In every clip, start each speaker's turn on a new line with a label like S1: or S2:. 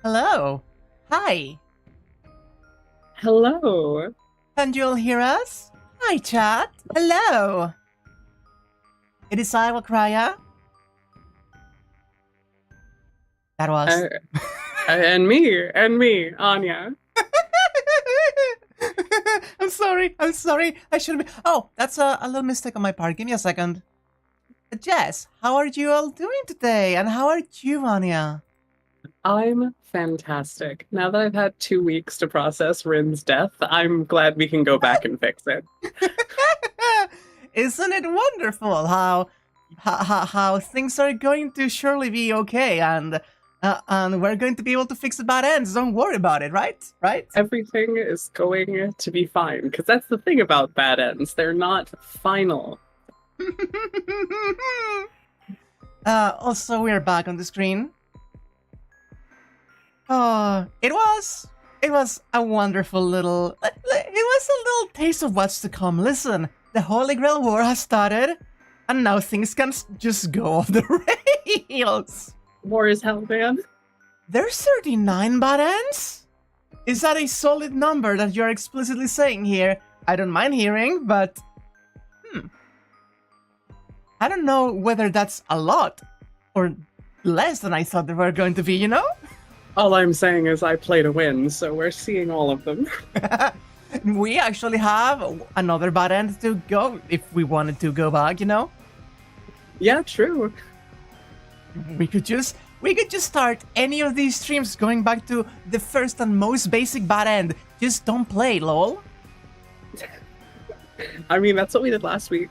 S1: Hello. Hi.
S2: Hello.
S1: Can you all hear us? Hi, chat. Hello. It is I, Wakraya. That was...
S2: And me, Anya.
S1: I'm sorry. I should be... Oh, that's a little mistake on my part. Give me a second. Jess, how are you all doing today? And how are you, Anya?
S2: I'm fantastic. Now that I've had 2 weeks to process Rin's death, I'm glad we can go back and fix it.
S1: Isn't it wonderful how things are going to surely be okay, and we're going to be able to fix the bad ends. Don't worry about it, right? Right?
S2: Everything is going to be fine, because that's the thing about bad ends. They're not final.
S1: Also, we're back on the screen. Oh, it was a wonderful little... It was a little taste of what's to come. Listen, the Holy Grail War has started, and now things can just go off the rails.
S2: War is hell, man.
S1: There's 39 bad ends? Is that a solid number that you're explicitly saying here? I don't mind hearing, but... I don't know whether that's a lot, or less than I thought there were going to be, you know?
S2: All I'm saying is I play to win, so we're seeing all of them.
S1: We actually have another bad end to go if we wanted to go back, you know?
S2: Yeah, true.
S1: We could just start any of these streams going back to the first and most basic bad end. Just don't play, lol.
S2: I mean, that's what we did last week.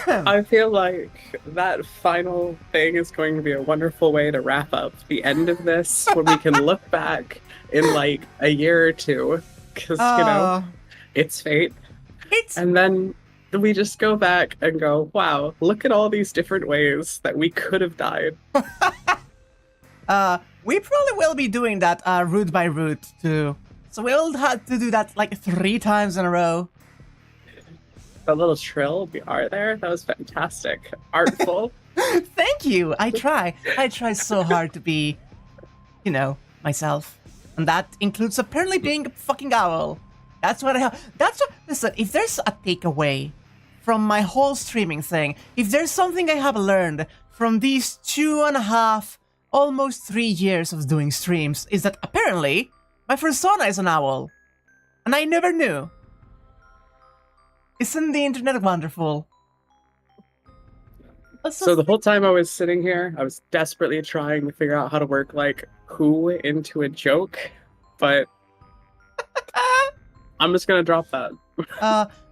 S2: I feel like that final thing is going to be a wonderful way to wrap up the end of this when we can look back in like a year or two, because, you know, it's fate. And then we just go back and go, wow, look at all these different ways that we could have died.
S1: We probably will be doing that route by route to So we all had to do that like 3 times in a row.
S2: That little trill we are there. That was fantastic. Artful.
S1: Thank you. I try. I try so hard to be, you know, myself. And that includes apparently being a fucking owl. That's what I have. That's what. Listen, if there's a takeaway from my whole streaming thing, if there's something I have learned from these 2.5, almost 3 years of doing streams, is that apparently my persona is an owl. And I never knew. Isn't the internet wonderful?
S2: So the whole time I was sitting here, I was desperately trying to figure out how to work like who into a joke, but I'm just gonna drop that.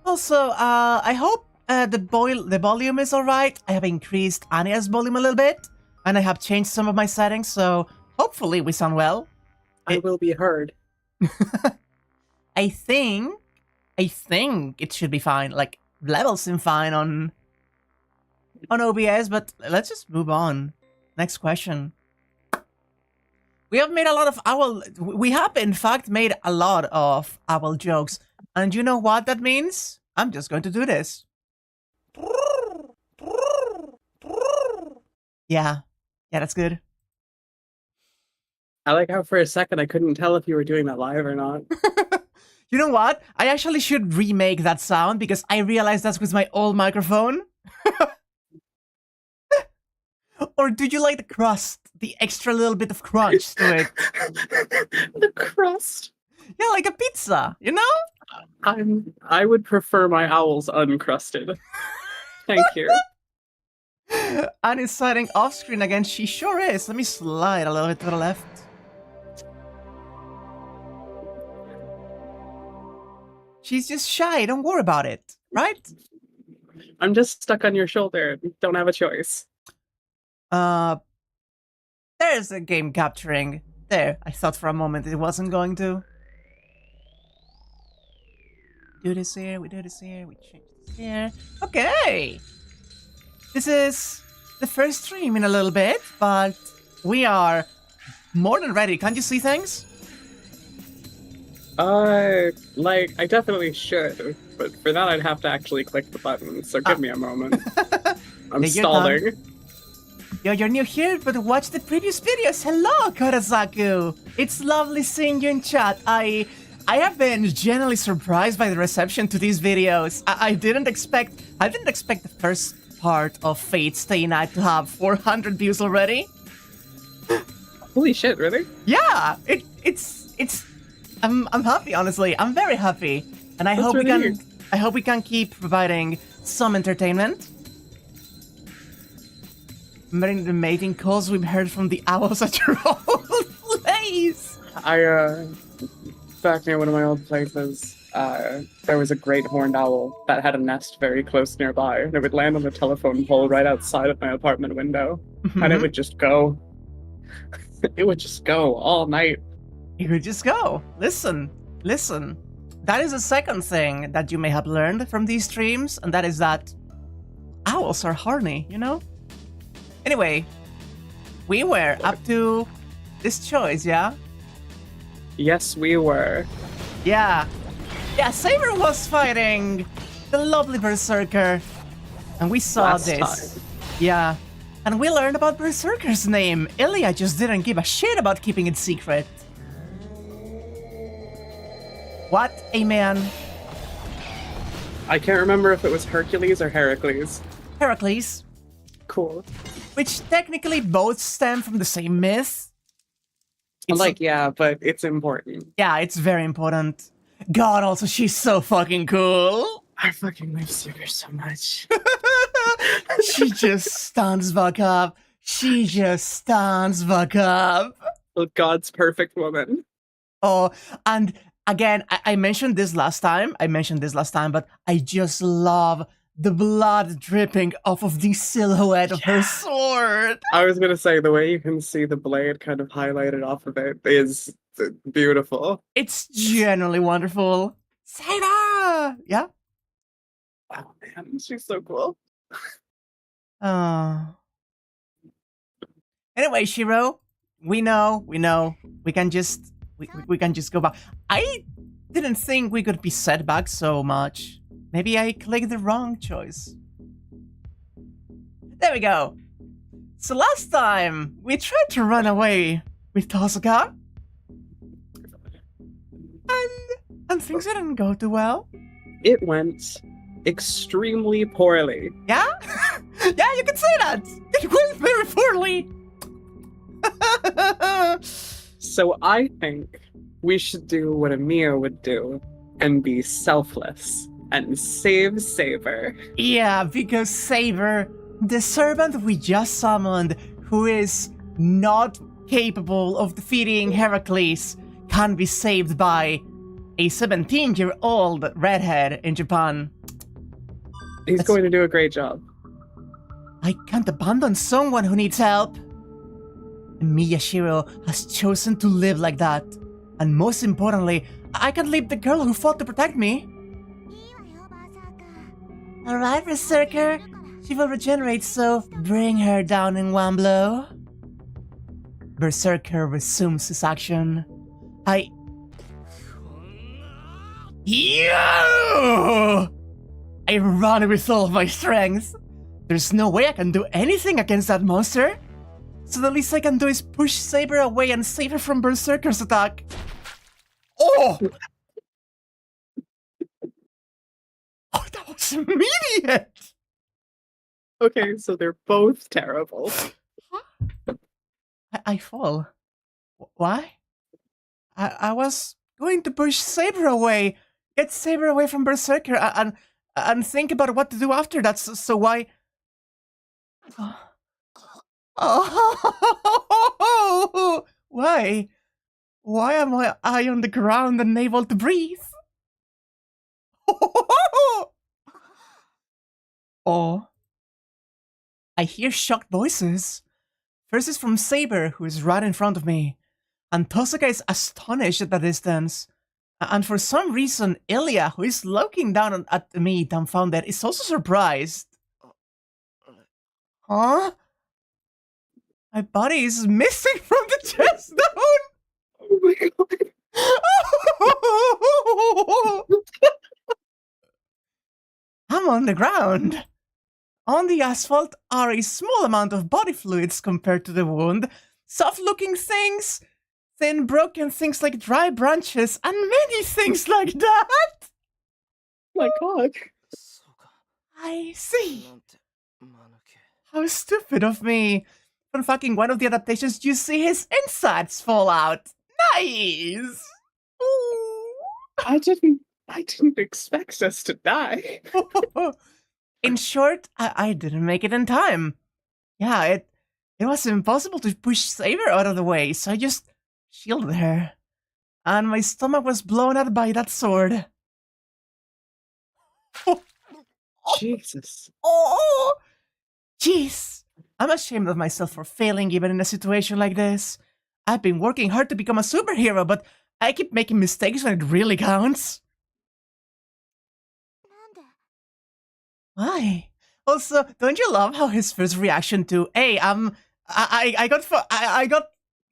S1: Also, I hope the volume is alright. I have increased Anya's volume a little bit, and I have changed some of my settings, so hopefully we sound well.
S2: I will be heard.
S1: I think it should be fine. Like, levels seem fine on OBS, but let's just move on. Next question. We have made a lot of owl... We have, in fact, made a lot of owl jokes. And you know what that means? I'm just going to do this. Yeah. Yeah, that's good.
S2: I like how for a second I couldn't tell if you were doing that live or not.
S1: You know what? I actually should remake that sound because I realized that's with my old microphone. Or do you like the crust? The extra little bit of crunch to it?
S2: The crust?
S1: Yeah, like a pizza, you know?
S2: I would prefer my owls uncrusted. Thank you.
S1: And it's sliding off screen again. She sure is. Let me slide a little bit to the left. She's just shy. Don't worry about it, right?
S2: I'm just stuck on your shoulder. Don't have a choice.
S1: There's a game capturing. There, I thought for a moment it wasn't going to. Do this here, we do this here, we change this here. Okay! This is the first stream in a little bit, but we are more than ready. Can't you see things?
S2: I definitely should, but for that I'd have to actually click the button, so give me a moment. I'm stalling.
S1: You're new here, but watch the previous videos. Hello, Karazaku! It's lovely seeing you in chat. I have been genuinely surprised by the reception to these videos. I didn't expect the first part of Fate Stay Night to have 400 views already.
S2: Holy shit, really?
S1: Yeah, it's I'm happy, honestly. I'm very happy. And I hope we can keep providing some entertainment. Remembering the mating calls we've heard from the owls at your old place.
S2: Back near one of my old places, there was a great horned owl that had a nest very close nearby, and it would land on the telephone pole right outside of my apartment window, and it would just go. It would just go all night.
S1: It would just go. Listen. That is the second thing that you may have learned from these streams, and that is that owls are horny, you know? Anyway, we were up to this choice, yeah?
S2: Yes, we were.
S1: Yeah, Saber was fighting the lovely Berser-car, and we saw
S2: Last
S1: this.
S2: time.
S1: Yeah, and we learned about Berser-car's name. Emiya just didn't give a shit about keeping it secret. What a man.
S2: I can't remember if it was Hercules or Heracles.
S1: Heracles.
S2: Cool.
S1: Which technically both stem from the same myth.
S2: Yeah, but it's important.
S1: Yeah, it's very important. God, also, she's so fucking cool.
S2: I fucking love Saber so much.
S1: She just stands back up. She just stands back up.
S2: God's perfect woman.
S1: Oh, and again, I mentioned this last time, but I just love the blood dripping off of the silhouette of her sword.
S2: I was gonna say, the way you can see the blade kind of highlighted off of it is beautiful.
S1: It's genuinely wonderful. Saber! Yeah?
S2: Oh man, she's so cool.
S1: Anyway, Shirou, we know. We can just we can just go back. I didn't think we could be set back so much. Maybe I clicked the wrong choice. There we go. So last time, we tried to run away with Tosaka. And things didn't go too well.
S2: It went extremely poorly.
S1: Yeah? Yeah, you can say that! It went very poorly!
S2: So I think we should do what Emiya would do and be selfless and save Saber.
S1: Yeah, because Saber, the servant we just summoned, who is not capable of defeating Heracles, can be saved by a 17-year-old redhead in Japan.
S2: He's going to do a great job.
S1: I can't abandon someone who needs help. Emiya Shirou has chosen to live like that. And most importantly, I can't leave the girl who fought to protect me. Alright, Berser-car. She will regenerate, so bring her down in one blow. Berser-car resumes his action. Yo! I run with all of my strength. There's no way I can do anything against that monster. So the least I can do is push Saber away and save her from Berser-car's attack. Oh! Oh, that was immediate!
S2: Okay, so they're both terrible.
S1: I fall. Why? I was going to push Saber away. Get Saber away from Berser-car and think about what to do after that. So why? Oh, why? Why am I on the ground and unable to breathe? Oh. I hear shocked voices. First is from Saber, who is right in front of me. And Tosaka is astonished at the distance. And for some reason, Emiya, who is looking down at me dumbfounded, is also surprised. Huh? My body is missing from the chest down!
S2: Oh my god.
S1: I'm on the ground. On the asphalt are a small amount of body fluids compared to the wound, soft-looking things, thin broken things like dry branches, and many things like that!
S2: Oh my god.
S1: I see. How stupid of me. From fucking one of the adaptations, you see his insides fall out. Nice! Ooh.
S2: I didn't expect us to die.
S1: In short, I didn't make it in time. Yeah, it was impossible to push Saber out of the way, so I just shielded her. And my stomach was blown out by that sword.
S2: Jesus.
S1: Oh! Jeez! I'm ashamed of myself for failing even in a situation like this. I've been working hard to become a superhero, but I keep making mistakes when it really counts. Why? Also, don't you love how his first reaction to, hey, I got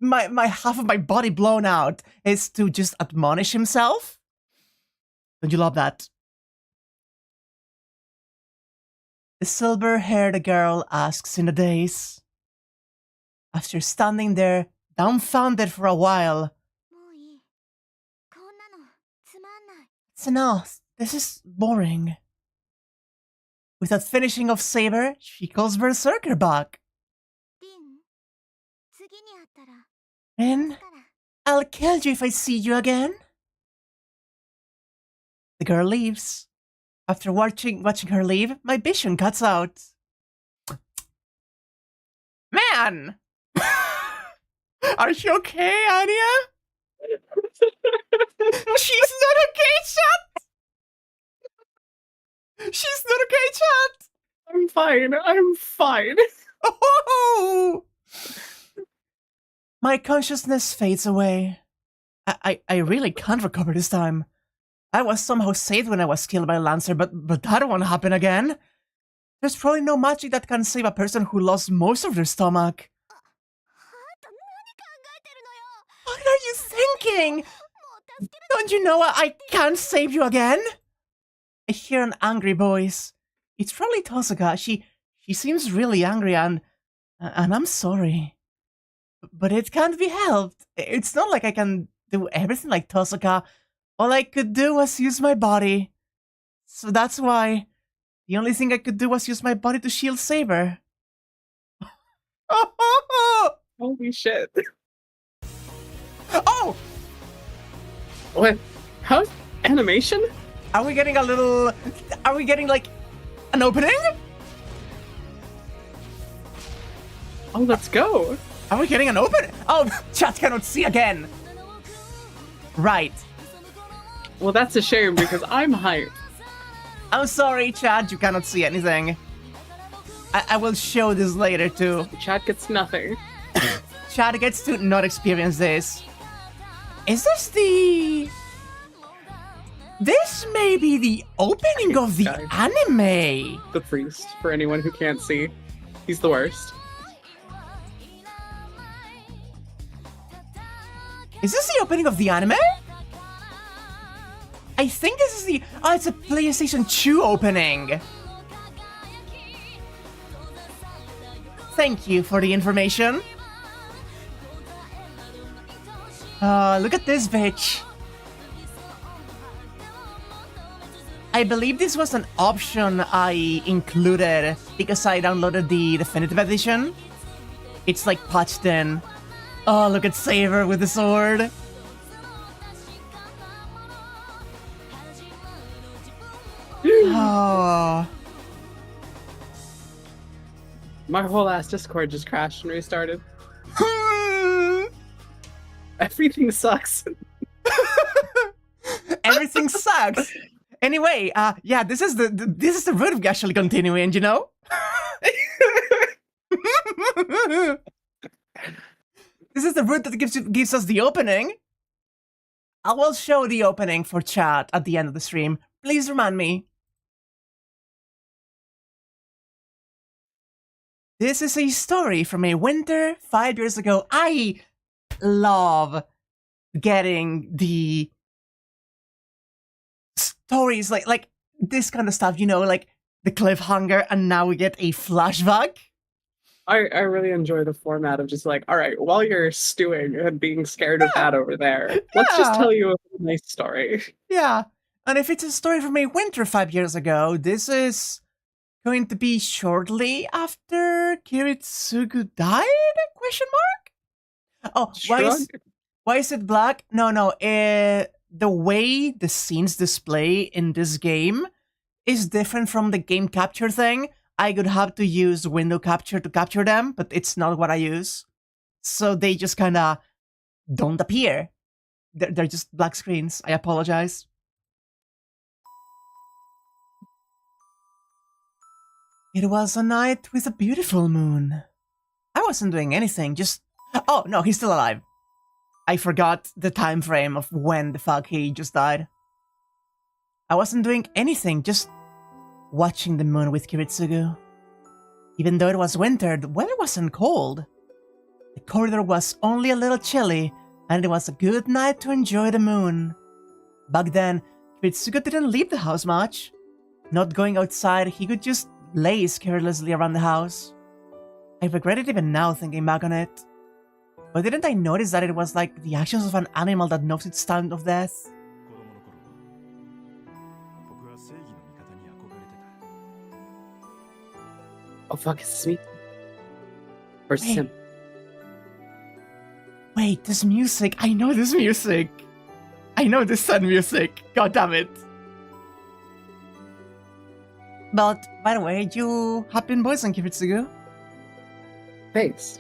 S1: my half of my body blown out is to just admonish himself? Don't you love that? The silver-haired girl asks in a daze. After standing there, dumbfounded for a while. It's enough. This is boring. Without finishing off Saber, she calls Berser-car back. Rin, I'll kill you if I see you again. The girl leaves. After watching her leave, my vision cuts out. Man! Are you okay, Anya? She's not okay, chat! She's not okay, chat!
S2: I'm fine. I'm fine.
S1: Oh! My consciousness fades away. I really can't recover this time. I was somehow saved when I was killed by Lancer, but that won't happen again. There's probably no magic that can save a person who lost most of their stomach. What are you thinking? Don't you know I can't save you again? I hear an angry voice. It's probably Tosuka. She seems really angry and I'm sorry. But it can't be helped. It's not like I can do everything like Tosuka. All I could do was use my body. So that's why the only thing I could do was use my body to shield Saber.
S2: Holy shit.
S1: Oh!
S2: What? How? Animation?
S1: Are we getting like an opening?
S2: Oh, let's go.
S1: Are we getting an opening? Oh, chat cannot see again. Right.
S2: Well, that's a shame because I'm hyped.
S1: I'm sorry, chat, you cannot see anything. I will show this later too.
S2: Chat gets nothing.
S1: Chat gets to not experience this. Is this the... This may be the opening of the anime.
S2: The priest, for anyone who can't see. He's the worst.
S1: Is this the opening of the anime? I think this is the... Oh, it's a PlayStation 2 opening. Thank you for the information. Look at this bitch. I believe this was an option I included because I downloaded the definitive edition. It's like patched in. Oh, look at Saber with the sword. Oh.
S2: My whole ass Discord just crashed and restarted. Everything sucks.
S1: Everything sucks. Anyway, yeah, this is the route of actually continuing, you know? This is the route that gives us the opening. I will show the opening for chat at the end of the stream. Please remind me. This is a story from a winter 5 years ago. I love getting the stories like this kind of stuff, you know, like the cliffhanger, and now we get a flashback.
S2: I really enjoy the format of just like, all right, while you're stewing and being scared of that over there, let's just tell you a nice story.
S1: Yeah, and if it's a story from a winter 5 years ago, this is going to be shortly after Kiritsugu died? Question mark? Oh, why is it black? No, the way the scenes display in this game is different from the game capture thing. I could have to use window capture to capture them, but it's not what I use. So they just kind of don't appear. They're just black screens. I apologize. It was a night with a beautiful moon. I wasn't doing anything, just... Oh, no, he's still alive. I forgot the time frame of when the fuck he just died. I wasn't doing anything, just watching the moon with Kiritsugu. Even though it was winter, the weather wasn't cold. The corridor was only a little chilly, and it was a good night to enjoy the moon. Back then, Kiritsugu didn't leave the house much. Not going outside, he could just laze carelessly around the house. I regret it even now thinking back on it. But didn't I notice that it was like the actions of an animal that knows its time of death?
S2: Oh fuck, is this me? Or Sim?
S1: Wait, this music. I know this music. I know this sad music. God damn it. But, by the way, you have been voicing Kiritsugu.
S2: Thanks.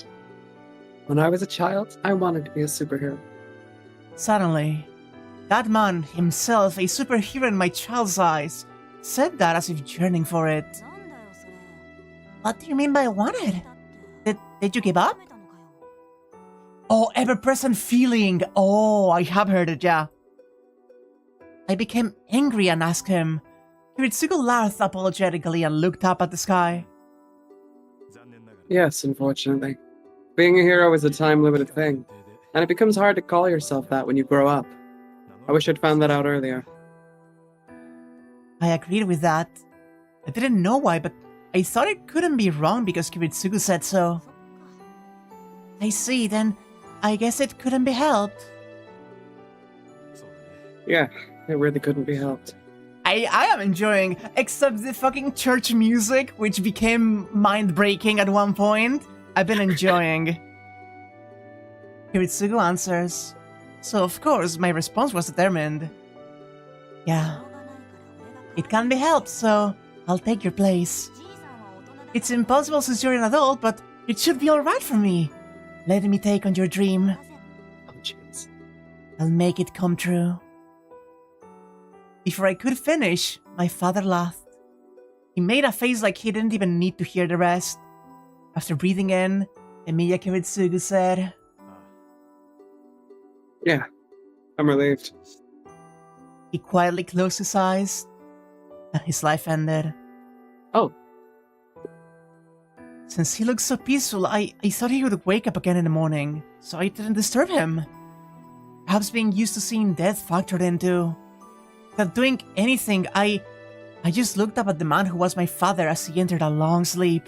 S2: When I was a child, I wanted to be a superhero.
S1: Suddenly, that man, himself a superhero in my child's eyes, said that as if yearning for it. What do you mean by wanted? Did you give up? Oh, ever-present feeling. Oh, I have heard it, yeah. I became angry and asked him. Kiritsugu laughed apologetically and looked up at the sky.
S2: Yes, unfortunately. Being a hero is a time-limited thing. And it becomes hard to call yourself that when you grow up. I wish I'd found that out earlier.
S1: I agreed with that. I didn't know why, but I thought it couldn't be wrong because Kiritsugu said so. I see, then I guess it couldn't be helped.
S2: Yeah, it really couldn't be helped.
S1: I am enjoying, except the fucking church music, which became mind-breaking at one point. I've been enjoying. Kiritsugu answers. So of course, my response was determined. Yeah. It can't be helped, so I'll take your place. It's impossible since you're an adult, but it should be alright for me. Let me take on your dream.
S2: Oh, jeez.
S1: I'll make it come true. Before I could finish, my father laughed. He made a face like he didn't even need to hear the rest. After breathing in, Emiya Kiritsugu said,
S2: Yeah, I'm relieved.
S1: He quietly closed his eyes, and his life ended.
S2: Oh.
S1: Since he looked so peaceful, I thought he would wake up again in the morning, so I didn't disturb him. Perhaps being used to seeing death factored into. Without doing anything, I just looked up at the man who was my father as he entered a long sleep.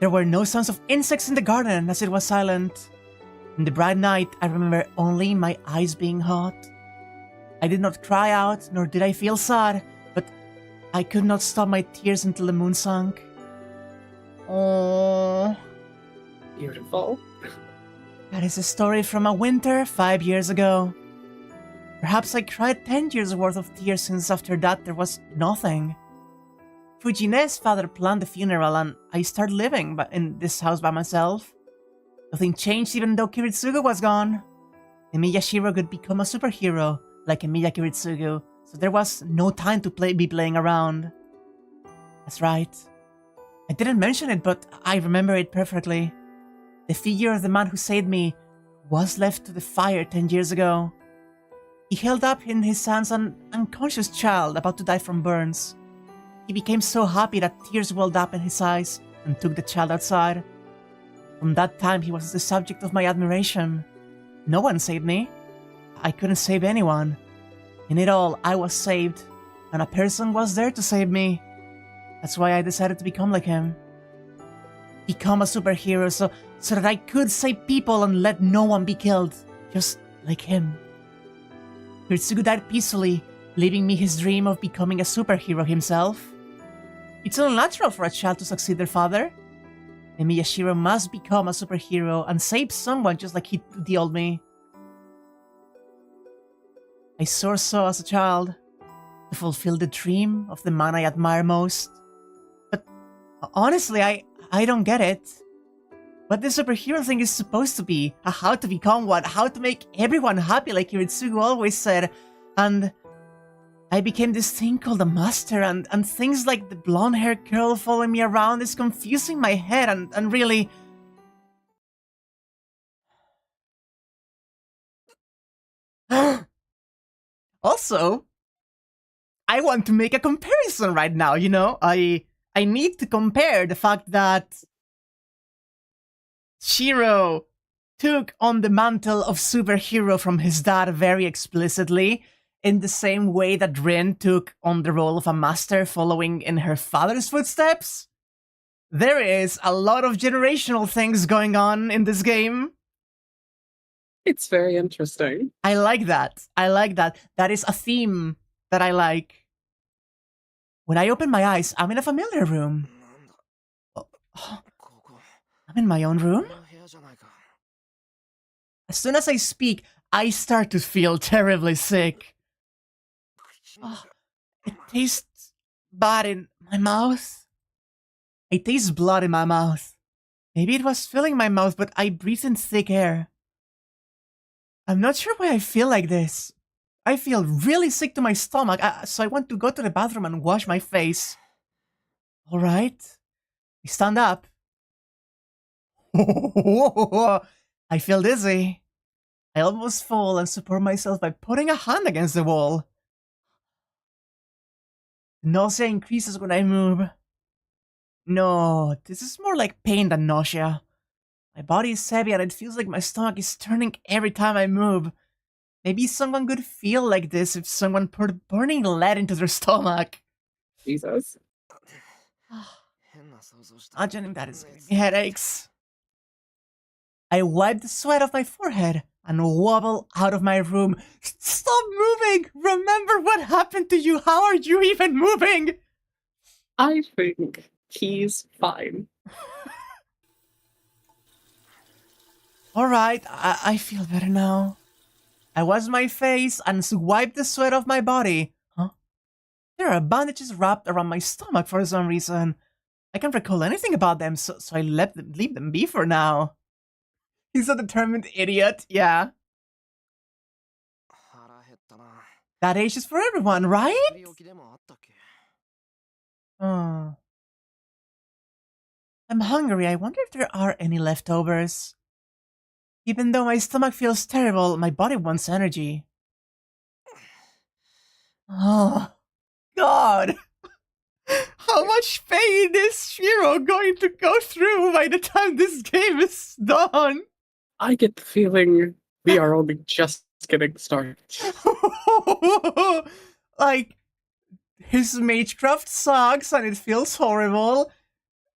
S1: There were no sounds of insects in the garden as it was silent. In the bright night, I remember only my eyes being hot. I did not cry out, nor did I feel sad, but I could not stop my tears until the moon sank. Oh,
S2: Beautiful.
S1: that is a story from a winter 5 years ago. Perhaps I cried 10 years worth of tears since after that there was nothing. Fujine's father planned the funeral and I started living in this house by myself. Nothing changed even though Kiritsugu was gone. Emiya Shirou could become a superhero like Emiya Kiritsugu, so there was no time to be playing around. That's right. I didn't mention it, but I remember it perfectly. The figure of the man who saved me was left to the fire 10 years ago. He held up in his hands an unconscious child about to die from burns. He became so happy that tears welled up in his eyes and took the child outside. From that time, he was the subject of my admiration. No one saved me. I couldn't save anyone. In it all, I was saved, and a person was there to save me. That's why I decided to become like him. Become a superhero so that I could save people and let no one be killed, just like him. Kiritsugu died peacefully, leaving me his dream of becoming a superhero himself. It's only natural for a child to succeed their father. Emiya Shirou must become a superhero and save someone just like he did the old me. I saw as a child, to fulfill the dream of the man I admire most. But honestly, I don't get it. What the superhero thing is supposed to be, how to become one, how to make everyone happy like Kiritsugu always said, and I became this thing called a master, and things like the blonde-haired girl following me around is confusing my head and really... Also, I want to make a comparison right now, you know? I need to compare the fact that Shirou took on the mantle of superhero from his dad very explicitly, in the same way that Rin took on the role of a master following in her father's footsteps. There is a lot of generational things going on in this game.
S2: It's very interesting.
S1: I like that. I like that. That is a theme that I like. When I open my eyes, I'm in a familiar room. Oh, I'm in my own room? As soon as I speak, I start to feel terribly sick. Oh, it tastes bad in my mouth. I taste blood in my mouth. Maybe it was filling my mouth, but I breathe in thick air. I'm not sure why I feel like this. I feel really sick to my stomach, so I want to go to the bathroom and wash my face. Alright. I stand up. I feel dizzy. I almost fall and support myself by putting a hand against the wall. Nausea increases when I move. No, this is more like pain than nausea. My body is heavy and it feels like my stomach is turning every time I move. Maybe someone could feel like this if someone put burning lead into their stomach.
S2: Jesus.
S1: Imagining that is giving me headaches. I wipe the sweat off my forehead and wobble out of my room. Stop moving! Remember what happened to you! How are you even moving?
S2: I think he's fine.
S1: Alright, I feel better now. I wash my face and wipe the sweat off my body. Huh? There are bandages wrapped around my stomach for some reason. I can't recall anything about them, so I leave them be for now. He's a determined idiot, yeah. That age is for everyone, right? Oh. I'm hungry. I wonder if there are any leftovers. Even though my stomach feels terrible, my body wants energy. Oh, God. How much pain is Shirou going to go through by the time this game is done?
S2: I get the feeling we are only just getting started.
S1: Like, his magecraft sucks and it feels horrible.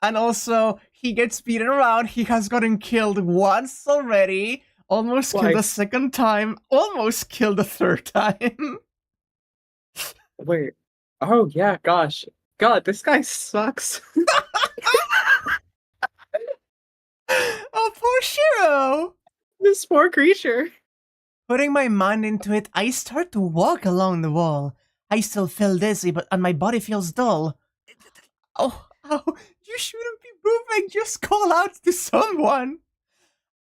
S1: And also, he gets beaten around. He has gotten killed once already. Almost killed a second time. Almost killed a third time.
S2: Wait. Oh, yeah, gosh. God, this guy sucks.
S1: Oh, poor Shirou!
S2: This poor creature.
S1: Putting my mind into it, I start to walk along the wall. I still feel dizzy, and my body feels dull. Oh, you shouldn't be moving. Just call out to someone.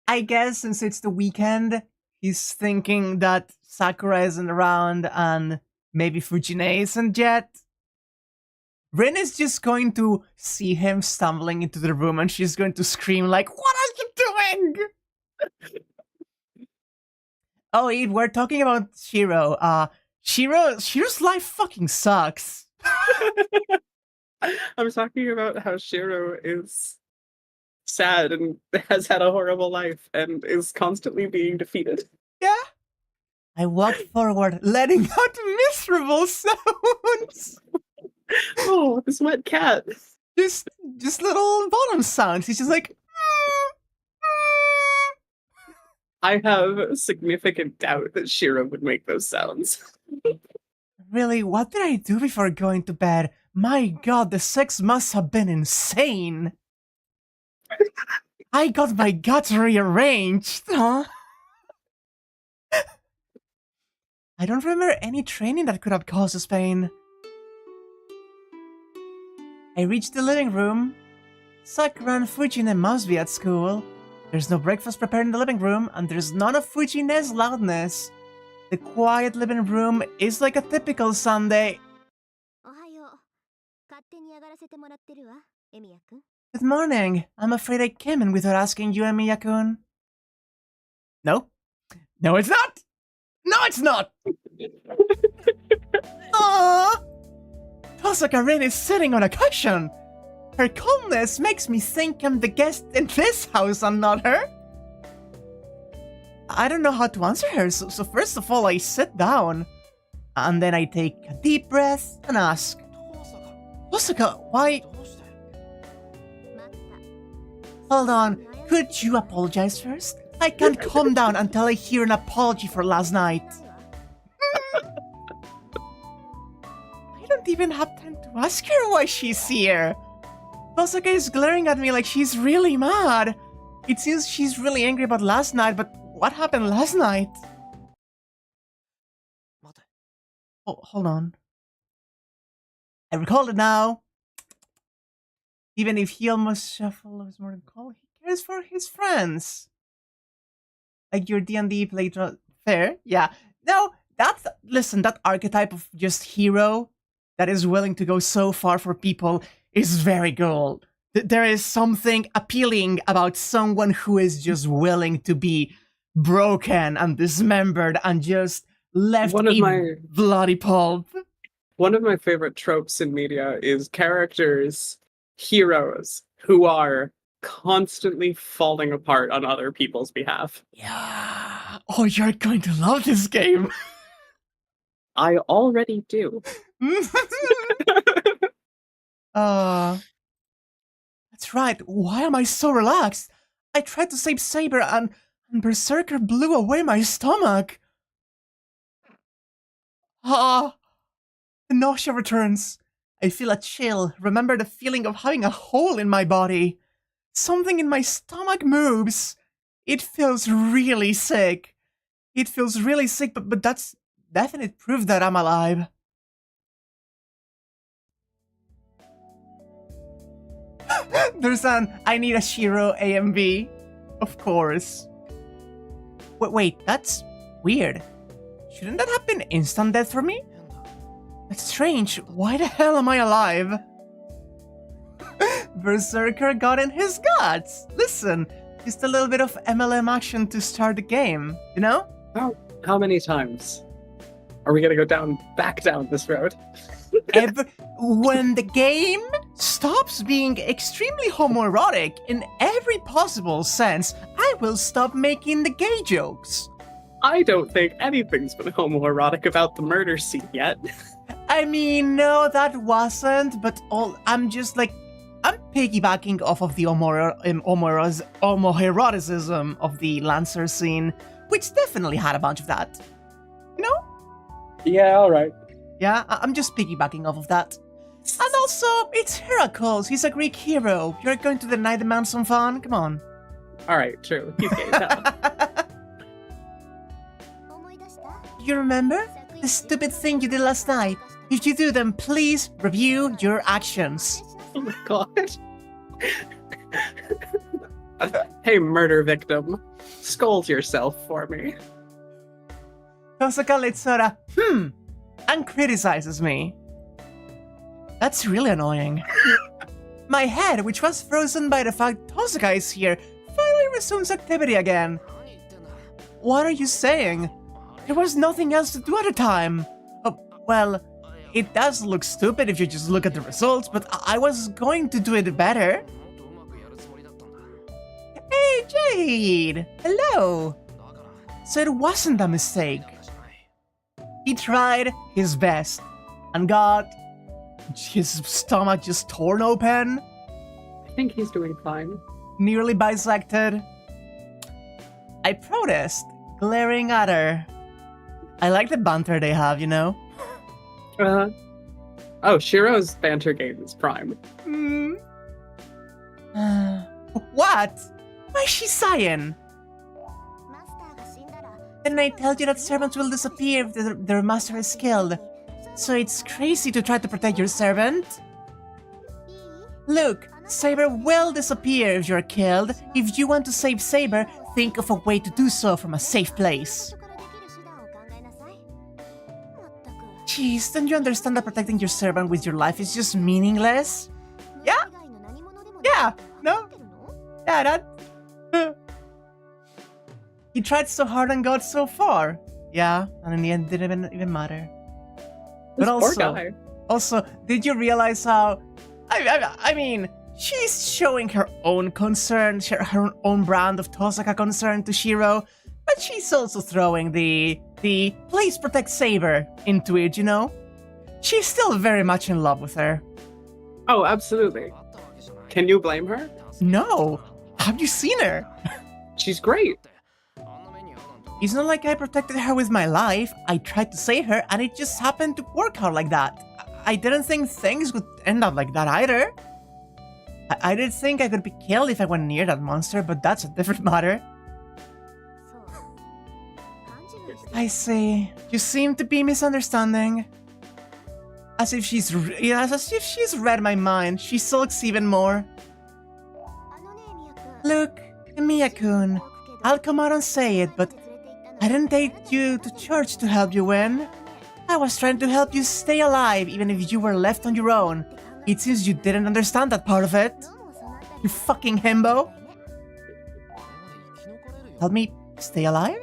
S1: I guess since it's the weekend, he's thinking that Sakura isn't around and maybe Fujine isn't yet. Rin is just going to see him stumbling into the room and she's going to scream like, "What are you doing?" Oh, we're talking about Shirou. Shirou's life fucking sucks.
S2: I'm talking about how Shirou is sad and has had a horrible life and is constantly being defeated.
S1: Yeah. I walk forward, letting out miserable sounds.
S2: Oh, this wet cat.
S1: Just little bottom sounds. He's just like...
S2: I have significant doubt that Shirou would make those sounds.
S1: Really, what did I do before going to bed? My God, the sex must have been insane. I got my guts rearranged, huh? I don't remember any training that could have caused this pain. I reached the living room. Sakura and Fujine must be at school. There's no breakfast prepared in the living room, and there's none of Fujine's loudness. The quiet living room is like a typical Sunday. Good morning. I'm afraid I came in without asking you, Emiya-kun. No? No, it's not! No, it's not! Aww! Tosaka Rin is sitting on a cushion. Her calmness makes me think I'm the guest in this house and not her. I don't know how to answer her, so first of all I sit down. And then I take a deep breath and ask, Tosaka, why... Hold on, could you apologize first? I can't calm down until I hear an apology for last night. I don't even have time to ask her why she's here. Tosaka is glaring at me like she's really mad. It seems she's really angry about last night, but what happened last night? Oh, hold on. I recall it now. Even if he almost shuffled his morning call, he cares for his friends. Like your D&D playthrough. Fair, yeah. No, that archetype of just hero that is willing to go so far for people is very cool. There is something appealing about someone who is just willing to be broken and dismembered and just left bloody pulp.
S2: One of my favorite tropes in media is characters, heroes, who are constantly falling apart on other people's behalf.
S1: Yeah. Oh, you're going to love this game.
S2: I already do.
S1: That's right. Why am I so relaxed? I tried to save Saber and Berser-car blew away my stomach. The nausea returns. I feel a chill. Remember the feeling of having a hole in my body. Something in my stomach moves. It feels really sick. It feels really sick, but that's definite proof that I'm alive. There's an I need a Shirou AMV. Of course. Wait, that's weird. Shouldn't that have been instant death for me? That's strange. Why the hell am I alive? Berser-car got in his guts. Listen, just a little bit of MLM action to start the game, you know?
S2: How many times are we gonna go back down this road?
S1: When the game stops being extremely homoerotic in every possible sense, I will stop making the gay jokes.
S2: I don't think anything's been homoerotic about the murder scene yet.
S1: I mean, no, that wasn't, but I'm just like, I'm piggybacking off of the homoeroticism of the Lancer scene, which definitely had a bunch of that. You know?
S2: Yeah, alright.
S1: Yeah, I'm just piggybacking off of that. And also, it's Heracles, he's a Greek hero. You're going to deny the man some fun? Come on.
S2: Alright, true. He's gay now.
S1: You remember? The stupid thing you did last night. If you do them, please review your actions.
S2: Oh my god. Hey, murder victim. Scold yourself for me.
S1: Tosaka lets out a and criticizes me. That's really annoying. My head, which was frozen by the fact Tosaka is here, finally resumes activity again. What are you saying? There was nothing else to do at the time. Well, it does look stupid if you just look at the results, but I was going to do it better. Hey, Jade! Hello! So it wasn't a mistake. He tried his best and got his stomach just torn open.
S2: I think he's doing fine.
S1: Nearly bisected. I protest, glaring at her. I like the banter they have, you know?
S2: Oh, Shirou's banter game is prime.
S1: What? Why is she sighing? Didn't I tell you that servants will disappear if their master is killed? So it's crazy to try to protect your servant? Look, Saber will disappear if you're killed. If you want to save Saber, think of a way to do so from a safe place. Jeez, don't you understand that protecting your servant with your life is just meaningless? Yeah? Yeah, no? Yeah, that... He tried so hard and got so far. Yeah, and in the end it didn't even matter. But also, did you realize how... I mean, she's showing her own concern, her own brand of Tosaka concern to Shirou, but she's also throwing the please protect Saber into it, you know? She's still very much in love with her.
S2: Oh, absolutely. Can you blame her?
S1: No. Have you seen her?
S2: She's great.
S1: It's not like I protected her with my life. I tried to save her and it just happened to work out like that. I didn't think things would end up like that either. I did think I could be killed if I went near that monster, but that's a different matter. I see. You seem to be misunderstanding. As if she's read my mind. She sulks even more. Look, Emiya-kun, I'll come out and say it, but I didn't take you to church to help you win. I was trying to help you stay alive even if you were left on your own. It seems you didn't understand that part of it. You fucking himbo. Help me stay alive?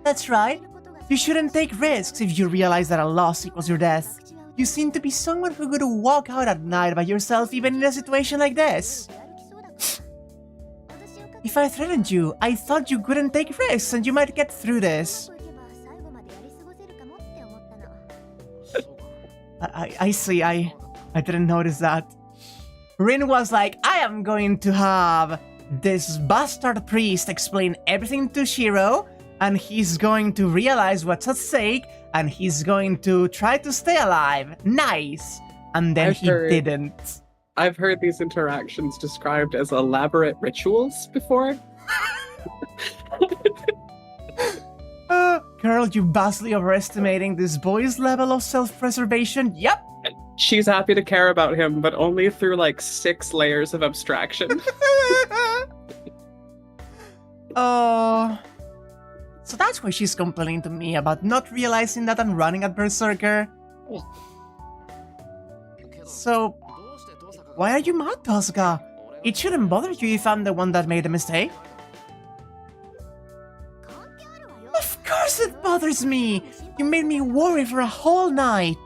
S1: That's right. You shouldn't take risks if you realize that a loss equals your death. You seem to be someone who could walk out at night by yourself even in a situation like this. If I threatened you, I thought you couldn't take risks and you might get through this. I see, I didn't notice that. Rin was like, I am going to have this bastard priest explain everything to Shirou, and he's going to realize what's at stake, and he's going to try to stay alive. Nice. And then he didn't.
S2: I've heard these interactions described as elaborate rituals before.
S1: Girl, you vastly overestimating this boy's level of self-preservation. Yep.
S2: She's happy to care about him, but only through like 6 layers of abstraction.
S1: Oh. So that's why she's complaining to me about not realizing that I'm running at Berser-car. So, why are you mad, Tosaka? It shouldn't bother you if I'm the one that made a mistake. Of course it bothers me! You made me worry for a whole night!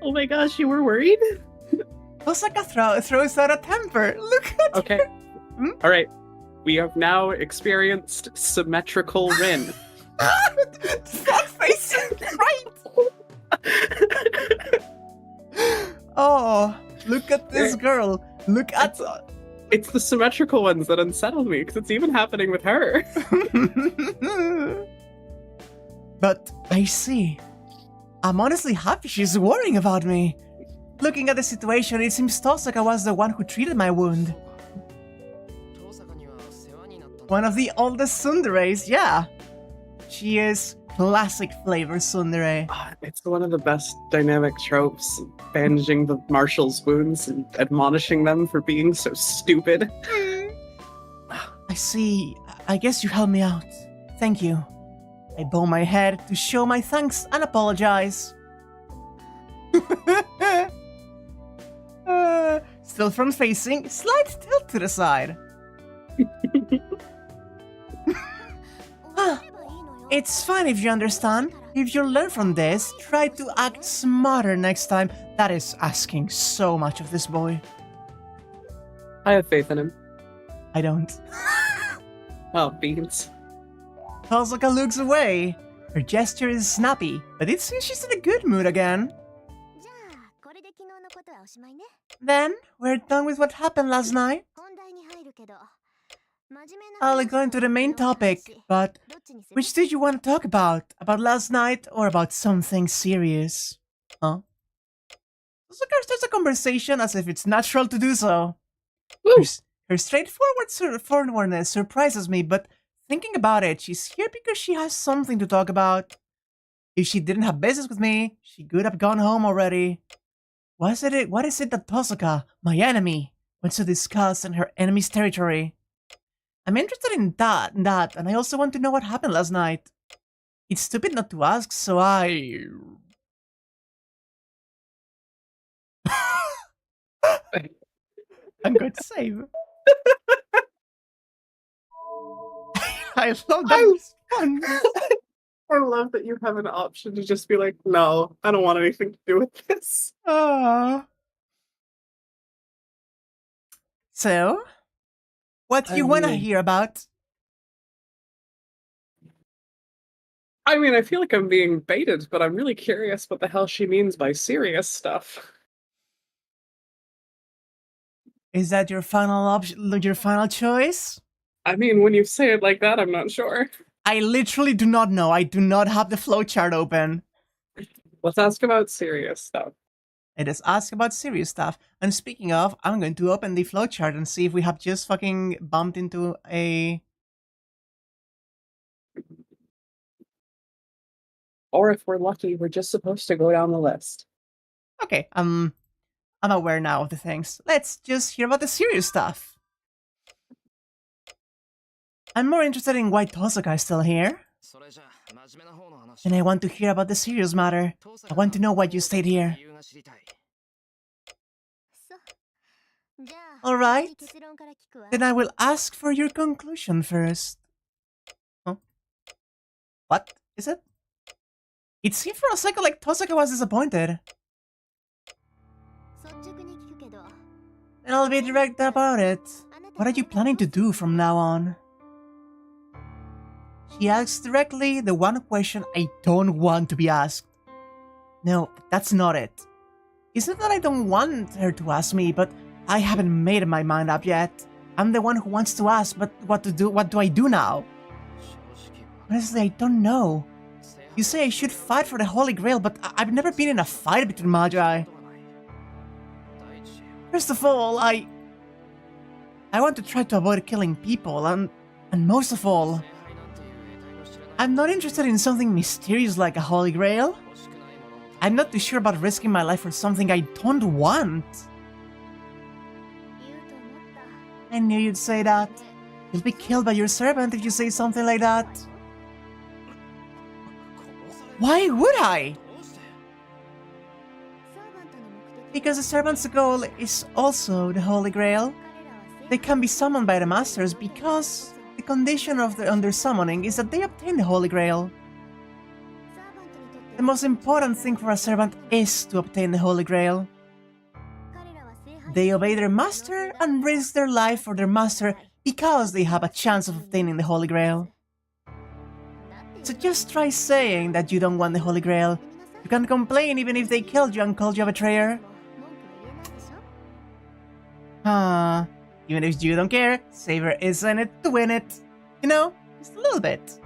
S2: Oh my gosh, you were worried?
S1: Tosaka throws out a temper. Look at
S2: Okay.
S1: Hmm?
S2: Alright. We have now experienced symmetrical Rin.
S1: Front facing right! Oh, look at this girl. Look at...
S2: It's the symmetrical ones that unsettle me, because it's even happening with her.
S1: But I see. I'm honestly happy she's worrying about me. Looking at the situation, it seems Tosaka was the one who treated my wound. One of the oldest tsunderes, yeah. She is classic flavor tsundere.
S2: It's one of the best dynamic tropes, bandaging the marshal's wounds and admonishing them for being so stupid.
S1: I see. I guess you helped me out. Thank you. I bow my head to show my thanks and apologize. Still front facing, slight tilt to the side. It's fine if you understand. If you learn from this, try to act smarter next time. That is asking so much of this boy.
S2: I have faith in him.
S1: I don't.
S2: Oh, beans.
S1: Tosaka looks away. Her gesture is snappy, but it seems she's in a good mood again. Then, we're done with what happened last night. I'll go into the main topic, but which did you want to talk about? About last night or about something serious? Huh? Tosaka starts a conversation as if it's natural to do so. Her straightforwardness surprises me, but thinking about it, she's here because she has something to talk about. If she didn't have business with me, she could have gone home already. What is it that Tosaka, my enemy, wants to discuss in her enemy's territory? I'm interested in that, and I also want to know what happened last night. It's stupid not to ask, so I... I'm going to save. I love that response.
S2: I love that you have an option to just be like, no, I don't want anything to do with this.
S1: So, what do you want to hear about?
S2: I mean, I feel like I'm being baited, but I'm really curious what the hell she means by serious stuff.
S1: Is that your final option, your final choice?
S2: I mean, when you say it like that, I'm not sure.
S1: I literally do not know. I do not have the flowchart open.
S2: Let's ask about serious stuff.
S1: It is ask about serious stuff. And speaking of, I'm going to open the flowchart and see if we have just fucking bumped into a...
S2: Or if we're lucky, we're just supposed to go down the list.
S1: Okay, I'm aware now of the things. Let's just hear about the serious stuff. I'm more interested in why Tosaka is still here. And I want to hear about the serious matter. I want to know why you stayed here. Alright, then I will ask for your conclusion first. Huh? What is it? It seemed for a second like Tosaka was disappointed. And I'll be direct about it. What are you planning to do from now on? She asks directly the one question I don't want to be asked. No, that's not it. It's not that I don't want her to ask me, but I haven't made my mind up yet. I'm the one who wants to ask, but what do I do now? Honestly, I don't know. You say I should fight for the Holy Grail, but I've never been in a fight between Magi. First of all, I want to try to avoid killing people, and most of all, I'm not interested in something mysterious like a Holy Grail. I'm not too sure about risking my life for something I don't want. I knew you'd say that. You'll be killed by your servant if you say something like that. Why would I? Because the servant's goal is also the Holy Grail. They can be summoned by the masters because the condition of on their summoning is that they obtain the Holy Grail. The most important thing for a servant is to obtain the Holy Grail. They obey their master and risk their life for their master because they have a chance of obtaining the Holy Grail. So just try saying that you don't want the Holy Grail. You can't complain even if they killed you and called you a betrayer. Even if you don't care, Saber is in it to win it. You know, just a little bit.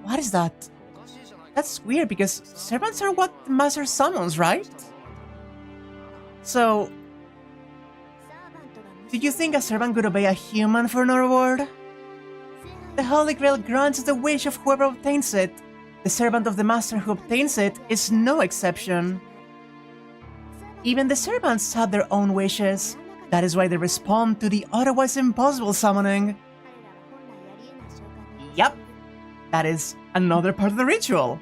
S1: What is that? That's weird because servants are what the master summons, right? So, do you think a servant could obey a human for no reward? The Holy Grail grants the wish of whoever obtains it. The servant of the master who obtains it is no exception. Even the servants have their own wishes. That is why they respond to the otherwise impossible summoning. Yep, that is another part of the ritual.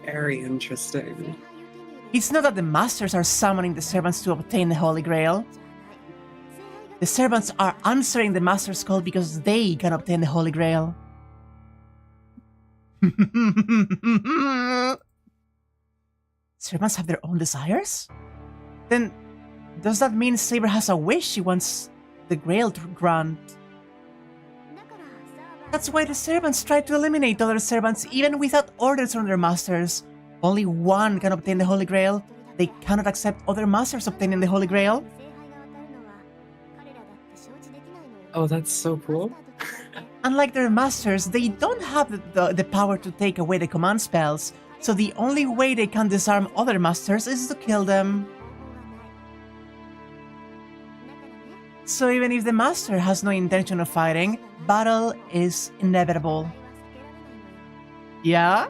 S2: Very interesting.
S1: It's not that the masters are summoning the servants to obtain the Holy Grail. The servants are answering the master's call because they can obtain the Holy Grail. Servants have their own desires? Then, does that mean Saber has a wish she wants the Grail to grant? That's why the servants try to eliminate other servants even without orders from their masters. Only one can obtain the Holy Grail. They cannot accept other masters obtaining the Holy Grail.
S2: Oh, that's so cool.
S1: Unlike their masters, they don't have the power to take away the command spells, so the only way they can disarm other masters is to kill them. So even if the master has no intention of fighting, battle is inevitable. Yeah?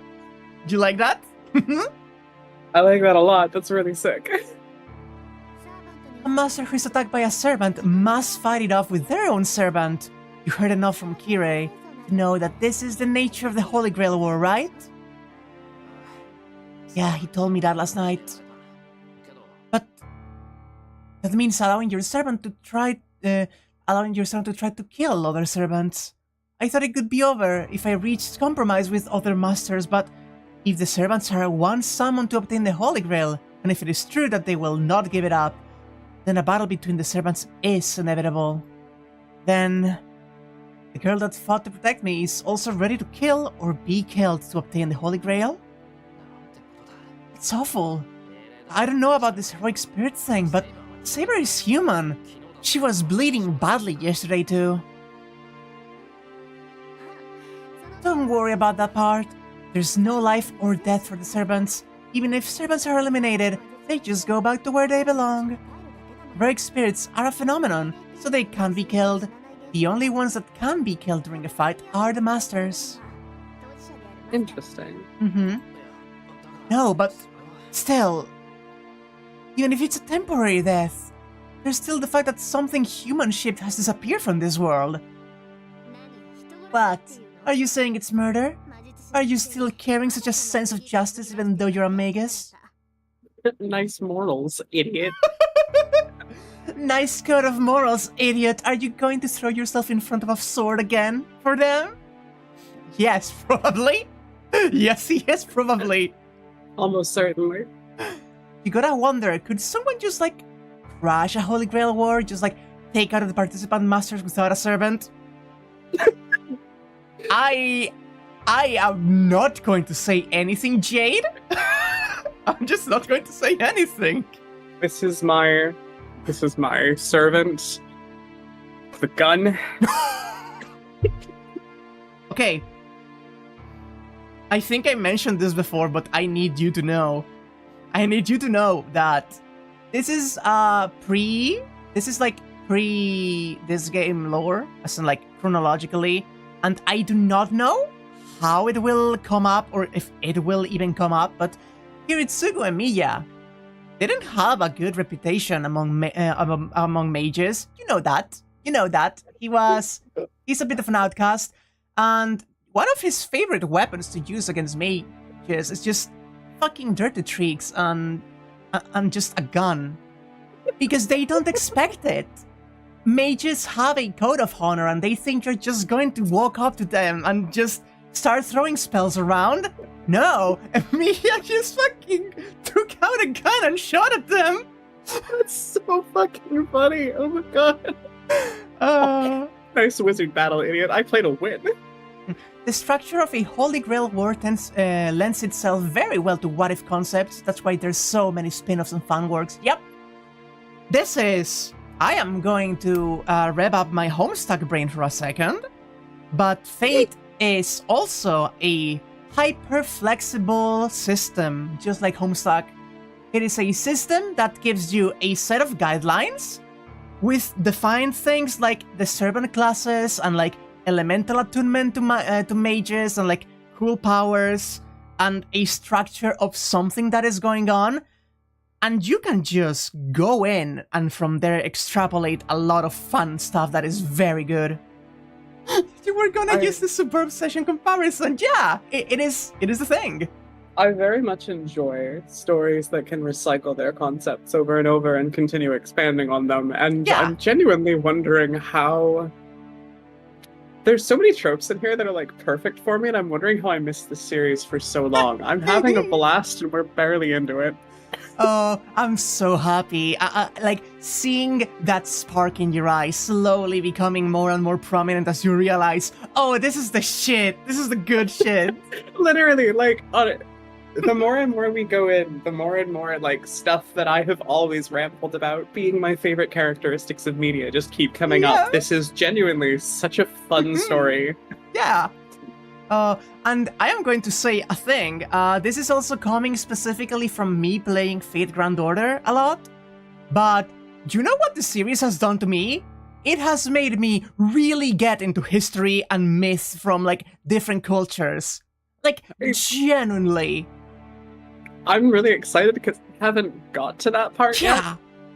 S1: Do you like that?
S2: I like that a lot. That's really sick.
S1: A master who is attacked by a servant must fight it off with their own servant. You heard enough from Kirei to know that this is the nature of the Holy Grail War, right? Yeah, he told me that last night. But that means allowing your servant to try to kill other servants. I thought it could be over if I reached compromise with other masters, but if the servants are once summoned to obtain the Holy Grail, and if it is true that they will not give it up, then a battle between the servants is inevitable. Then the girl that fought to protect me is also ready to kill or be killed to obtain the Holy Grail? It's awful. I don't know about this heroic spirit thing, but Saber is human. She was bleeding badly yesterday too. Don't worry about that part. There's no life or death for the servants. Even if servants are eliminated, they just go back to where they belong. Heroic spirits are a phenomenon, so they can't be killed. The only ones that can be killed during a fight are the masters.
S2: Interesting.
S1: No, but still, even if it's a temporary death, there's still the fact that something human-shaped has disappeared from this world. What? Are you saying it's murder? Are you still carrying such a sense of justice even though you're a magus?
S2: Nice morals, idiot.
S1: Nice code of morals, idiot. Are you going to throw yourself in front of a sword again for them? Yes, probably. Yes, he is, probably.
S2: Almost certainly.
S1: You gotta wonder, could someone just, like, crash a Holy Grail War? Just, like, take out the participant masters without a servant? I am not going to say anything, Jade. I'm just not going to say anything.
S2: This is my servant. The gun.
S1: Okay. I think I mentioned this before, but I need you to know. I need you to know that this is pre this game lore, as in like chronologically, and I do not know how it will come up or if it will even come up, but Hiritsugu Emiya didn't have a good reputation among mages. You know that. He's a bit of an outcast, and one of his favorite weapons to use against mages is just fucking dirty tricks and just a gun. Because they don't expect it. Mages have a code of honor and they think you're just going to walk up to them and just start throwing spells around. No, Emiya just fucking took out a gun and shot at them.
S2: That's so fucking funny. Oh my god. Nice wizard battle, idiot. I played a win.
S1: The structure of a Holy Grail War lends itself very well to what-if concepts. That's why there's so many spin-offs and fanworks. Yep. I am going to rev up my Homestuck brain for a second, but Fate is also a hyper-flexible system, just like Homestuck. It is a system that gives you a set of guidelines with defined things like the servant classes and like elemental attunement to mages and like cool powers and a structure of something that is going on, and you can just go in and from there extrapolate a lot of fun stuff that is very good. You were gonna use the Suburb session comparison. Yeah, it is a thing.
S2: I very much enjoy stories that can recycle their concepts over and over and continue expanding on them, and yeah. I'm genuinely wondering how... There's so many tropes in here that are like perfect for me, and I'm wondering how I missed this series for so long. I'm having a blast and we're barely into it.
S1: Oh, I'm so happy. Like, seeing that spark in your eye slowly becoming more and more prominent as you realize, oh, this is the shit. This is the good shit.
S2: Literally, like, the more and more we go in, the more and more, like, stuff that I have always rambled about being my favorite characteristics of media just keep coming up. This is genuinely such a fun story.
S1: Yeah. And I am going to say a thing. This is also coming specifically from me playing Fate Grand Order a lot. But do you know what the series has done to me? It has made me really get into history and myth from, like, different cultures. Like, genuinely.
S2: I'm really excited because I haven't got to that part yet.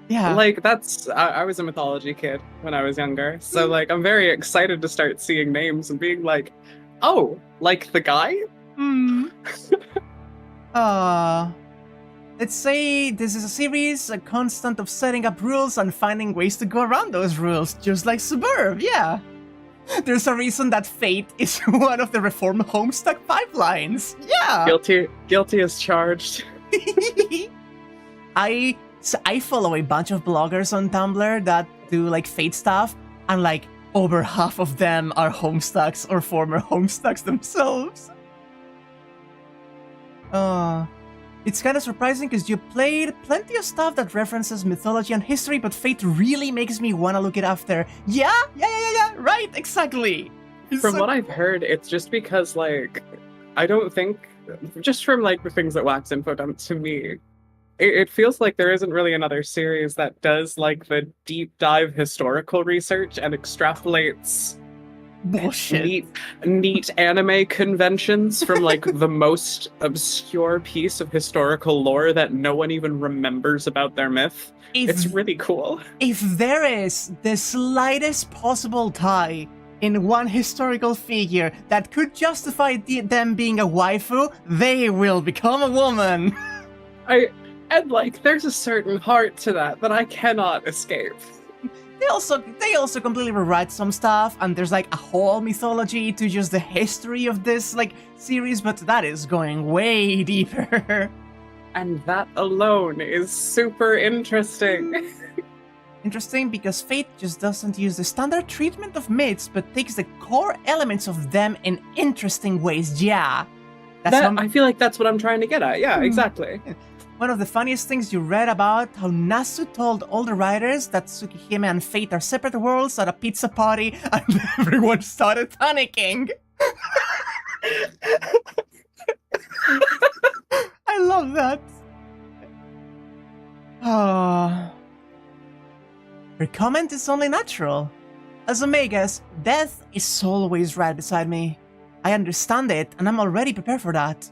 S1: Yeah.
S2: Like, I was a mythology kid when I was younger. So, like, I'm very excited to start seeing names and being like, oh, like the guy?
S1: Let's say this is a series, a constant of setting up rules and finding ways to go around those rules, just like Saber, yeah. There's a reason that Fate is one of the reform Homestuck pipelines. Yeah.
S2: Guilty as charged.
S1: I follow a bunch of bloggers on Tumblr that do like Fate stuff, and like over half of them are Homestucks or former Homestucks themselves. It's kind of surprising because you played plenty of stuff that references mythology and history, but Fate really makes me want to look it after. Yeah, right, exactly.
S2: From what I've heard, it's just because, like, I don't think, just from, like, the things that Wax Info done to me, it feels like there isn't really another series that does, like, the deep dive historical research and extrapolates
S1: bullshit.
S2: Neat anime conventions from, like, the most obscure piece of historical lore that no one even remembers about their myth. It's really cool.
S1: If there is the slightest possible tie in one historical figure that could justify them being a waifu, they will become a woman.
S2: And, like, there's a certain heart to that I cannot escape.
S1: They also completely rewrite some stuff, and there's like a whole mythology to just the history of this like series, but that is going way deeper.
S2: And that alone is super interesting.
S1: Interesting because Fate just doesn't use the standard treatment of myths, but takes the core elements of them in interesting ways. Yeah.
S2: I feel like that's what I'm trying to get at. Yeah, exactly.
S1: One of the funniest things you read about how Nasu told all the writers that Tsukihime and Fate are separate worlds at a pizza party, and everyone started panicking. I love that. Her comment is only natural. As Omegas, death is always right beside me. I understand it, and I'm already prepared for that.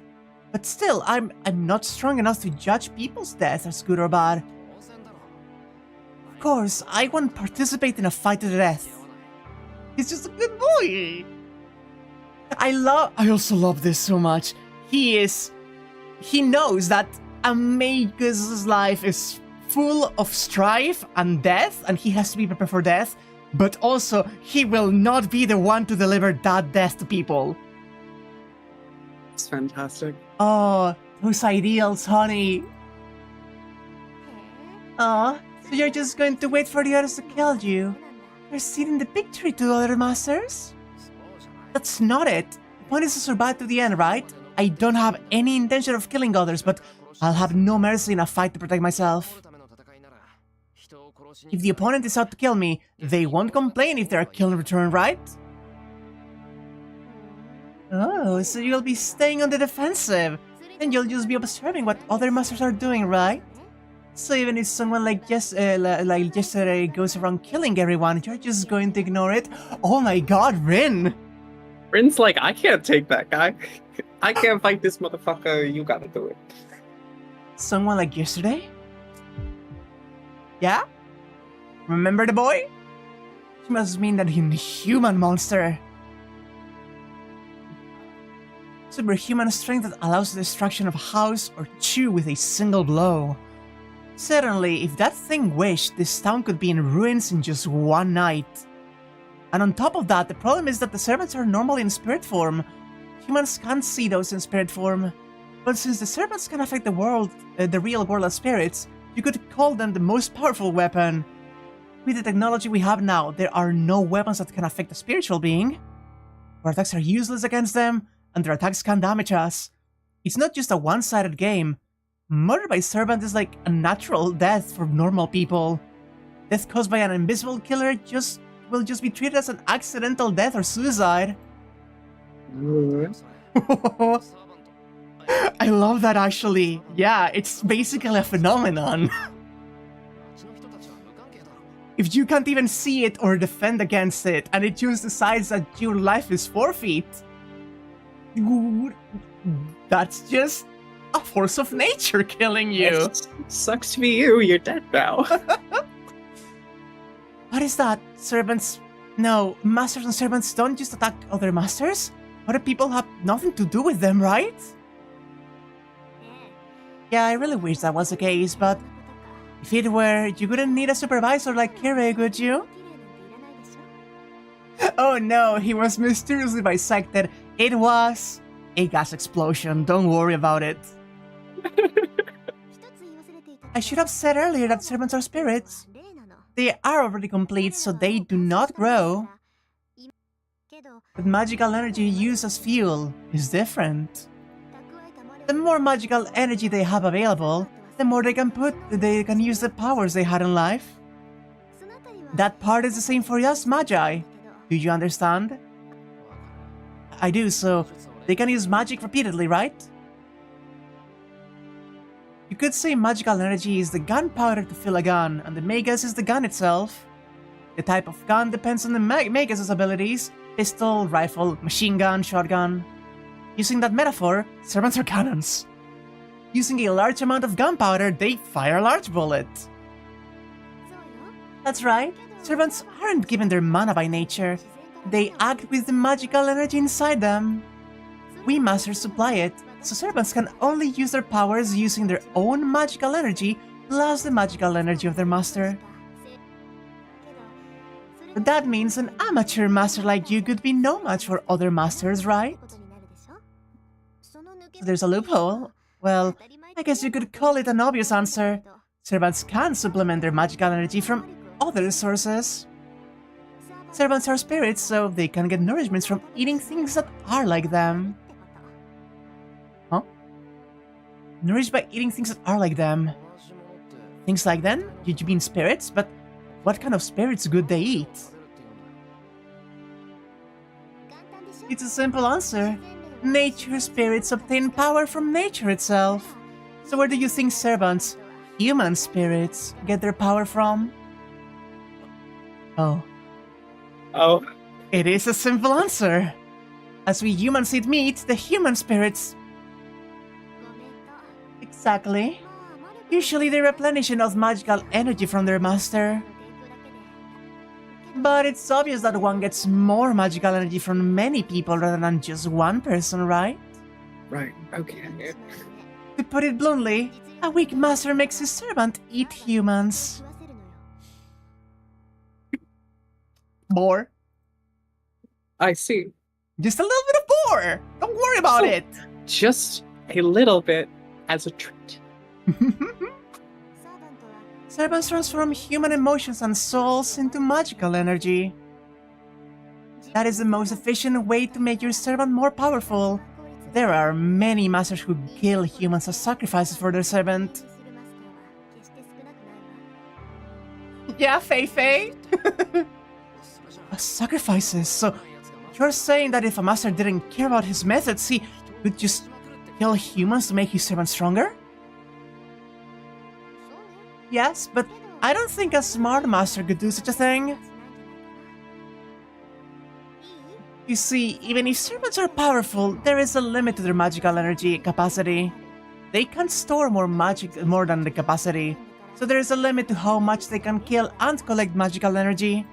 S1: But still, I'm not strong enough to judge people's death as good or bad. Of course, I won't participate in a fight to the death. He's just a good boy. I also love this so much. He knows that Omega's life is full of strife and death, and he has to be prepared for death, but also he will not be the one to deliver that death to people.
S2: It's fantastic.
S1: Oh, those ideals, honey. Oh, so you're just going to wait for the others to kill you? You're ceding the victory to other masters? That's not it. The point is to survive to the end, right? I don't have any intention of killing others, but I'll have no mercy in a fight to protect myself. If the opponent is out to kill me, they won't complain if they're killed in return, right? Oh, so you'll be staying on the defensive. Then you'll just be observing what other masters are doing, right? So even if someone like yesterday goes around killing everyone, you're just going to ignore it? Oh my god, Rin!
S2: Rin's like, I can't take that guy. I can't fight this motherfucker. You gotta do it.
S1: Someone like yesterday? Yeah? Remember the boy? He must mean that inhuman monster. Superhuman strength that allows the destruction of a house or two with a single blow. Certainly, if that thing wished, this town could be in ruins in just one night. And on top of that, the problem is that the servants are normally in spirit form. Humans can't see those in spirit form. But since the servants can affect the world, the real world as spirits, you could call them the most powerful weapon. With the technology we have now, there are no weapons that can affect a spiritual being. Our attacks are useless against them, and their attacks can damage us. It's not just a one-sided game. Murder by servant is like a natural death for normal people. Death caused by an invisible killer will just be treated as an accidental death or suicide. I love that actually. Yeah, it's basically a phenomenon. If you can't even see it or defend against it, and it just decides that your life is forfeit, that's just a force of nature killing you.
S2: It sucks to be you. You're dead now.
S1: What is that? Servants? No, masters and servants don't just attack other masters. Other people have nothing to do with them, right? Yeah, I really wish that was the case, but if it were, you wouldn't need a supervisor like Kirei, would you? Oh no, he was mysteriously bisected. It was a gas explosion, don't worry about it. I should have said earlier that servants are spirits. They are already complete, so they do not grow. But magical energy used as fuel is different. The more magical energy they have available, the more they can use the powers they had in life. That part is the same for us magi. Do you understand? I do, so they can use magic repeatedly, right? You could say magical energy is the gunpowder to fill a gun, and the Magus is the gun itself. The type of gun depends on the Magus' abilities: pistol, rifle, machine gun, shotgun. Using that metaphor, servants are cannons. Using a large amount of gunpowder, they fire a large bullet. That's right, servants aren't given their mana by nature. They act with the magical energy inside them. We masters supply it, so servants can only use their powers using their own magical energy plus the magical energy of their master. But that means an amateur master like you could be no match for other masters, right? So there's a loophole. Well, I guess you could call it an obvious answer. Servants can supplement their magical energy from other sources. Servants are spirits, so they can get nourishment from eating things that are like them. Huh? Nourished by eating things that are like them. Things like them? You mean spirits? But what kind of spirits could they eat? It's a simple answer. Nature spirits obtain power from nature itself. So where do you think servants, human spirits, get their power from? Oh.
S2: Oh.
S1: It is a simple answer. As we humans eat meat, the human spirits... Exactly. Usually they replenish enough magical energy from their master. But it's obvious that one gets more magical energy from many people rather than just one person, right?
S2: Right, okay.
S1: To put it bluntly, a weak master makes his servant eat humans. More.
S2: I see.
S1: Just a little bit of more! Don't worry about it!
S2: Just a little bit as a treat.
S1: Servants transform human emotions and souls into magical energy. That is the most efficient way to make your servant more powerful. There are many masters who kill humans as sacrifices for their servant. Yeah, Fei. As sacrifices, so you're saying that if a master didn't care about his methods, he would just kill humans to make his servant stronger? Yes, but I don't think a smart master could do such a thing. You see, even if servants are powerful, there is a limit to their magical energy capacity. They can store more than the capacity, so there is a limit to how much they can kill and collect magical energy.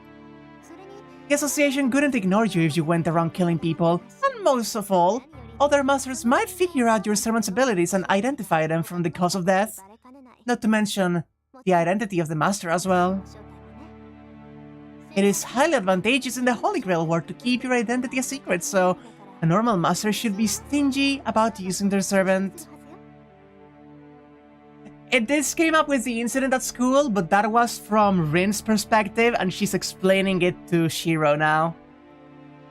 S1: The association couldn't ignore you if you went around killing people, and most of all, other masters might figure out your servant's abilities and identify them from the cause of death. Not to mention the identity of the master as well. It is highly advantageous in the Holy Grail War to keep your identity a secret, so a normal master should be stingy about using their servant. This came up with the incident at school, but that was from Rin's perspective, and she's explaining it to Shirou now.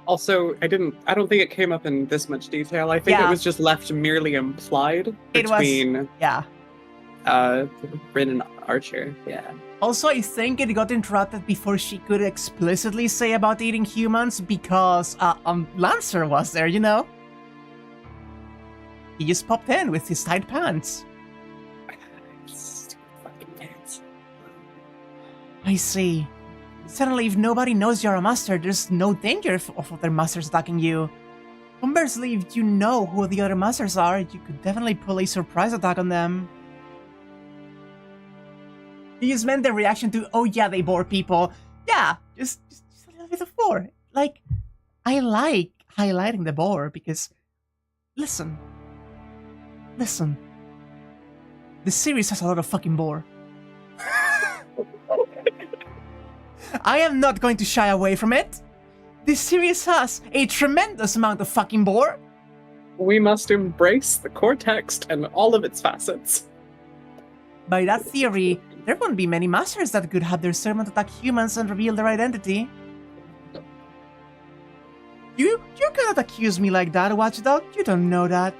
S2: Also, I don't think it came up in this much detail. I think it was just left merely implied between Rin and Archer. Yeah.
S1: Also, I think it got interrupted before she could explicitly say about eating humans because Lancer was there, you know? He just popped in with his tight pants.
S2: Stupid fucking pants.
S1: I see. Suddenly, if nobody knows you're a master, there's no danger of other masters attacking you. Conversely, if you know who the other masters are, you could definitely pull a surprise attack on them. You just meant the reaction to, oh yeah, they bore people. Yeah, just a little bit of bore. Like, I like highlighting the bore because, listen. The series has a lot of fucking bore. I am not going to shy away from it. This series has a tremendous amount of fucking bore.
S2: We must embrace the core text and all of its facets.
S1: By that theory, there won't be many masters that could have their servant attack humans and reveal their identity. You cannot accuse me like that, Watchdog. You don't know that.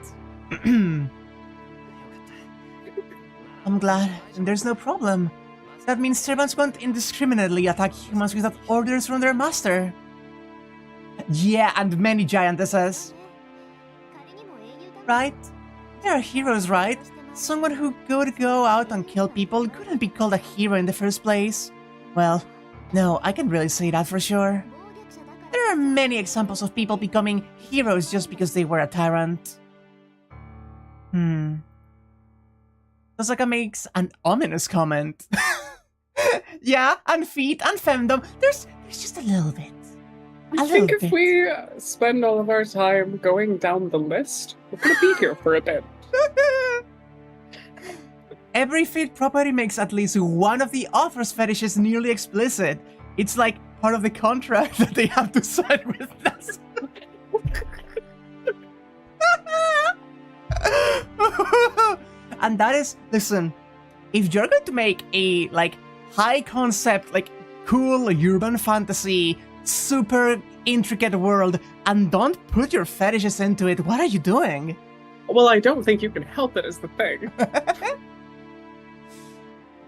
S1: I'm glad, and there's no problem. That means servants won't indiscriminately attack humans without orders from their master. Yeah, and many giantesses. Right? There are heroes, right? Someone who could go out and kill people couldn't be called a hero in the first place. Well, no, I can't really say that for sure. There are many examples of people becoming heroes just because they were a tyrant. Tosaka makes an ominous comment. Yeah, and feet and femdom. There's just a little bit.
S2: I think if we spend all of our time going down the list, we're gonna be here for a bit.
S1: Every feet property makes at least one of the author's fetishes nearly explicit. It's like part of the contract that they have to sign with us. And that is, listen, if you're going to make a like high concept, like cool urban fantasy, super intricate world, and don't put your fetishes into it, what are you doing?
S2: Well, I don't think you can help it is the thing.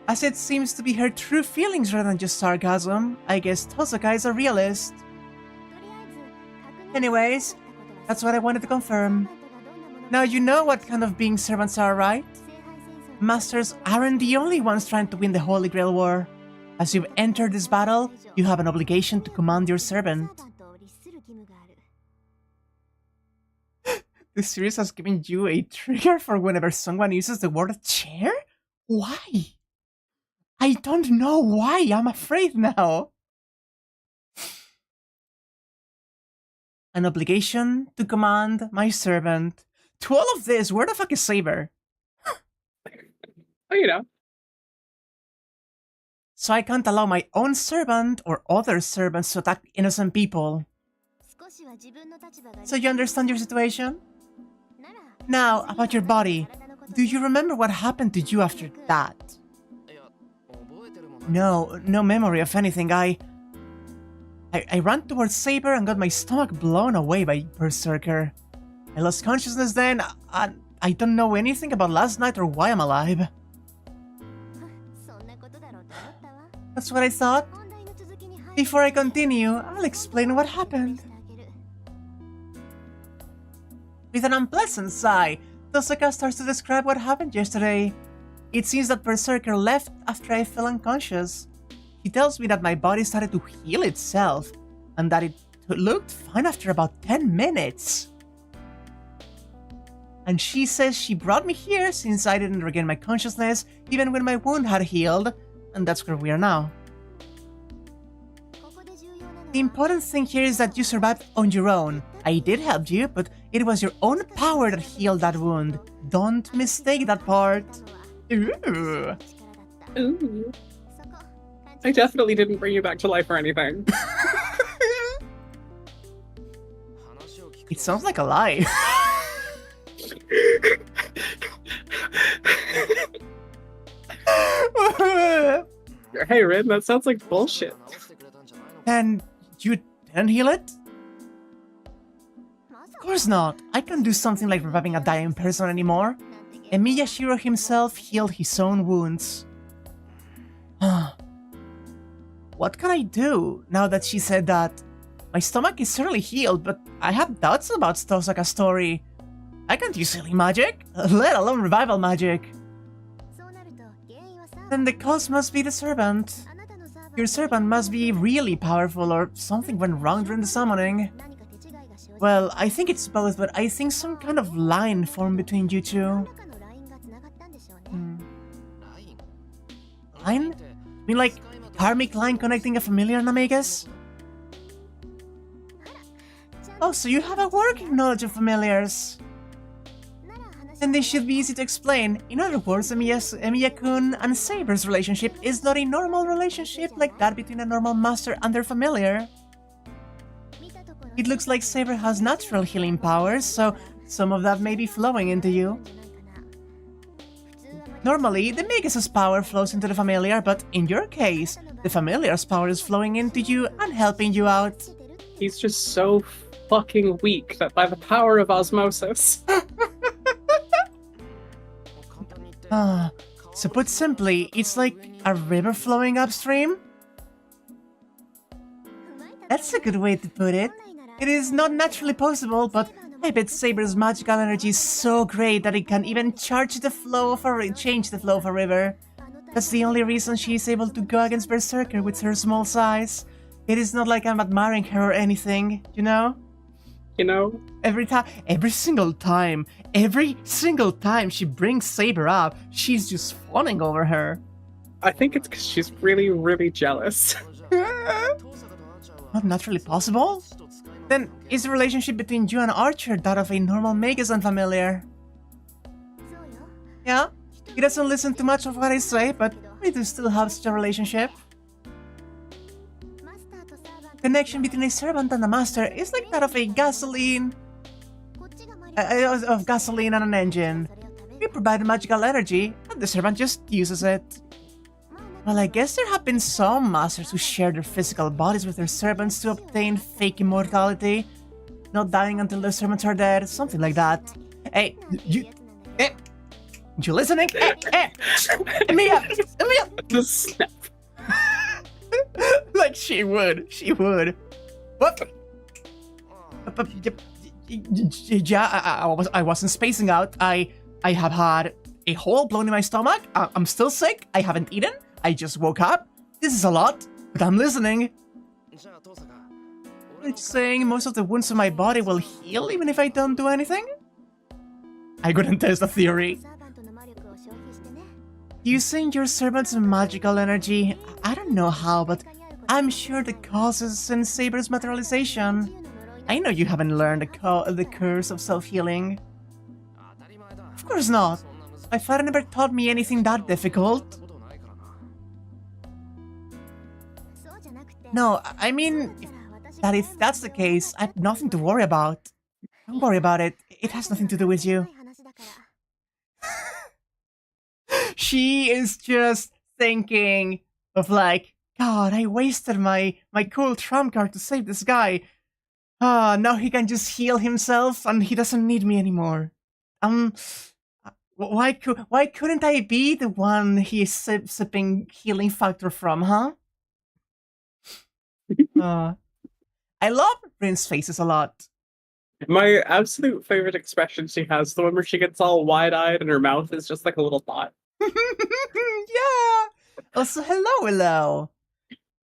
S1: As it seems to be her true feelings rather than just sarcasm, I guess Tosaka is a realist. Anyways, that's what I wanted to confirm. Now you know what kind of being servants are, right? Masters aren't the only ones trying to win the Holy Grail War. As you've entered this battle, you have an obligation to command your servant. This series has given you a trigger for whenever someone uses the word chair? Why? I don't know why, I'm afraid now. An obligation to command my servant. To all of this, where the fuck is Saber?
S2: Oh, you know.
S1: So I can't allow my own servant or other servants to attack innocent people. So you understand your situation? Now, about your body. Do you remember what happened to you after that? No memory of anything. I ran towards Saber and got my stomach blown away by Berser-car. I lost consciousness then, and I don't know anything about last night or why I'm alive. That's what I thought. Before I continue, I'll explain what happened. With an unpleasant sigh, Tosaka starts to describe what happened yesterday. It seems that Berser-car left after I fell unconscious. He tells me that my body started to heal itself, and that it looked fine after about 10 minutes. And she says she brought me here since I didn't regain my consciousness even when my wound had healed, and that's where we are now. The important thing here is that you survived on your own. I did help you, but it was your own power that healed that wound. Don't mistake that part. Ooh.
S2: Ooh. I definitely didn't bring you back to life or anything.
S1: It sounds like a lie.
S2: Hey, Rin, that sounds like bullshit.
S1: And you didn't heal it? Of course not. I can't do something like reviving a dying person anymore. Emiya Shirou himself healed his own wounds. What can I do now that she said that? My stomach is certainly healed, but I have doubts about Tosaka's story. I can't use healing magic, let alone revival magic. Then the cause must be the servant. Your servant must be really powerful, or something went wrong during the summoning. Well, I think it's both, but I think some kind of line formed between you two. Line? I mean, like, karmic line connecting a familiar and Amigas? Oh, so you have a working knowledge of familiars. Then they should be easy to explain. In other words, Emiya-kun and Saber's relationship is not a normal relationship like that between a normal master and their familiar. It looks like Saber has natural healing powers, so some of that may be flowing into you. Normally, the Magus' power flows into the familiar, but in your case, the familiar's power is flowing into you and helping you out.
S2: He's just so fucking weak that by the power of osmosis.
S1: So put simply, it's like a river flowing upstream? That's a good way to put it. It is not naturally possible, but I bet Saber's magical energy is so great that it can even change the flow of a river. That's the only reason she is able to go against Berser-car with her small size. It is not like I'm admiring her or anything, you know?
S2: You know?
S1: Every single time she brings Saber up, she's just fawning over her.
S2: I think it's because she's really, really jealous.
S1: Not naturally possible? Then is the relationship between you and Archer that of a normal Magus and familiar? Yeah? He doesn't listen to much of what I say, but we do still have such a relationship. connection between a servant and a master is like that of a gasoline... of gasoline and an engine. We provide magical energy, and the servant just uses it. Well, I guess there have been some masters who share their physical bodies with their servants to obtain fake immortality. Not dying until their servants are dead, something like that. Hey, you listening? Hey, Emiya!
S2: The snap.
S1: Like she would. What? Yeah, I wasn't spacing out. I have had a hole blown in my stomach. I'm still sick. I haven't eaten. I just woke up. This is a lot, but I'm listening. It's saying most of the wounds in my body will heal even if I don't do anything? I couldn't test the theory. Using your servant's magical energy, I don't know how, but I'm sure the causes in Saber's materialization. I know you haven't learned the curse of self-healing. Of course not. My father never taught me anything that difficult. No, I mean, if that's the case, I have nothing to worry about. Don't worry about it. It has nothing to do with you. She is just thinking of like, God, I wasted my cool trump card to save this guy. Now he can just heal himself and he doesn't need me anymore. Why couldn't I be the one he's sipping healing factor from, huh? I love Rin's faces a lot.
S2: My absolute favorite expression she has, the one where she gets all wide-eyed and her mouth is just like a little thought.
S1: Yeah! Also, hello!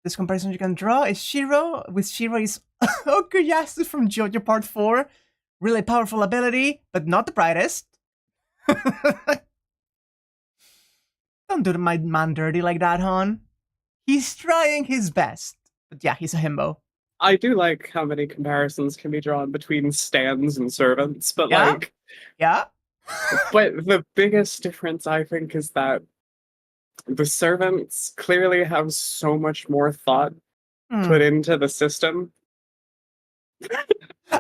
S1: This comparison you can draw is Shirou, with Shirou is Okuyasu from JoJo Part 4. Really powerful ability, but not the brightest. Don't do my man dirty like that, hon. He's trying his best. But yeah, he's a himbo.
S2: I do like how many comparisons can be drawn between stands and servants, but
S1: yeah?
S2: like...
S1: Yeah?
S2: But the biggest difference, I think, is that the servants clearly have so much more thought put into the system.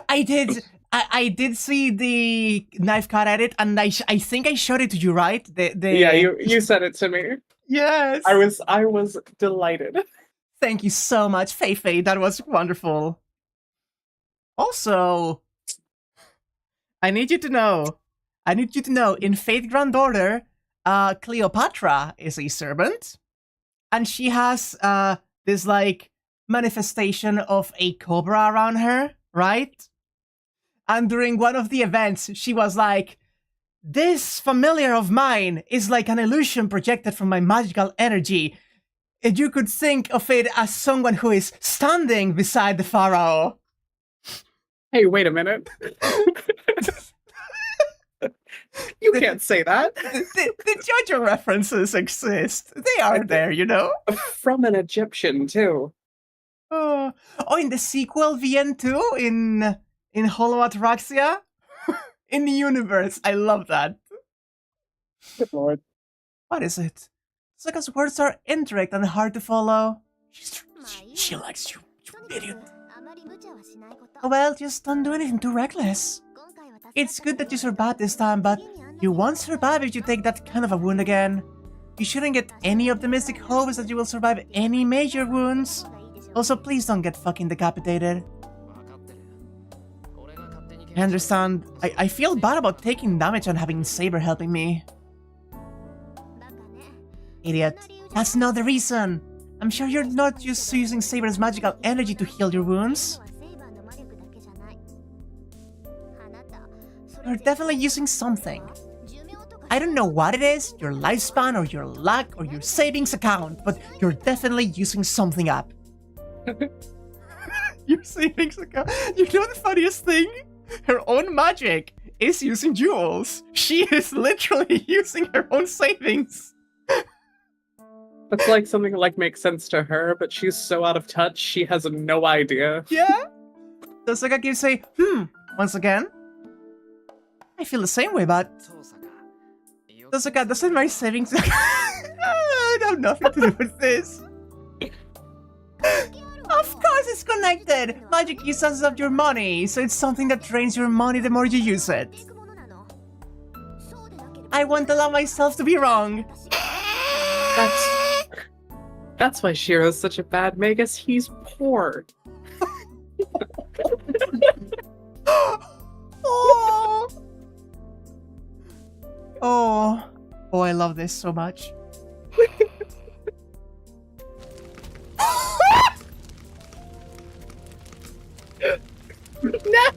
S1: I did see the knife cut edit, and I think I showed it to you, right?
S2: Yeah, you said it to me.
S1: Yes.
S2: I was delighted.
S1: Thank you so much, Fei. That was wonderful. Also, I need you to know, in Fate Grand Order, Cleopatra is a servant, and she has this like manifestation of a cobra around her, right? And during one of the events, she was like, "This familiar of mine is like an illusion projected from my magical energy. And you could think of it as someone who is standing beside the pharaoh."
S2: Hey, wait a minute. You can't say that.
S1: The JoJo references exist. They are there, you know?
S2: From an Egyptian, too.
S1: Oh, in the sequel, VN2, in Hollow Ataraxia? In the universe. I love that.
S2: Good lord.
S1: What is it? Sokka's words are indirect and hard to follow. She likes you, you idiot. Well, just don't do anything too reckless. It's good that you survived this time, but you won't survive if you take that kind of a wound again. You shouldn't get any optimistic hopes that you will survive any major wounds. Also, please don't get fucking decapitated. I understand. I feel bad about taking damage and having Saber helping me. Idiot. That's not the reason. I'm sure you're not just using Saber's magical energy to heal your wounds. You're definitely using something. I don't know what it is, your lifespan or your luck or your savings account, but you're definitely using something up. Your savings account? You know the funniest thing? Her own magic is using jewels. She is literally using her own savings.
S2: That's like something like makes sense to her, but she's so out of touch, she has no idea.
S1: Yeah? So Sokka keeps saying, once again? I feel the same way, but... Sokka, doesn't my savings... I have nothing to do with this. Of course it's gonna connected! Magic uses up your money, so it's something that drains your money the more you use it. I won't allow myself to be wrong.
S2: That's why Shirou's such a bad magus. He's poor.
S1: Oh. Oh. Oh, I love this so much.
S2: No!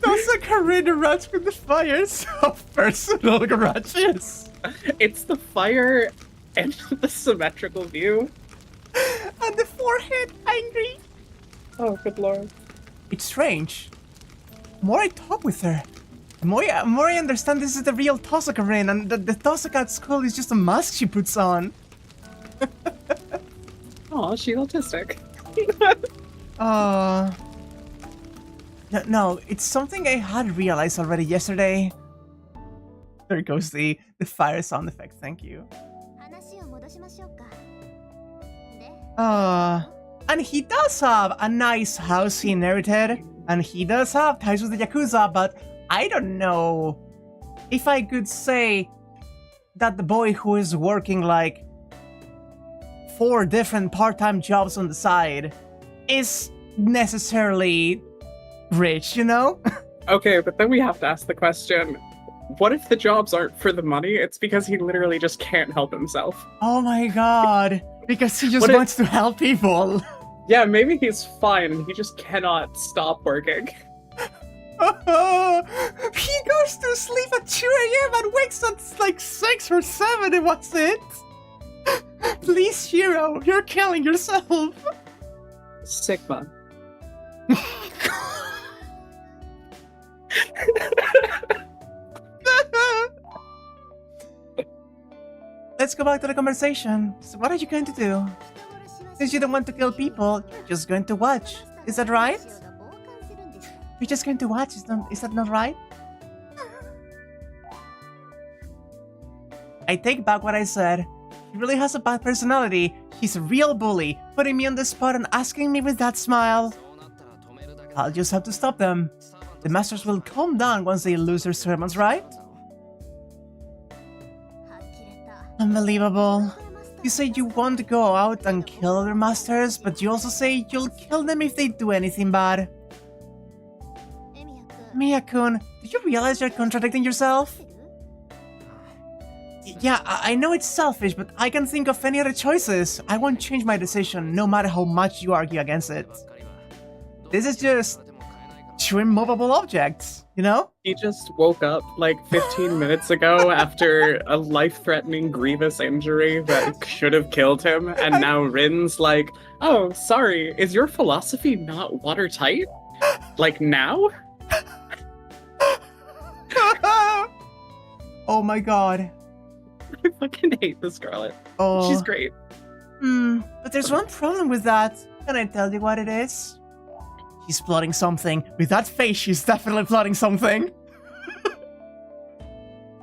S1: Those are Karina runs with the fires of personal grudges.
S2: It's the fire and the symmetrical view.
S1: And the forehead angry.
S2: Oh, good lord.
S1: It's strange. The more I talk with her, the more I understand this is the real Tosaka Rin, and the Tosaka at school is just a mask she puts on.
S2: Aw, she's autistic.
S1: No, it's something I had realized already yesterday. There goes the fire sound effect, thank you. And he does have a nice house he inherited, and he does have ties with the Yakuza, but I don't know if I could say that the boy who is working like 4 different part-time jobs on the side is necessarily rich, you know?
S2: Okay, but then we have to ask the question, what if the jobs aren't for the money? It's because he literally just can't help himself.
S1: Oh my god. Because he just wants to help people.
S2: Yeah, maybe he's fine. He just cannot stop working.
S1: He goes to sleep at 2 a.m. and wakes at like 6 or 7 and what's it? Please, Shirou, you're killing yourself.
S2: Sigma.
S1: Let's go back to the conversation. So what are you going to do? Since you don't want to kill people, you're just going to watch. Is that right? You're just going to watch, is that not right? I take back what I said. He really has a bad personality. He's a real bully, putting me on the spot and asking me with that smile. I'll just have to stop them. The masters will calm down once they lose their servants, right? Unbelievable. You say you want to go out and kill other masters, but you also say you'll kill them if they do anything bad. Emiya-kun, do you realize you're contradicting yourself? Yeah, I know it's selfish, but I can't think of any other choices. I won't change my decision, no matter how much you argue against it. This is just 2 immovable objects, you know?
S2: He just woke up like 15 minutes ago after a life-threatening grievous injury that should have killed him, and now Rin's like, oh, sorry, is your philosophy not watertight? Like now?
S1: Oh my god.
S2: I fucking hate this girl.
S1: Oh.
S2: She's great.
S1: But there's one problem with that. Can I tell you what it is? She's plotting something. With that face, she's definitely plotting something.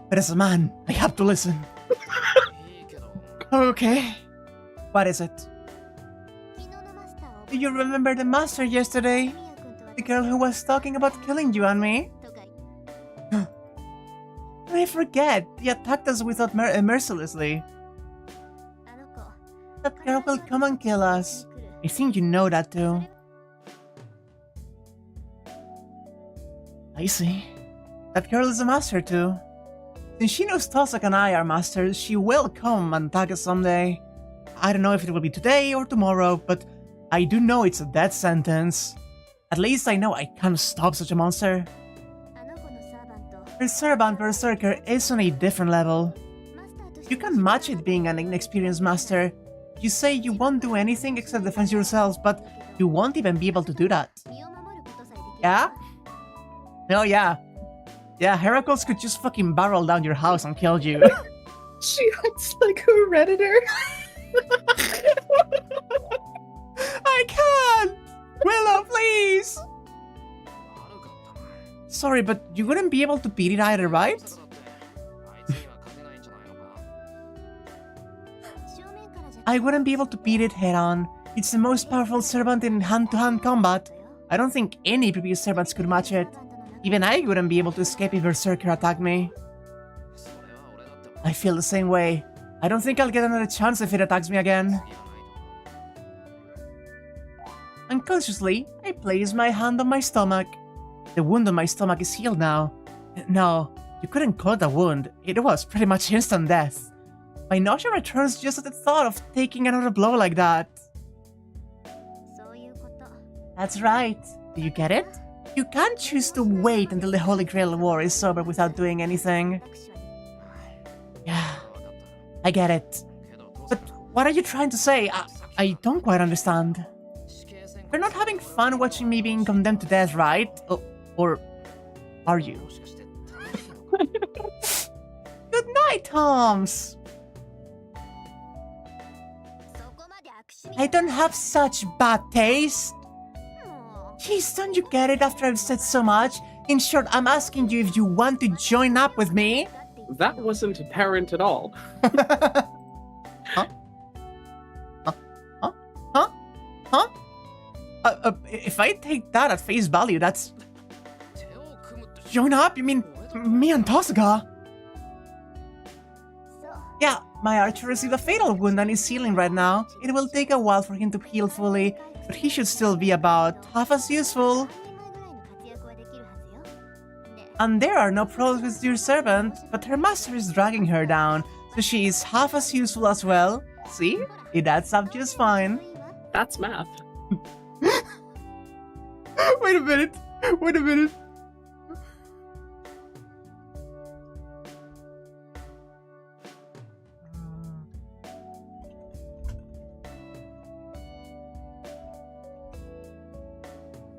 S1: But as a man, I have to listen. Okay. What is it? Do you remember the master yesterday? The girl who was talking about killing you and me? I forget. He attacked us without mercilessly. That girl will come and kill us. I think you know that too. I see. That girl is a master too. Since she knows Tosaka and I are masters, she will come and attack us someday. I don't know if it will be today or tomorrow, but I do know it's a death sentence. At least I know I can't stop such a monster. Her servant Berser-car is on a different level. You can match it being an inexperienced master. You say you won't do anything except defend yourselves, but you won't even be able to do that. Yeah? Oh yeah. Yeah, Heracles could just fucking barrel down your house and kill you.
S2: She acts like a redditor.
S1: I can't! Willow, please! Sorry, but you wouldn't be able to beat it either, right? I wouldn't be able to beat it head on. It's the most powerful servant in hand-to-hand combat. I don't think any previous servants could match it. Even I wouldn't be able to escape if Berser-car attacked me. I feel the same way. I don't think I'll get another chance if it attacks me again. Unconsciously, I place my hand on my stomach. The wound on my stomach is healed now. No, you couldn't call it a wound. It was pretty much instant death. My nausea returns just at the thought of taking another blow like that. That's right. Do you get it? You can't choose to wait until the Holy Grail War is over without doing anything. Yeah, I get it. But what are you trying to say? I don't quite understand. You're not having fun watching me being condemned to death, right? Or are you? Good night, Toms! I don't have such bad taste. Jeez, don't you get it after I've said so much? In short, I'm asking you if you want to join up with me.
S2: That wasn't apparent at all.
S1: Huh? Huh? Huh? Huh? If I take that at face value, that's... Join up? You mean me and Tosuga? Yeah, my archer received a fatal wound and is healing right now. It will take a while for him to heal fully, but he should still be about half as useful. And there are no problems with your servant, but her master is dragging her down, so she is half as useful as well. See? It adds up just fine.
S2: That's math.
S1: Wait a minute. Wait a minute.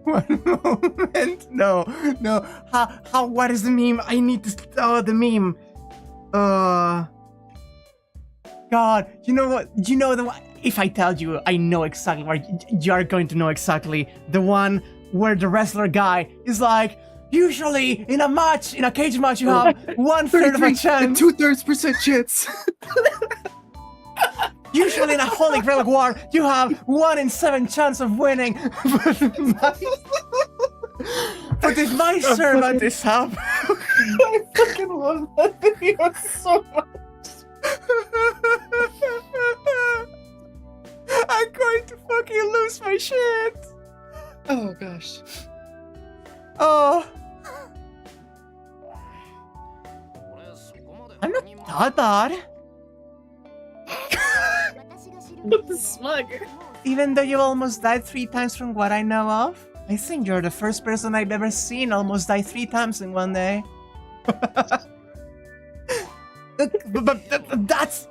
S1: One moment. No. What is the meme? I need to... Oh, the meme. God, you know what? You know the one... If I tell you, I know exactly where you are going to know exactly. The one where the wrestler guy is like, usually in a match, in a cage match, you have 1/3 of a chance.
S3: 2/3% chance.
S1: Usually in a Holy Grail War, you have 1 in 7 chance of winning. But if my servant is up...
S3: I fucking love that video so much.
S1: I'm going to fucking lose my shit.
S3: Oh gosh.
S1: Oh. I'm not that bad.
S2: What the smug?
S1: Even though you almost died 3 times from what I know of, I think you're the first person I've ever seen almost die 3 times in one day. But that's...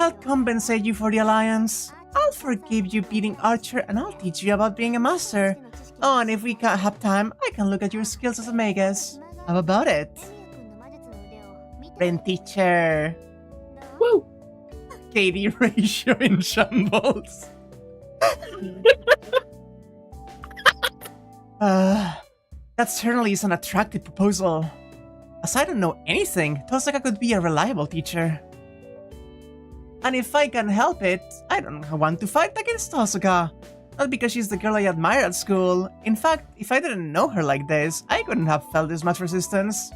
S1: I'll compensate you for the alliance. I'll forgive you beating Archer and I'll teach you about being a master. Oh, and if we can't have time, I can look at your skills as a magus. How about it? Friend teacher.
S2: Woo!
S1: KD ratio in shambles. That certainly is an attractive proposal. As I don't know anything, Tosuka could be a reliable teacher. And if I can help it, I don't want to fight against Tosuka. Not because she's the girl I admire at school. In fact, if I didn't know her like this, I couldn't have felt this much resistance.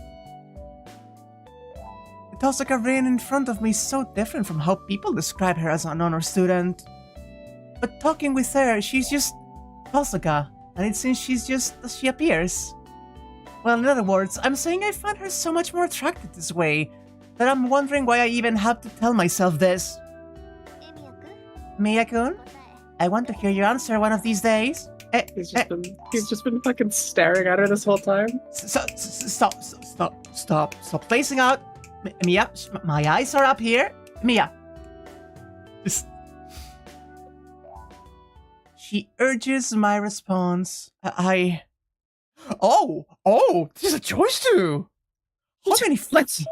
S1: Tosuka ran in front of me is so different from how people describe her as an honor student. But talking with her, she's just Tosuka, and it seems she's just as she appears. Well, in other words, I'm saying I find her so much more attractive this way, that I'm wondering why I even have to tell myself this. Emiya-kun, I want to hear your answer one of these days.
S2: He's just been fucking staring at her this whole time.
S1: Stop spacing out. Emiya, my eyes are up here. Emiya. She urges my response. Oh, this is a choice too. How many flips?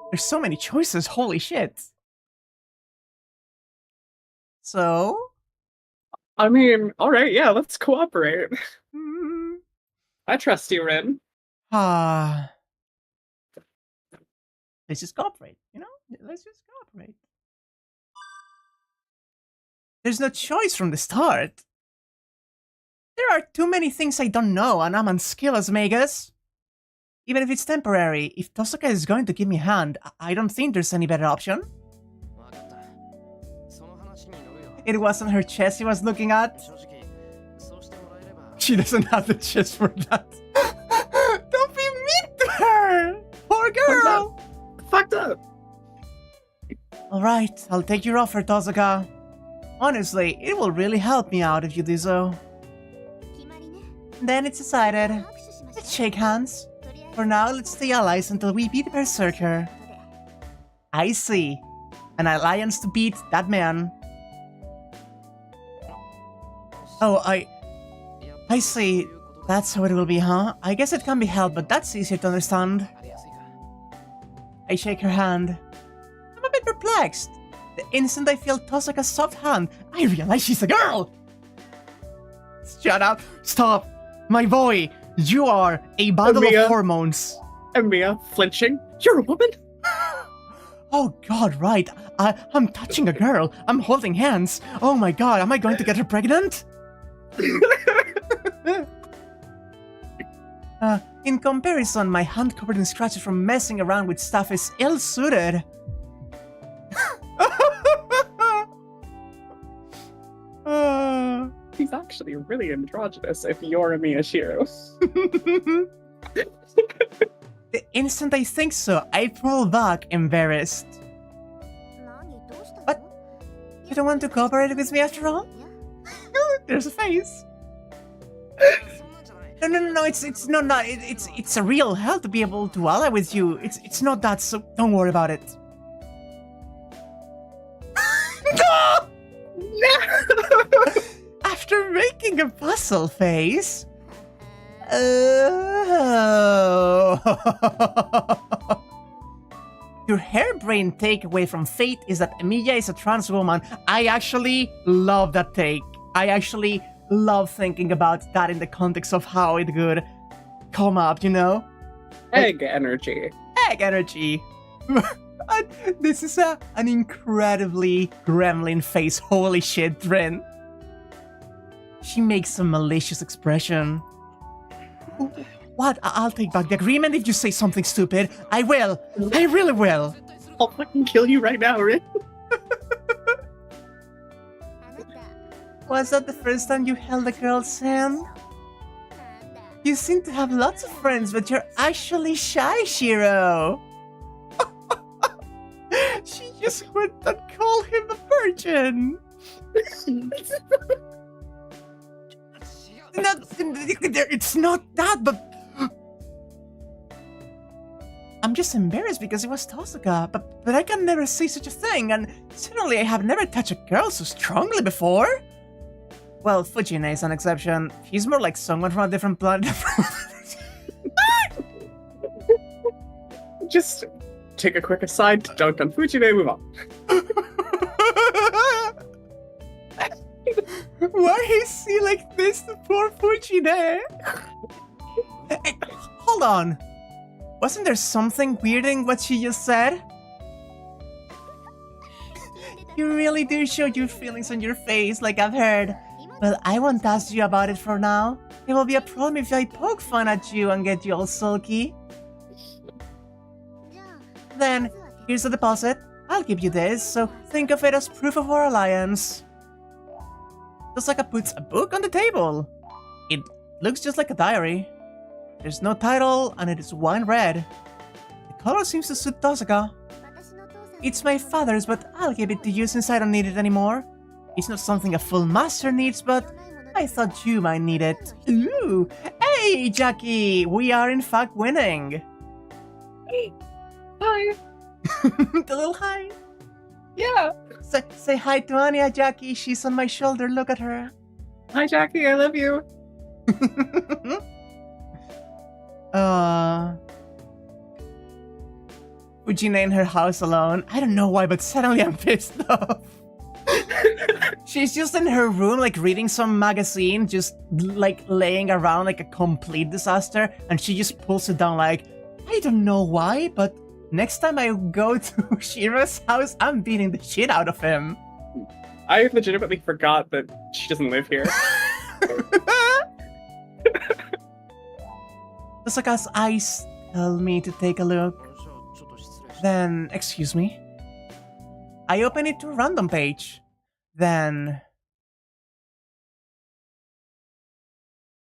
S1: There's so many choices, holy shit. So?
S2: I mean, alright, yeah, let's cooperate.
S1: Hmm.
S2: I trust you, Rin.
S1: Ah. let's just cooperate, you know? Let's just cooperate. There's no choice from the start. There are too many things I don't know, and I'm unskilled as Magus. Even if it's temporary, if Tosaka is going to give me a hand, I don't think there's any better option. It wasn't her chest he was looking at. She doesn't have the chest for that. Don't be mean to her! Poor girl!
S2: Fucked up.
S1: Alright, I'll take your offer, Tosaka. Honestly, it will really help me out if you do so. Then it's decided. Let's shake hands. For now, let's stay allies until we beat Berser-car. I see. An alliance to beat that man. Oh, I see. That's how it will be, huh? I guess it can be helped, but that's easier to understand. I shake her hand. I'm a bit perplexed. The instant I feel Tosaka's soft hand, I realize she's a girl! Shut up! Stop! My boy, you are a bundle
S2: Emiya.
S1: of hormones.
S2: Emiya, flinching. You're a woman?
S1: Oh god, right. I'm touching a girl. I'm holding hands. Oh my god, am I going to get her pregnant? In comparison, my hand covered in scratches from messing around with stuff is ill-suited.
S2: He's actually really androgynous if you're Emiya Shirou.
S1: The instant I think so, I pull back, embarrassed. What? You don't want to cooperate with me after all? There's a face. No, it's a real help to be able to ally with you. It's not that, so don't worry about it. No! After making a puzzle face. Your harebrained takeaway from Fate is that Emiya is a trans woman. I actually love that take. I actually love thinking about that in the context of how it could come up, you know?
S2: Egg energy.
S1: Egg energy. This is an incredibly gremlin face. Holy shit, Dren. She makes a malicious expression. What? I'll take back the agreement if you say something stupid. I will. I really will.
S2: I'll fucking kill you right now, Rin.
S1: Was that the first time you held a girl's hand? You seem to have lots of friends, but you're actually shy, Shirou. She just went and called him a virgin. It's not that, but... I'm just embarrassed because it was Tosaka, but I can never say such a thing, and certainly I have never touched a girl so strongly before. Well, Fujine is an exception. He's more like someone from a different planet.
S2: Just take a quick aside to dunk on Fujine, move on.
S1: Why is he like this to poor Fujine? Hey, hold on. Wasn't there something weird in what she just said? You really do show your feelings on your face, like I've heard. Well, I won't ask you about it for now. It will be a problem if I poke fun at you and get you all sulky. Then, here's the deposit. I'll give you this, so think of it as proof of our alliance. Tosaka puts a book on the table. It looks just like a diary. There's no title, and it is wine red. The color seems to suit Tosaka. It's my father's, but I'll give it to you since I don't need it anymore. It's not something a full master needs, but I thought you might need it. Ooh! Hey, Jackie! We are in fact winning!
S2: Hey! Hi!
S1: The little hi!
S2: Yeah!
S1: Say hi to Anya, Jackie. She's on my shoulder. Look at her.
S2: Hi, Jackie. I love you.
S1: Fujine in her house alone. I don't know why, but suddenly I'm pissed off. She's just in her room, like reading some magazine, just like laying around like a complete disaster, and she just pulls it down like, I don't know why, but Next time I go to Shirou's house, I'm beating the shit out of him.
S2: I legitimately forgot that she doesn't live here.
S1: Tosaka's eyes tell me to take a look. Then, excuse me. I open it to a random page. Then...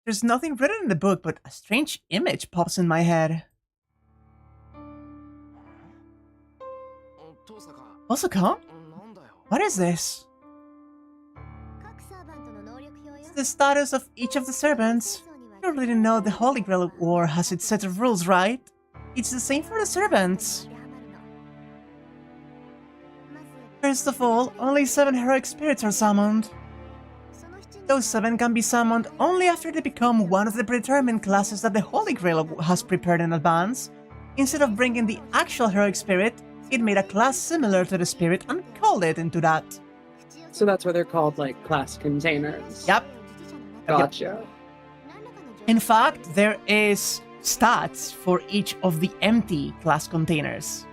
S1: There's nothing written in the book, but a strange image pops in my head. Osaka? What is this? It's the status of each of the servants. You already know the Holy Grail War has its set of rules, right? It's the same for the servants. First of all, only 7 heroic spirits are summoned. Those 7 can be summoned only after they become one of the predetermined classes that the Holy Grail has prepared in advance. Instead of bringing the actual heroic spirit, it made a class similar to the spirit and called it into that.
S2: So that's why they're called, like, class containers.
S1: Yep.
S2: Gotcha.
S1: Yep. In fact, there is stats for each of the empty class containers.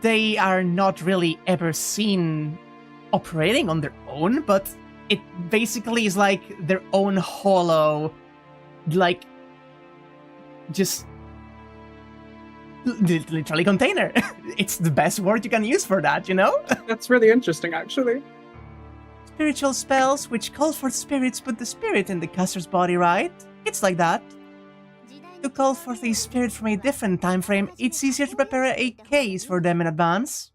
S1: They are not really ever seen operating on their own, but it basically is like their own hollow, like, just literally container. It's the best word you can use for that, you know?
S2: That's really interesting, actually.
S1: Spiritual spells which call for spirits put the spirit in the caster's body, right? It's like that. To call forth a spirit from a different time frame, it's easier to prepare a case for them in advance.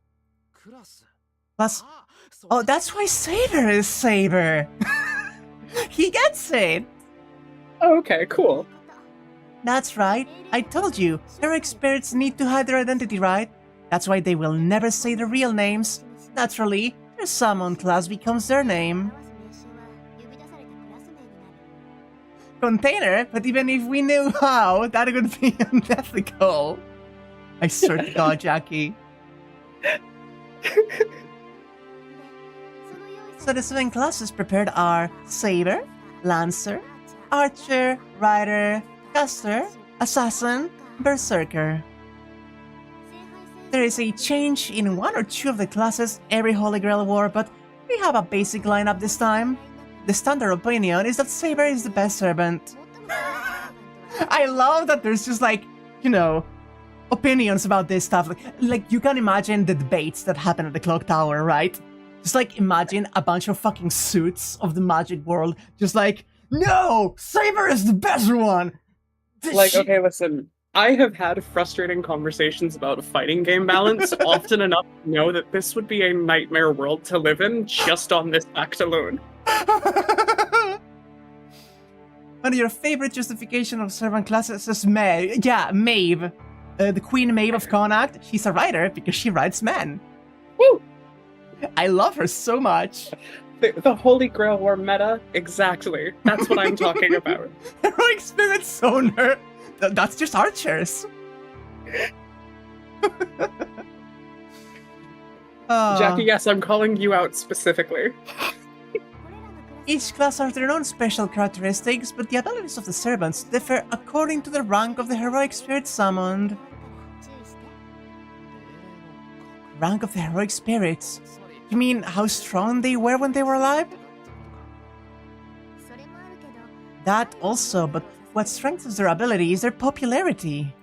S1: Plus, oh, that's why Saber is Saber! He gets it!
S2: Oh, okay, cool.
S1: That's right, I told you, heroic spirits need to hide their identity, right? That's why they will never say their real names. Naturally, their summoned class becomes their name. Container, but even if we knew how, that would be unethical. I swear to God, Jackie. So the 7 classes prepared are Saber, Lancer, Archer, Rider, Caster, Assassin, Berser-car. There is a change in 1 or 2 of the classes every Holy Grail War, but we have a basic lineup this time. The standard opinion is that Saber is the best servant. I love that there's just like, you know, opinions about this stuff. Like you can imagine the debates that happen at the Clock Tower, right? Just like imagine a bunch of fucking suits of the magic world just like, no, Saber is the best one!
S2: Like, okay, listen, I have had frustrating conversations about fighting game balance often enough to know that this would be a nightmare world to live in just on this fact alone.
S1: One of your favorite justification of servant classes is Maeve. Yeah, Maeve. The Queen Maeve of Connacht. She's a writer because she writes men.
S2: Woo!
S1: I love her so much.
S2: The Holy Grail War meta? Exactly. That's what I'm talking about.
S1: Heroic spirits owner. That's just archers.
S2: Jackie, yes, I'm calling you out specifically.
S1: Each class has their own special characteristics, but the abilities of the servants differ according to the rank of the heroic spirit summoned. Rank of the heroic spirits? You mean how strong they were when they were alive? That also, but what strengthens their ability is their popularity.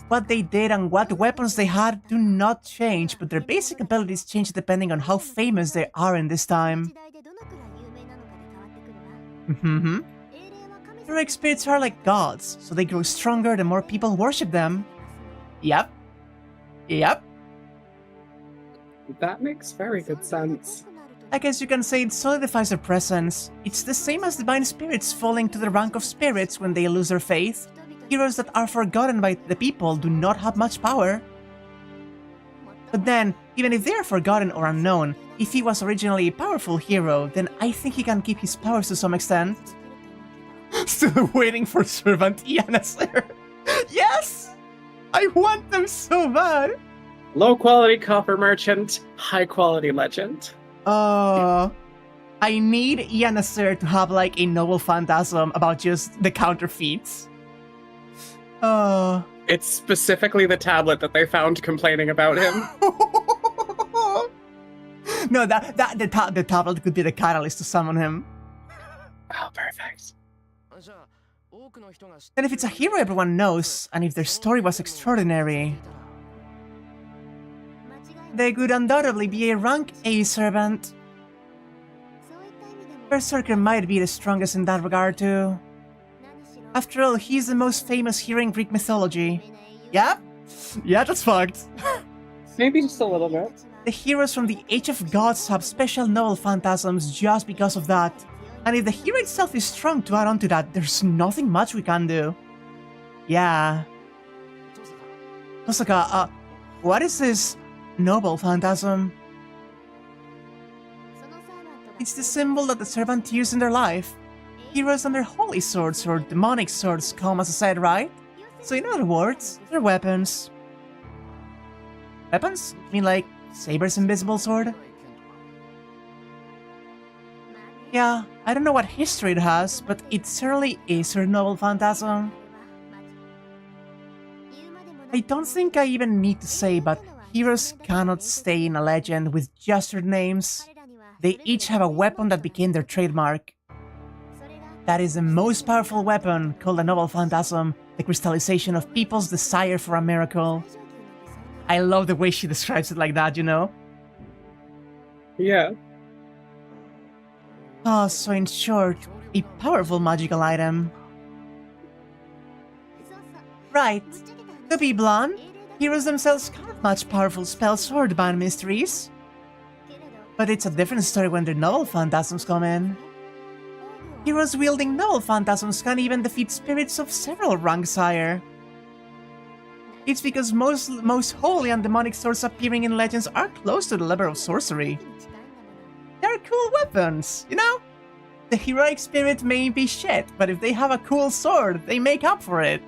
S1: What they did and what weapons they had do not change, but their basic abilities change depending on how famous they are in this time. Heroic spirits are like gods, so they grow stronger the more people worship them. Yep. Yep.
S2: That makes very good sense.
S1: I guess you can say it solidifies their presence. It's the same as divine spirits falling to the rank of spirits when they lose their faith. Heroes that are forgotten by the people do not have much power. But then, even if they are forgotten or unknown, if he was originally a powerful hero, then I think he can keep his powers to some extent. Still waiting for Servant Ianaser. Yes! I want them so bad!
S2: Low quality copper merchant, high quality legend.
S1: I need Ianaser to have like a noble phantasm about just the counterfeits.
S2: It's specifically the tablet that they found complaining about him.
S1: No, the tablet could be the catalyst to summon him.
S2: Oh, perfect.
S1: And if it's a hero everyone knows, and if their story was extraordinary, they could undoubtedly be a rank A servant. Berser-car might be the strongest in that regard too. After all, he's the most famous hero in Greek mythology. Yeah? Yeah, that's fucked.
S2: Maybe just a little bit.
S1: The heroes from the Age of Gods have special novel phantasms just because of that. And if the hero itself is strong to add on to that, there's nothing much we can do. Yeah. Tosaka, what is this noble phantasm? It's the symbol that the servant used in their life. Heroes and their holy swords or demonic swords come as a set, right? So in other words, they're weapons. Weapons? You mean like Saber's invisible sword? Yeah, I don't know what history it has, but it certainly is her noble phantasm. I don't think I even need to say, but heroes cannot stay in a legend with just their names. They each have a weapon that became their trademark. That is the most powerful weapon, called a noble phantasm, the crystallization of people's desire for a miracle. I love the way she describes it like that, you know?
S2: Yeah.
S1: Oh, so in short, a powerful magical item. Right. To be blunt, heroes themselves can't match powerful spells or divine mysteries. But it's a different story when their noble phantasms come in. Heroes wielding noble phantasms can even defeat spirits of several ranks higher. It's because most holy and demonic swords appearing in legends are close to the level of sorcery. They're cool weapons, you know? The heroic spirit may be shit, but if they have a cool sword, they make up for it.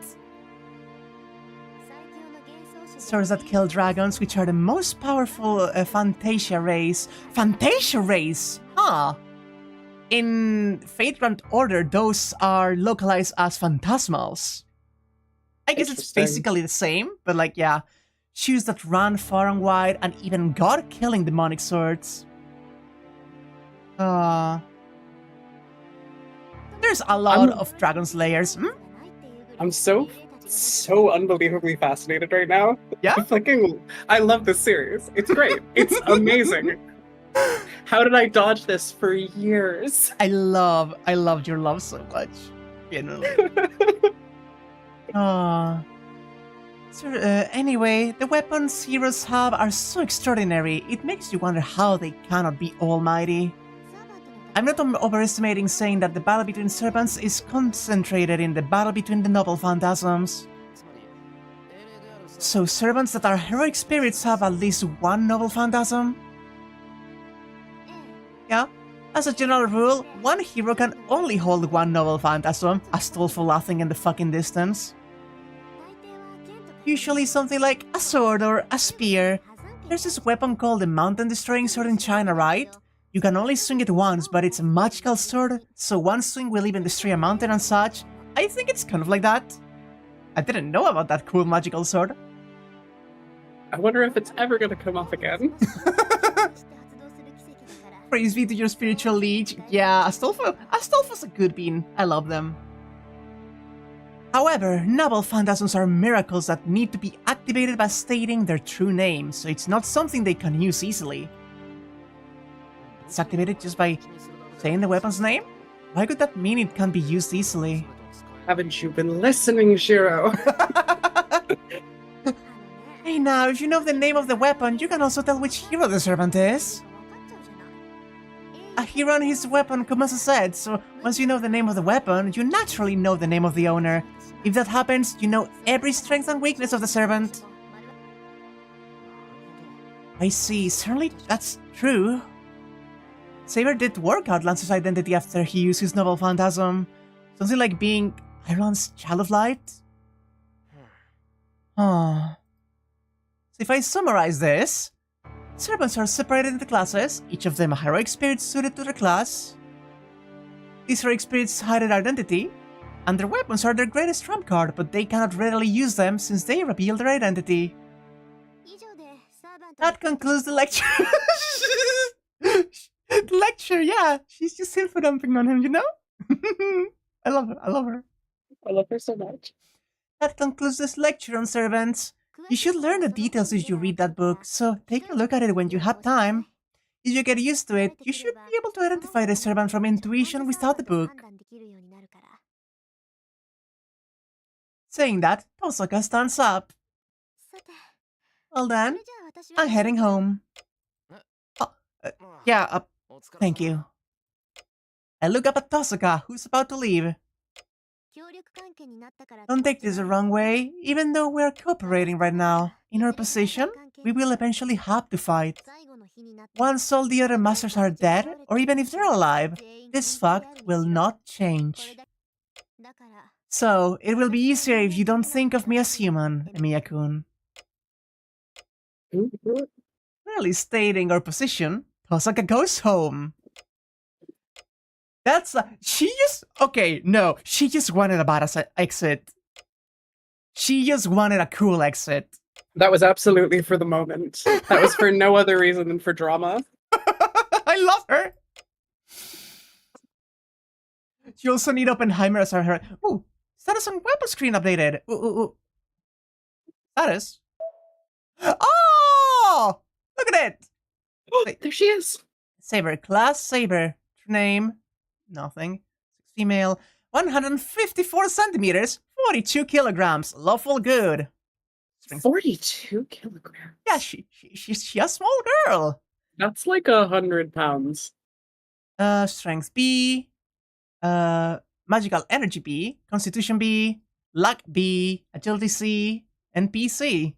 S1: Swords that kill dragons, which are the most powerful Fantasia race. Fantasia race? Huh. In Fate Grand Order, those are localized as phantasmals. I guess it's basically the same, but like, yeah. Shoes that run far and wide, and even god-killing demonic swords. There's a lot of Dragon Slayers.
S2: I'm so unbelievably fascinated right now.
S1: Yeah?
S2: I love this series. It's great. It's amazing. How did I dodge this for years?
S1: I loved your love so much. Genuinely. So, anyway, the weapons heroes have are so extraordinary, it makes you wonder how they cannot be almighty. I'm not overestimating saying that the battle between servants is concentrated in the battle between the noble phantasms. So servants that are heroic spirits have at least one noble phantasm? Yeah, as a general rule, one hero can only hold one noble phantasm, a stoleful laughing in the fucking distance. Usually something like a sword or a spear. There's this weapon called the Mountain Destroying Sword in China, right? You can only swing it once, but it's a magical sword, so one swing will even destroy a mountain and such. I think it's kind of like that. I didn't know about that cool magical sword.
S2: I wonder if it's ever gonna come off again.
S1: Praise be to your spiritual liege. Yeah, Astolfo's a good bean. I love them. However, noble phantasms are miracles that need to be activated by stating their true name, so it's not something they can use easily. It's activated just by saying the weapon's name? Why could that mean it can't be used easily?
S2: Haven't you been listening, Shirou?
S1: Hey now, if you know the name of the weapon, you can also tell which hero the servant is. A hero and his weapon come as a set, so once you know the name of the weapon, you naturally know the name of the owner. If that happens, you know every strength and weakness of the servant. I see, certainly that's true. Saber did work out Lancer's identity after he used his noble phantasm. Something like being Ireland's Child of Light? So if I summarize this, servants are separated into classes, each of them a heroic spirit suited to their class. These heroic spirits hide their identity, And their weapons are their greatest trump card, but they cannot readily use them since they reveal their identity. That concludes the lecture. The lecture, yeah. She's just info dumping on him, you know? I love her. I love her.
S2: I love her so much.
S1: That concludes this lecture on servants. You should learn the details as you read that book, so take a look at it when you have time. If you get used to it, you should be able to identify the servant from intuition without the book. Saying that, Tosaka stands up. Well then, I'm heading home. Thank you. I look up at Tosaka, who's about to leave. Don't take this the wrong way, even though we're cooperating right now. In her position, we will eventually have to fight. Once all the other masters are dead, or even if they're alive, this fact will not change. So, it will be easier if you don't think of me as human, Emiya-kun. Clearly stating her position, Tosaka goes home. She just wanted a badass exit. She just wanted a cool exit.
S2: That was absolutely for the moment. That was for no other reason than for drama.
S1: I love her. She also need Oppenheimer as her. Ooh, status on weapon screen updated. Ooh. Status. Oh, look at it.
S2: Wait, there she is.
S1: Saber class, Saber. Name, nothing. Female, 154 centimeters, 42 kilograms. Lawful good.
S2: 42 kilograms.
S1: Yeah, she's a small girl.
S2: That's like 100 pounds.
S1: Strength B, magical energy B, constitution B, luck B, agility C, and PC.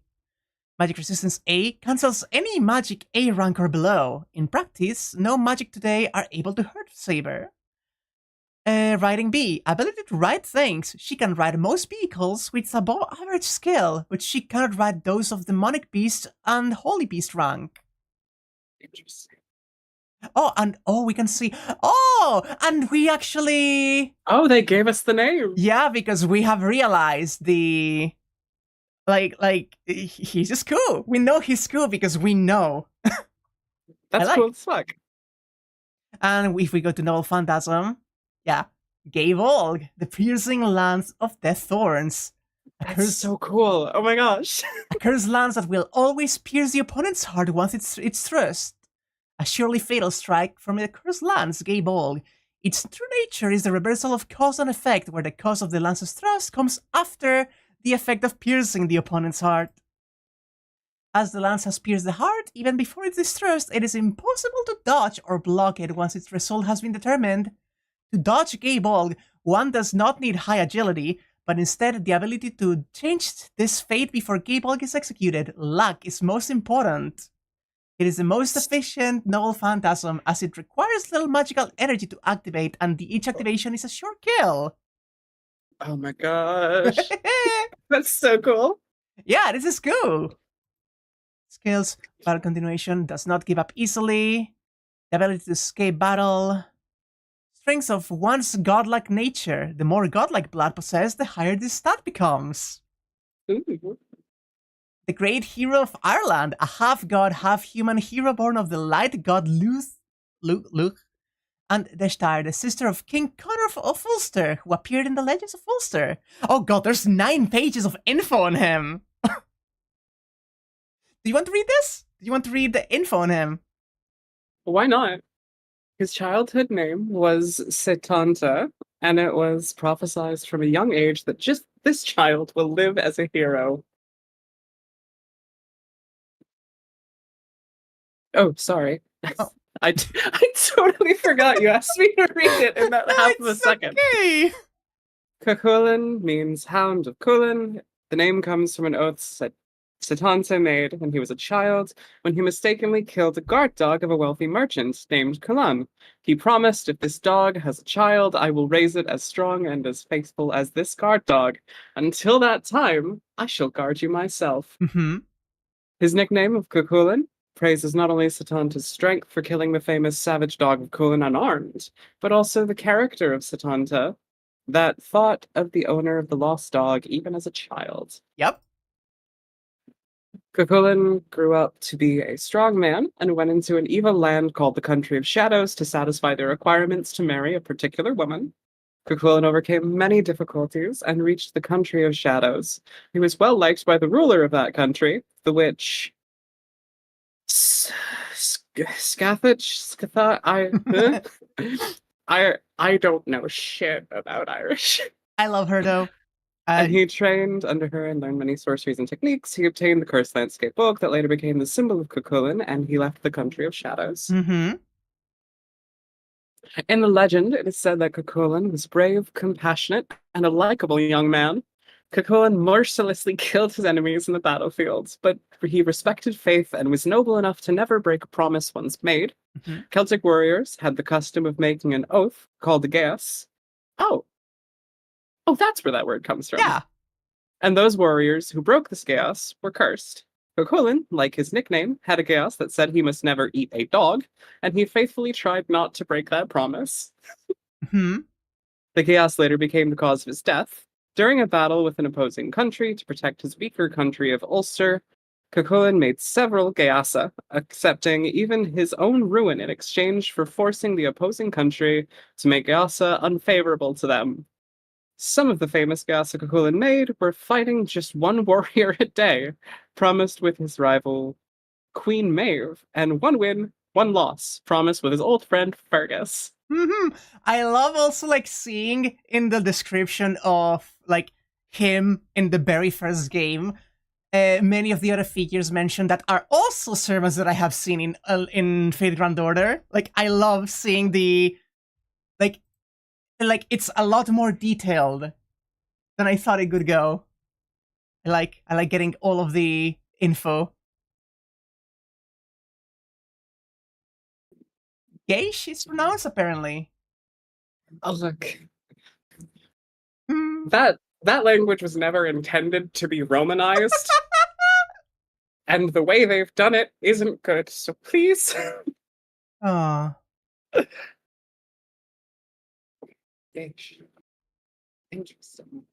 S1: Magic resistance A cancels any magic A rank or below. In practice, no magic today are able to hurt Saber. Riding B, ability to ride things. She can ride most vehicles with above average skill, but she cannot ride those of demonic beast and holy beast rank.
S2: Interesting.
S1: We can see. And we actually.
S2: Oh, they gave us the name.
S1: Yeah, because we have realized the. He's just cool. We know he's cool because we know.
S2: That's cool as fuck.
S1: And if we go to Noble Phantasm, yeah, Gaevolg, the piercing lance of death thorns.
S2: That's so cool. Oh my gosh.
S1: A cursed lance that will always pierce the opponent's heart once it's thrust. A surely fatal strike from the cursed lance, Gaevolg. Its true nature is the reversal of cause and effect, where the cause of the lance's thrust comes after the effect of piercing the opponent's heart. As the lance has pierced the heart, even before it is thrust, it is impossible to dodge or block it once its result has been determined. To dodge Gaevolg, one does not need high agility, but instead the ability to change this fate before Gaevolg is executed. Luck is most important. It is the most efficient Noble Phantasm, as it requires little magical energy to activate, and each activation is a short kill.
S2: Oh my gosh. That's so cool.
S1: Yeah, this is cool. Skills, battle continuation, does not give up easily. The ability to escape battle. Strengths of one's godlike nature. The more godlike blood possessed, the higher this stat becomes.
S2: Ooh.
S1: The great hero of Ireland, a half-god, half-human hero born of the light god Luth, and Deshtar, the sister of King Connor of Ulster, who appeared in the Legends of Ulster. Oh god, there's 9 pages of info on him! Do you want to read this? Do you want to read the info on him?
S2: Why not? His childhood name was Setanta, and it was prophesized from a young age that just this child will live as a hero. Oh, sorry.
S1: Oh.
S2: I totally forgot you asked me to read it in that half of a second.
S1: Okay.
S2: Cuchulainn means Hound of Culann. The name comes from an oath Setanta made when he was a child, when he mistakenly killed a guard dog of a wealthy merchant named Culann. He promised, if this dog has a child, I will raise it as strong and as faithful as this guard dog. Until that time, I shall guard you myself.
S1: Mm-hmm.
S2: His nickname of Cuchulainn praises not only Setanta's strength for killing the famous savage dog of Culann unarmed, but also the character of Setanta, that thought of the owner of the lost dog even as a child.
S1: Yep.
S2: Cuchulainn grew up to be a strong man and went into an evil land called the Country of Shadows to satisfy the requirements to marry a particular woman. Cuchulainn overcame many difficulties and reached the Country of Shadows. He was well liked by the ruler of that country, the witch Scathach. I don't know shit about Irish.
S1: I love her though.
S2: And he trained under her and learned many sorceries and techniques. He obtained the Cursed Landscape book that later became the symbol of Cuchulainn, and he left the Country of Shadows.
S1: Mm-hmm.
S2: In the legend, it is said that Cuchulainn was brave, compassionate, and a likable young man. Cuchulainn mercilessly killed his enemies in the battlefield, but he respected faith and was noble enough to never break a promise once made.
S1: Mm-hmm.
S2: Celtic warriors had the custom of making an oath called the Gaeas. Oh, that's where that word comes from.
S1: Yeah.
S2: And those warriors who broke this Gaeas were cursed. Cuchulainn, like his nickname, had a Gaeas that said he must never eat a dog, and he faithfully tried not to break that promise.
S1: Mm-hmm.
S2: The Gaeas later became the cause of his death. During a battle with an opposing country to protect his weaker country of Ulster, Cuchulainn made several Gaeasa, accepting even his own ruin in exchange for forcing the opposing country to make Gaeasa unfavorable to them. Some of the famous Gaeasa Cuchulainn made were fighting just one warrior a day, promised with his rival Queen Maeve, and one win, one loss, promised with his old friend Fergus.
S1: Mm-hmm. I love also like seeing in the description of like him in the very first game, many of the other figures mentioned that are also servants that I have seen in Fate Grand Order. Like I love seeing the like it's a lot more detailed than I thought it could go. I like getting all of the info. Geish is pronounced apparently.
S2: Oh look.
S1: Hmm.
S2: That language was never intended to be Romanized. And the way they've done it isn't good, so please.
S1: Oh.
S2: Interesting.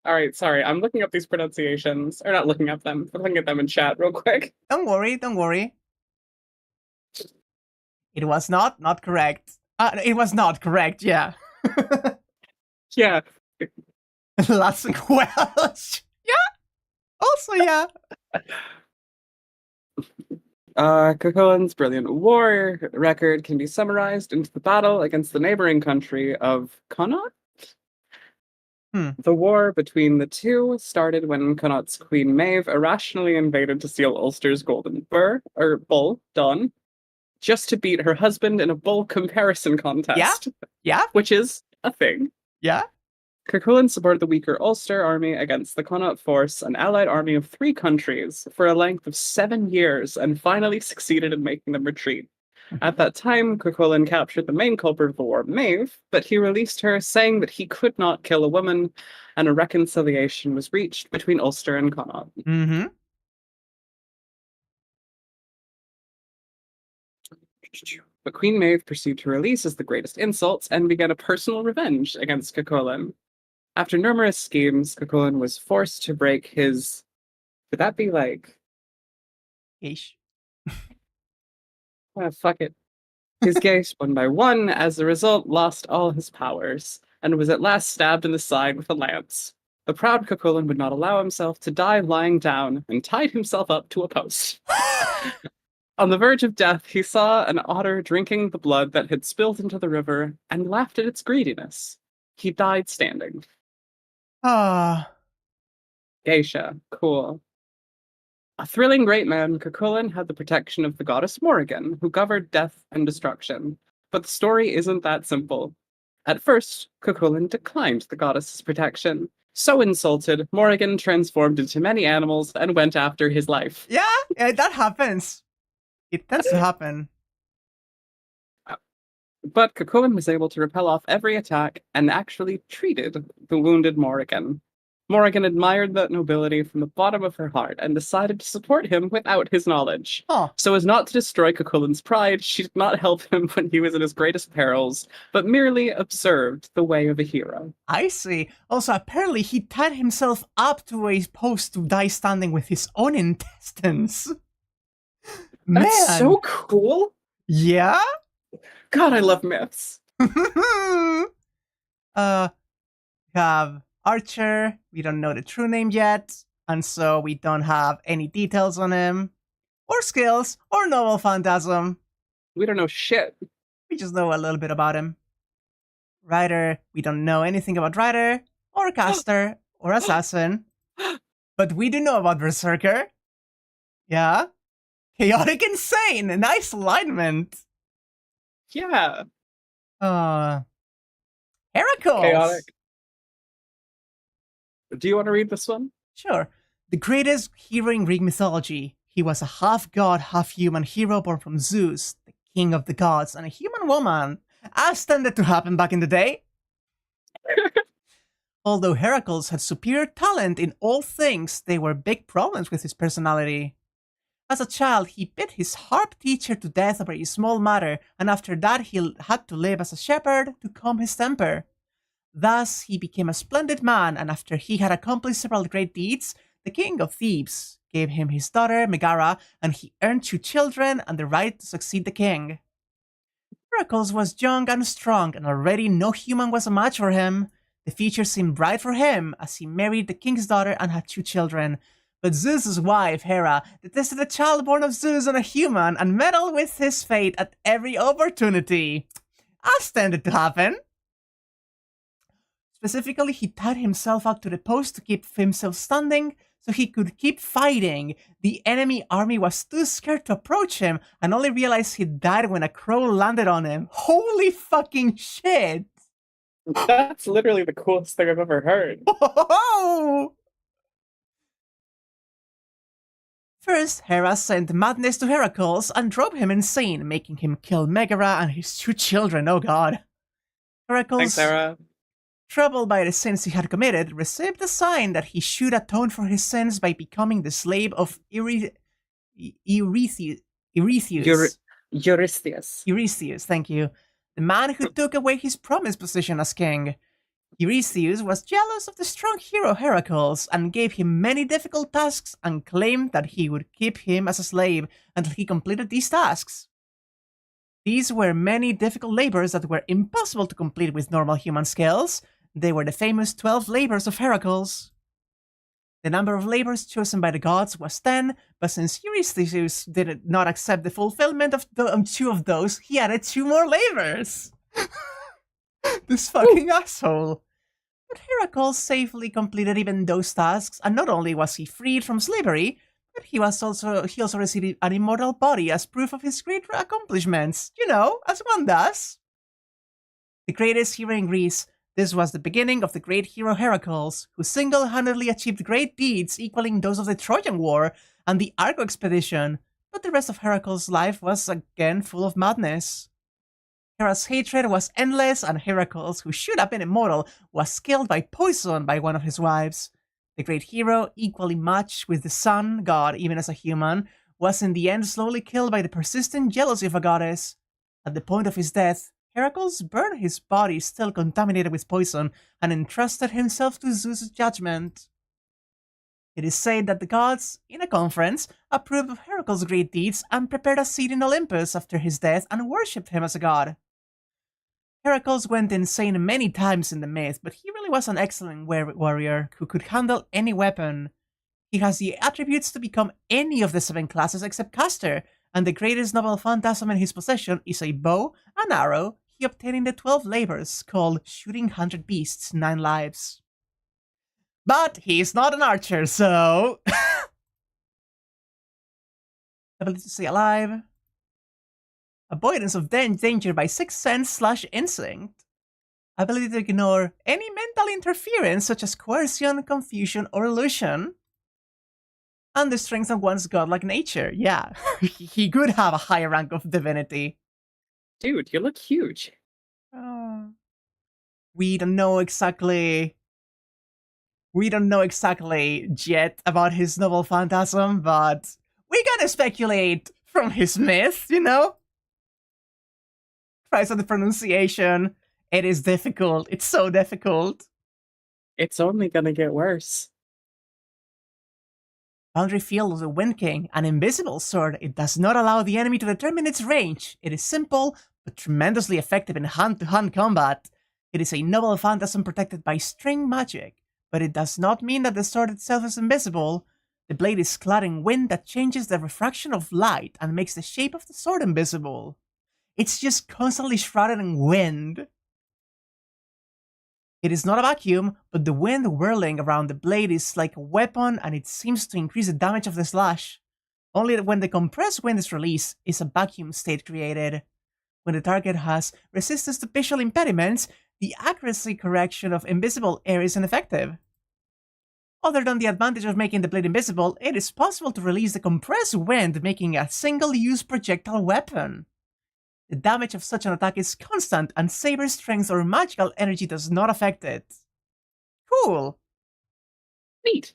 S2: All right, sorry. I'm looking up these pronunciations. Or not looking up them, but looking at them in chat real quick.
S1: Don't worry. It was not correct. It was not correct, yeah.
S2: Yeah.
S1: Lots of Welsh. Yeah. Also, yeah.
S2: Cuchulainn's brilliant war record can be summarized into the battle against the neighboring country of Connaught. The war between the two started when Connaught's Queen Maeve irrationally invaded to steal Ulster's golden bull, Don, just to beat her husband in a bull comparison contest.
S1: Yeah.
S2: Which is a thing.
S1: Yeah.
S2: Cuchulainn supported the weaker Ulster army against the Connaught force, an allied army of 3 countries, for a length of 7 years, and finally succeeded in making them retreat. At that time, Cuchulainn captured the main culprit of the war, Maeve, but he released her, saying that he could not kill a woman, and a reconciliation was reached between Ulster and Connaught.
S1: Mm-hmm.
S2: But Queen Maeve perceived her release as the greatest insult and began a personal revenge against Cuchulainn. After numerous schemes, Cuchulainn was forced to break his... Would that be like...
S1: Ish.
S2: Fuck it. His gaze, one by one, as a result, lost all his powers, and was at last stabbed in the side with a lance. The proud Cuchulainn would not allow himself to die lying down, and tied himself up to a post. On the verge of death, he saw an otter drinking the blood that had spilled into the river, and laughed at its greediness. He died standing.
S1: Ah.
S2: Geisha. Cool. A thrilling great man, Cuchulainn had the protection of the goddess Morrigan, who governed death and destruction. But the story isn't that simple. At first, Cuchulainn declined the goddess's protection. So insulted, Morrigan transformed into many animals and went after his life.
S1: Yeah, that happens. It tends to happen.
S2: But Cuchulainn was able to repel off every attack and actually treated the wounded Morrigan. Morrigan admired that nobility from the bottom of her heart and decided to support him without his knowledge.
S1: Huh.
S2: So as not to destroy Cuchulain's pride, she did not help him when he was in his greatest perils, but merely observed the way of a hero.
S1: I see. Also, apparently he tied himself up to a post to die standing with his own intestines.
S2: That's
S1: Man.
S2: so cool.
S1: Yeah?
S2: God, I love myths.
S1: Have Archer. We don't know the true name yet, and so we don't have any details on him, or skills, or novel phantasm.
S2: We don't know shit.
S1: We just know a little bit about him. Rider, we don't know anything about Rider, or Caster, or Assassin. But we do know about Berser-car. Yeah? Chaotic Insane! Nice alignment!
S2: Yeah.
S1: Heracles!
S2: Chaotic. Do you want to read this one?
S1: Sure. The greatest hero in Greek mythology. He was a half-god, half-human hero born from Zeus, the king of the gods, and a human woman, as tended to happen back in the day. Although Heracles had superior talent in all things, there were big problems with his personality. As a child, he beat his harp teacher to death over a small matter, and after that he had to live as a shepherd to calm his temper. Thus, he became a splendid man, and after he had accomplished several great deeds, the king of Thebes gave him his daughter Megara, and he earned 2 children and the right to succeed the king. Heracles was young and strong, and already no human was a match for him. The future seemed bright for him, as he married the king's daughter and had 2 children. But Zeus's wife, Hera, detested the child born of Zeus and a human, and meddled with his fate at every opportunity. As tended to happen. Specifically, he tied himself up to the post to keep himself standing, so he could keep fighting. The enemy army was too scared to approach him, and only realized he died when a crow landed on him. Holy fucking shit!
S2: That's literally the coolest thing I've ever heard.
S1: First, Hera sent madness to Heracles and drove him insane, making him kill Megara and his 2 children. Oh god. Heracles,
S2: Thanks, Hera.
S1: troubled by the sins he had committed, received a sign that he should atone for his sins by becoming the slave of Eurystheus. Eurystheus, thank you. The man who took away his promised position as king. Eurystheus was jealous of the strong hero Heracles and gave him many difficult tasks and claimed that he would keep him as a slave until he completed these tasks. These were many difficult labors that were impossible to complete with normal human skills. They were the famous 12 labors of Heracles. The number of labors chosen by the gods was 10, but since Eurystheus did not accept the fulfillment of 2 of those, he added 2 more labors. This fucking asshole. But Heracles safely completed even those tasks, and not only was he freed from slavery, but he also received an immortal body as proof of his great accomplishments. You know, as one does. The greatest hero in Greece, this was the beginning of the great hero Heracles, who single-handedly achieved great deeds equaling those of the Trojan War and the Argo expedition, but the rest of Heracles' life was again full of madness. Hera's hatred was endless, and Heracles, who should have been immortal, was killed by poison by one of his wives. The great hero, equally matched with the sun god even as a human, was in the end slowly killed by the persistent jealousy of a goddess. At the point of his death, Heracles burned his body still contaminated with poison and entrusted himself to Zeus' judgment. It is said that the gods, in a conference, approved of Heracles' great deeds and prepared a seat in Olympus after his death and worshipped him as a god. Heracles went insane many times in the myth, but he really was an excellent warrior who could handle any weapon. He has the attributes to become any of the 7 classes except Caster, and the greatest noble phantasm in his possession is a bow and arrow he obtained in the 12 labors, called Shooting 100 Beasts 9 Lives. But he's not an archer, so... Ability to stay alive. Avoidance of danger by 6th sense/instinct. Ability to ignore any mental interference such as coercion, confusion, or illusion. And the strength of one's godlike nature. Yeah, he could have a higher rank of divinity.
S2: Dude, you look huge.
S1: We don't know exactly We don't know exactly yet about his noble phantasm, but we gotta speculate from his myth, you know? Tries on the pronunciation. It is difficult. It's so difficult.
S2: It's only gonna get worse.
S1: Boundary Field of the Wind King, an invisible sword. It does not allow the enemy to determine its range. It is simple, but tremendously effective in hand-to-hand combat. It is a noble phantasm protected by string magic, but it does not mean that the sword itself is invisible. The blade is clad in wind that changes the refraction of light and makes the shape of the sword invisible. It's just constantly shrouded in wind. It is not a vacuum, but the wind whirling around the blade is like a weapon and it seems to increase the damage of the slash. Only when the compressed wind is released is a vacuum state created. When the target has resistance to visual impediments, the accuracy correction of invisible air is ineffective. Other than the advantage of making the blade invisible, it is possible to release the compressed wind, making a single-use projectile weapon. The damage of such an attack is constant, and Saber's strength or magical energy does not affect it. Cool.
S2: Neat.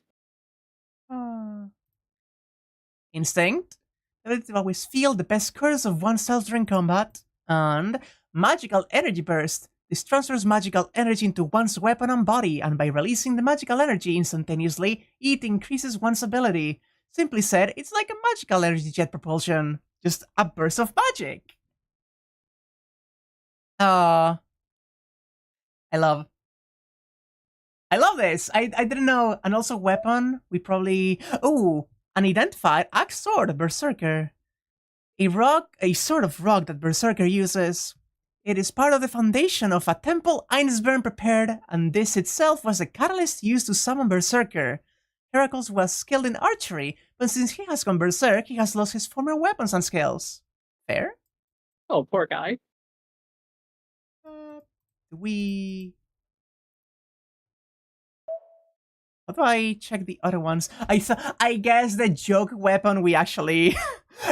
S1: Instinct. Ability to always feel the best curse of oneself during combat. And Magical Energy Burst. This transfers magical energy into one's weapon and body, and by releasing the magical energy instantaneously, it increases one's ability. Simply said, it's like a magical energy jet propulsion. Just a burst of magic. I love this. I didn't know. And also weapon, we probably... Oh, an identified axe sword, Berser-car. A sword of rock that Berser-car uses. It is part of the foundation of a temple Einsburn prepared, and this itself was the catalyst used to summon Berser-car. Heracles was skilled in archery, but since he has gone berserk, he has lost his former weapons and skills. Fair?
S2: Oh, poor guy.
S1: How do I check the other ones? I guess the joke weapon we actually...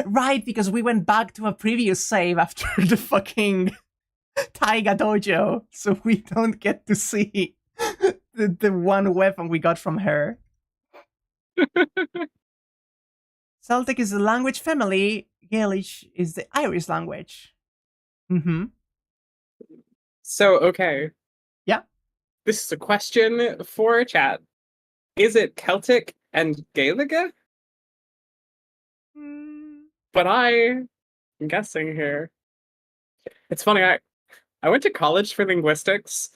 S1: Right, because we went back to a previous save after the fucking Taiga Dojo, so we don't get to see the one weapon we got from her. Celtic is the language family, Gaelic is the Irish language. Mm-hmm.
S2: So, okay.
S1: Yeah.
S2: This is a question for chat. Is it Celtic and Gaelic? But I'm guessing here. It's funny, I went to college for linguistics,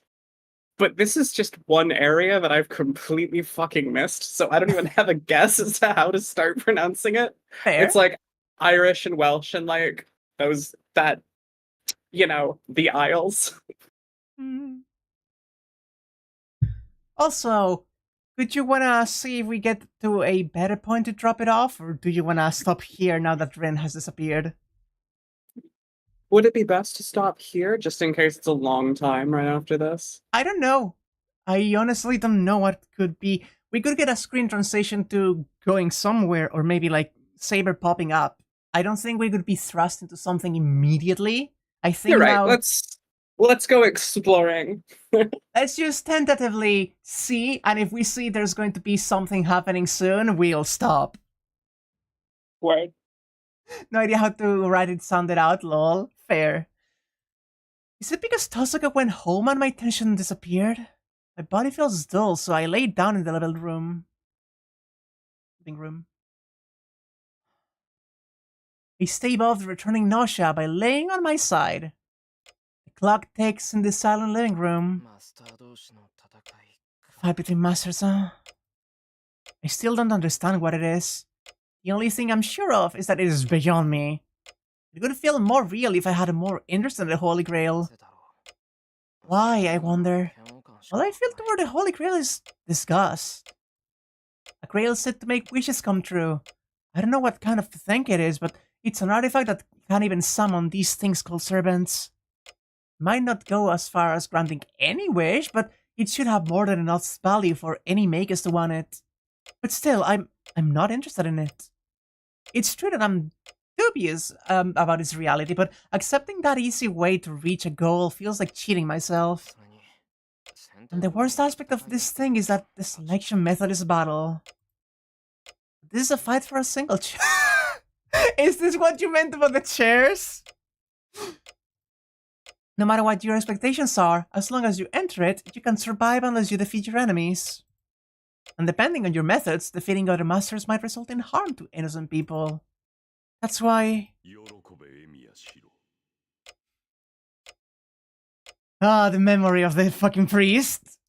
S2: but this is just one area that I've completely fucking missed, so I don't even have a guess as to how to start pronouncing it.
S1: Fair.
S2: It's like Irish and Welsh and like those, that, you know, the Isles.
S1: Also, would you wanna see if we get to a better point to drop it off, or do you wanna stop here now that Ren has disappeared?
S2: Would it be best to stop here, just in case it's a long time right after this?
S1: I don't know. I honestly don't know what could be. We could get a screen transition to going somewhere, or maybe like Saber popping up. I don't think we could be thrust into something immediately. I think
S2: You're right,
S1: now...
S2: let's go exploring.
S1: Let's just tentatively see, and if we see there's going to be something happening soon, we'll stop.
S2: Word.
S1: No idea how to write it sounded out, lol. Fair. Is it because Tosuka went home and my tension disappeared? My body feels dull, so I laid down in the living room. I stave off the returning nausea by laying on my side. The clock ticks in the silent living room. Fight between masters, huh? I still don't understand what it is. The only thing I'm sure of is that it is beyond me. It would feel more real if I had more interest in the Holy Grail. Why, I wonder? All I feel toward the Holy Grail is disgust. A grail said to make wishes come true. I don't know what kind of thing it is, but it's an artifact that can't even summon these things called servants. Might not go as far as granting any wish, but it should have more than enough value for any makers to want it. But still, I'm not interested in it. It's true that I'm dubious about its reality, but accepting that easy way to reach a goal feels like cheating myself. And the worst aspect of this thing is that the selection method is a battle. This is a fight for a single chair. Is this what you meant about the chairs? No matter what your expectations are, as long as you enter it, you can survive unless you defeat your enemies. And depending on your methods, defeating other masters might result in harm to innocent people. That's why... Ah, the memory of the fucking priest.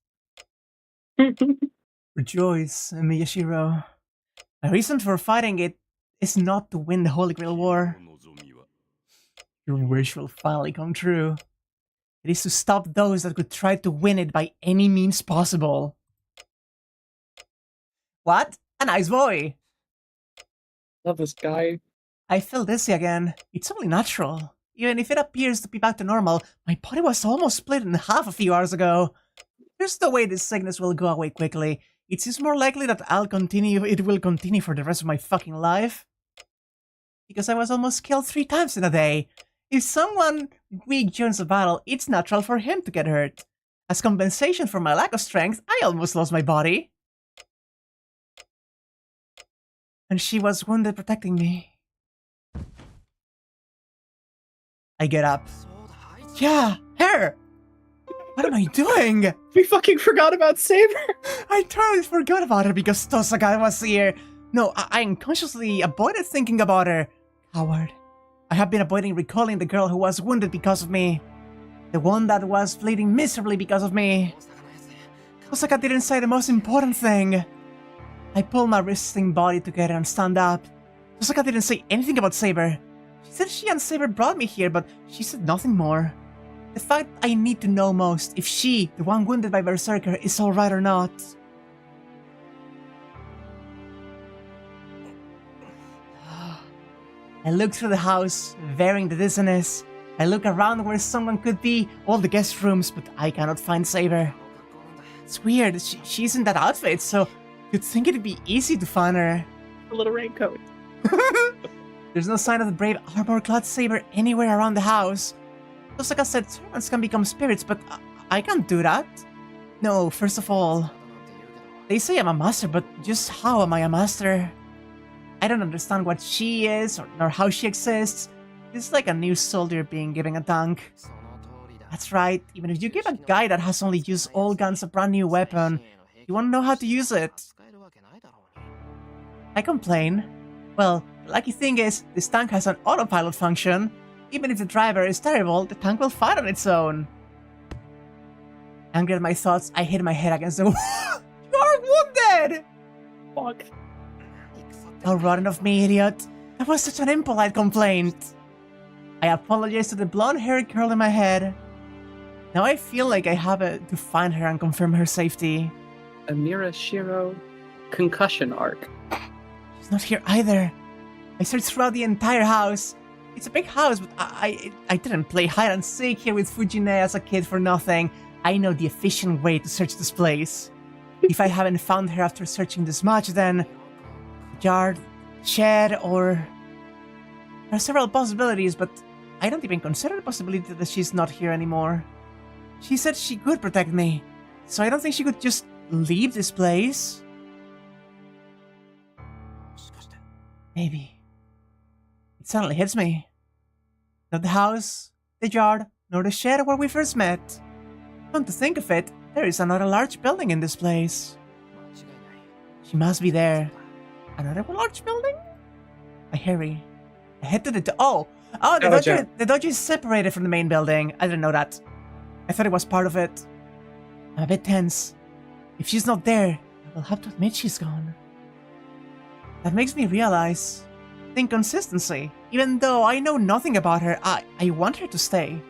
S1: Rejoice, Emiya Shirou. My reason for fighting it is not to win the Holy Grail War. Your wish will finally come true. It is to stop those that could try to win it by any means possible. What? A nice boy!
S2: Love this guy.
S1: I feel dizzy again. It's only natural. Even if it appears to be back to normal, my body was almost split in half a few hours ago. There's no way this sickness will go away quickly. It seems more likely that it will continue for the rest of my fucking life. Because I was almost killed 3 times in a day. If someone weak joins a battle, it's natural for him to get hurt. As compensation for my lack of strength, I almost lost my body. And she was wounded protecting me. I get up. Yeah, her! What am I doing?
S3: We fucking forgot about Saber.
S1: I totally forgot about her because Tosaka was here. No, I unconsciously avoided thinking about her. Coward. I have been avoiding recalling the girl who was wounded because of me. The one that was bleeding miserably because of me. Tosaka didn't say the most important thing. I pulled my resting body together and stand up. Tosaka didn't say anything about Saber. She said she and Saber brought me here, but she said nothing more. The fact I need to know most, if she, the one wounded by Berser-car, is alright or not. I look through the house, varying the dizziness. I look around where someone could be, all the guest rooms, but I cannot find Saber. It's weird, she's in that outfit, so you'd think it'd be easy to find her.
S2: A little raincoat.
S1: There's no sign of the brave armor-clad Saber anywhere around the house. Tosaka said servants can become spirits, but I can't do that. No, first of all, they say I'm a master, but just how am I a master? I don't understand what she is, nor how she exists. It's like a new soldier being given a tank. That's right, even if you give a guy that has only used old guns a brand new weapon, you won't know how to use it. I complain. Well, the lucky thing is, this tank has an autopilot function. Even if the driver is terrible, the tank will fight on its own. Angry at my thoughts, I hit my head against the wall. You're wounded!
S2: Fuck.
S1: How rotten of me, idiot. That was such an impolite complaint. I apologize to the blonde-haired girl in my head. Now I feel like I have to find her and confirm her safety.
S2: Emiya Shirou, concussion arc.
S1: She's not here either. I searched throughout the entire house. It's a big house, but I didn't play hide and seek here with Fujine as a kid for nothing. I know the efficient way to search this place. If I haven't found her after searching this much, then... yard, shed, or... There are several possibilities, but I don't even consider the possibility that she's not here anymore. She said she could protect me, so I don't think she could just leave this place. Maybe. It suddenly hits me. Not the house, the yard, nor the shed where we first met. Come to think of it, there is another large building in this place. She must be there. Another large building? I hurry. I head to the the dojo is separated from the main building. I didn't know that. I thought it was part of it. I'm a bit tense. If she's not there, I will have to admit she's gone. That makes me realize the inconsistency. Even though I know nothing about her, I want her to stay.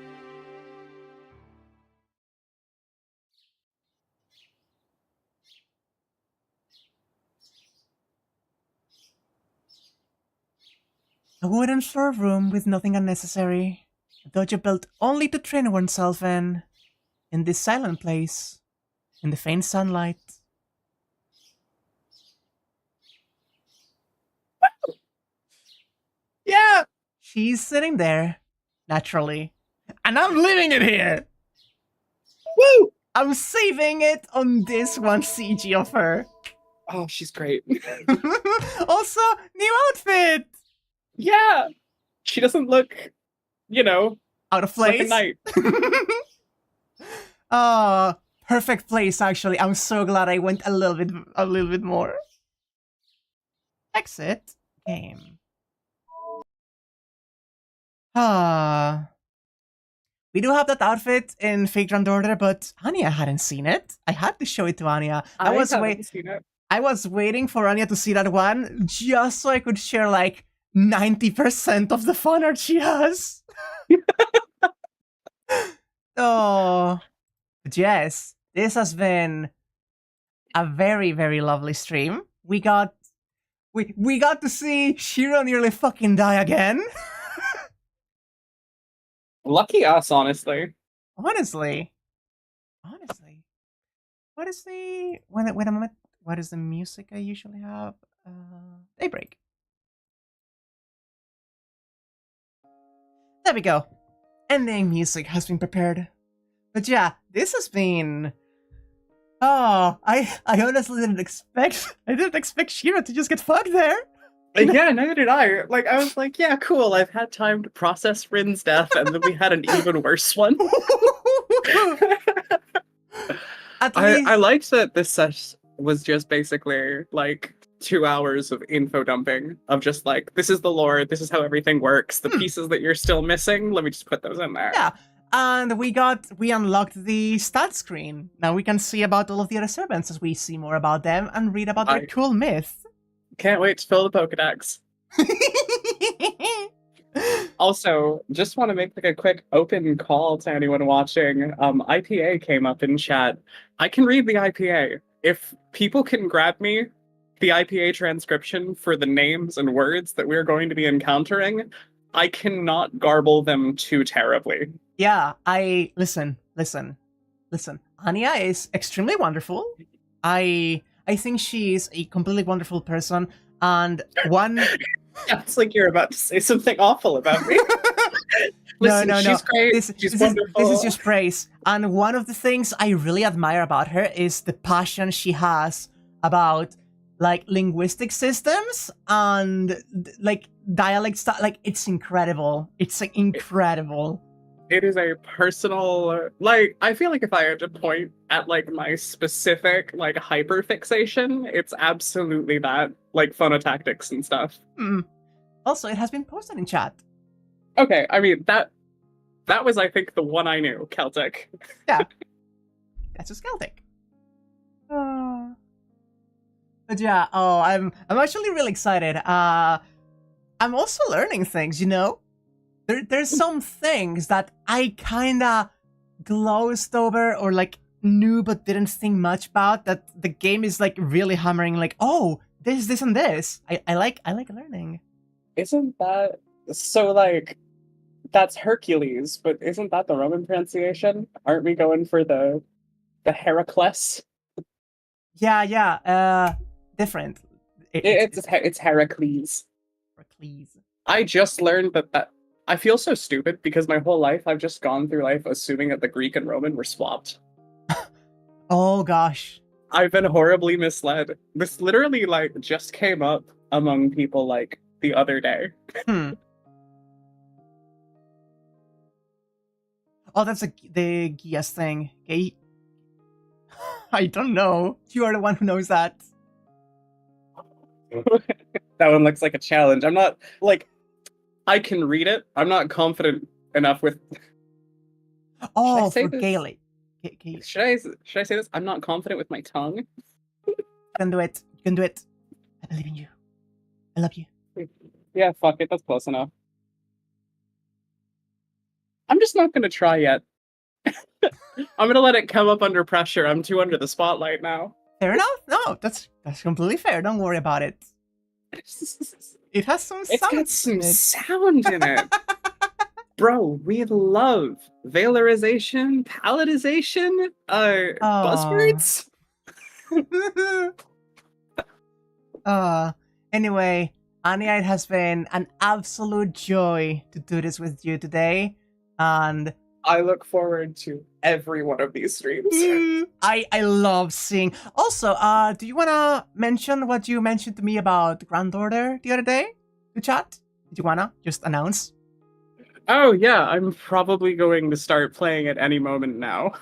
S1: A wooden floor room with nothing unnecessary. A dojo built only to train oneself in this silent place, in the faint sunlight.
S3: Yeah.
S1: She's sitting there, naturally. And I'm leaving it here!
S3: Woo!
S1: I'm saving it on this one CG of her.
S2: Oh, she's great.
S1: Also, new outfit!
S2: Yeah! She doesn't look,
S1: Out of
S2: like a
S1: place.
S2: knight.
S1: Oh, perfect place, actually. I'm so glad I went a little bit more. Exit game. We do have that outfit in Fate Grand Order, but Anya hadn't seen it. I had to show it to Anya.
S2: I haven't seen it.
S1: I was waiting for Anya to see that one just so I could share like 90% of the fun art she has. Oh, but yes, this has been a very, very lovely stream. We got to see Shirou nearly fucking die again.
S2: Lucky us, honestly.
S1: Honestly. What is the wait a moment? What is the music I usually have? Daybreak. There we go. Ending music has been prepared. But yeah, this has been. Oh, I honestly didn't expect Shirou to just get fucked there.
S2: Yeah, neither did I. Like, I was like, yeah, cool. I've had time to process Rin's death, and then we had an even worse one. I liked that this session was just basically like 2 hours of info dumping of just like, this is the lore, this is how everything works, the pieces that you're still missing, let me just put those in there.
S1: Yeah, and we unlocked the stat screen. Now we can see about all of the other servants as we see more about them and read about their cool myth.
S2: Can't wait to fill the Pokedex. Also, just want to make like a quick open call to anyone watching. IPA came up in chat. I can read the IPA. If people can grab me the IPA transcription for the names and words that we're going to be encountering, I cannot garble them too terribly.
S1: Yeah, listen. Anya is extremely wonderful. I think she is a completely wonderful person, and one.
S2: Sounds like you're about to say something awful about me. Listen,
S1: no.
S2: She's great. She's wonderful.
S1: This is just praise. And one of the things I really admire about her is the passion she has about like linguistic systems and like dialect stuff. Like, it's incredible. It's like incredible.
S2: It is a personal, like, I feel like if I had to point at like my specific like hyper fixation, it's absolutely that, like phonotactics and stuff.
S1: Also, it has been posted in chat.
S2: Okay, I mean that was, I think, the one I knew, Celtic.
S1: Yeah, that's just Celtic. But yeah, I'm actually really excited. I'm also learning things, you know. There's some things that I kinda glossed over or like knew but didn't think much about, that the game is like really hammering like, oh, this and this. I like learning.
S2: Isn't that so? Like, that's Hercules, but isn't that the Roman pronunciation? Aren't we going for the Heracles?
S1: Yeah. Different.
S2: It's Heracles.
S1: Heracles.
S2: I just learned that. I feel so stupid because my whole life I've just gone through life assuming that the Greek and Roman were swapped.
S1: Oh gosh.
S2: I've been horribly misled. This literally like just came up among people like the other day.
S1: Oh, that's the Gias thing. Okay. I don't know. You are the one who knows that.
S2: That one looks like a challenge. I'm not like, I can read it. I'm not confident enough with.
S1: Oh, for Gaelic.
S2: Should I say this? I'm not confident with my tongue.
S1: You can do it. You can do it. I believe in you. I love you.
S2: Yeah, fuck it. That's close enough. I'm just not gonna try yet. I'm gonna let it come up under pressure. I'm too under the spotlight now.
S1: Fair enough. No, that's completely fair. Don't worry about it. It has some sound.
S2: It's got some sound in it. Bro, we love valorization, palatization, buzzwords.
S1: Anyway, Anya, it has been an absolute joy to do this with you today. And
S2: I look forward to every one of these streams.
S1: I love seeing. Also, do you wanna mention what you mentioned to me about Grand Order the other day to chat? Did you wanna just announce?
S2: Oh yeah, I'm probably going to start playing at any moment now.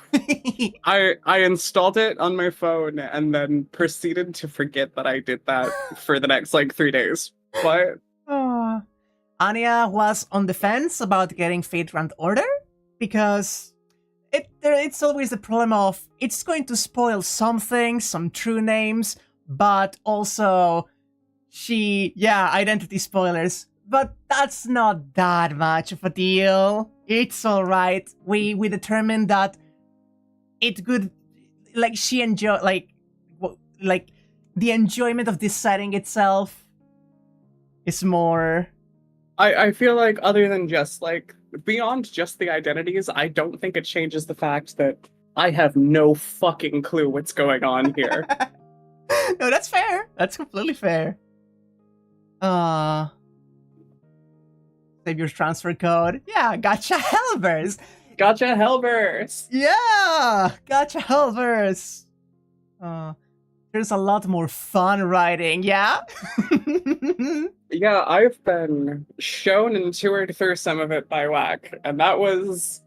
S2: I installed it on my phone and then proceeded to forget that I did that for the next like 3 days. What?
S1: Anya was on the fence about getting Fate Grand Order because it's always the problem of it's going to spoil something, some true names, but also identity spoilers. But that's not that much of a deal. It's alright. We determined that it could, like, she enjoy, like the enjoyment of this setting itself is more.
S2: I feel like other than just like beyond just the identities, I don't think it changes the fact that I have no fucking clue what's going on here.
S1: No, that's fair. That's completely fair. Saber's transfer code. Yeah, gotcha Helvers.
S2: Gotcha Helbers.
S1: Yeah, gotcha Helvers. There's a lot more fun writing, yeah?
S2: Yeah, I've been shown and toured through some of it by Wack, and that was...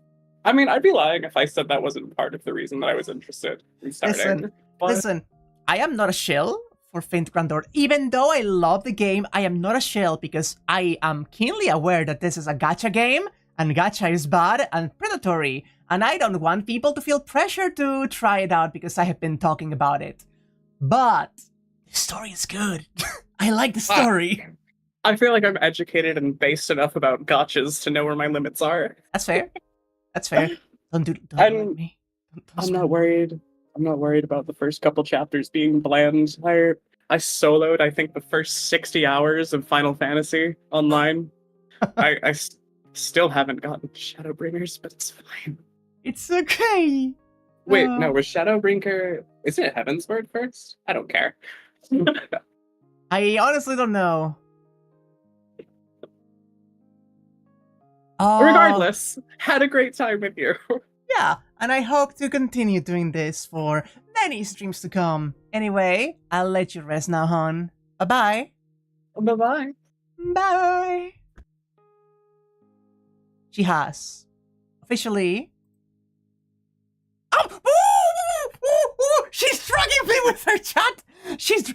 S2: I mean, I'd be lying if I said that wasn't part of the reason that I was interested in starting.
S1: Listen, I am not a shill for Faint Grand Order. Even though I love the game, I am not a shill because I am keenly aware that this is a gacha game, and gacha is bad and predatory, and I don't want people to feel pressure to try it out because I have been talking about it. But the story is good. I like the story.
S2: I feel like I'm educated and based enough about gachas to know where my limits are.
S1: That's fair. That's fair. Don't do me.
S2: I'm not worried. I'm not worried about the first couple chapters being bland. I soloed, I think, the first 60 hours of Final Fantasy online. I still haven't gotten Shadowbringers, but it's fine.
S1: It's okay.
S2: Wait, no, was Shadowbringer... Isn't it Heavensward first? I don't care.
S1: I honestly don't know.
S2: Regardless, had a great time with you.
S1: Yeah, and I hope to continue doing this for many streams to come. Anyway, I'll let you rest now, hon. Bye-bye.
S2: Bye-bye.
S1: Bye. She has officially... Oh! She's drugging me with her chat! She's...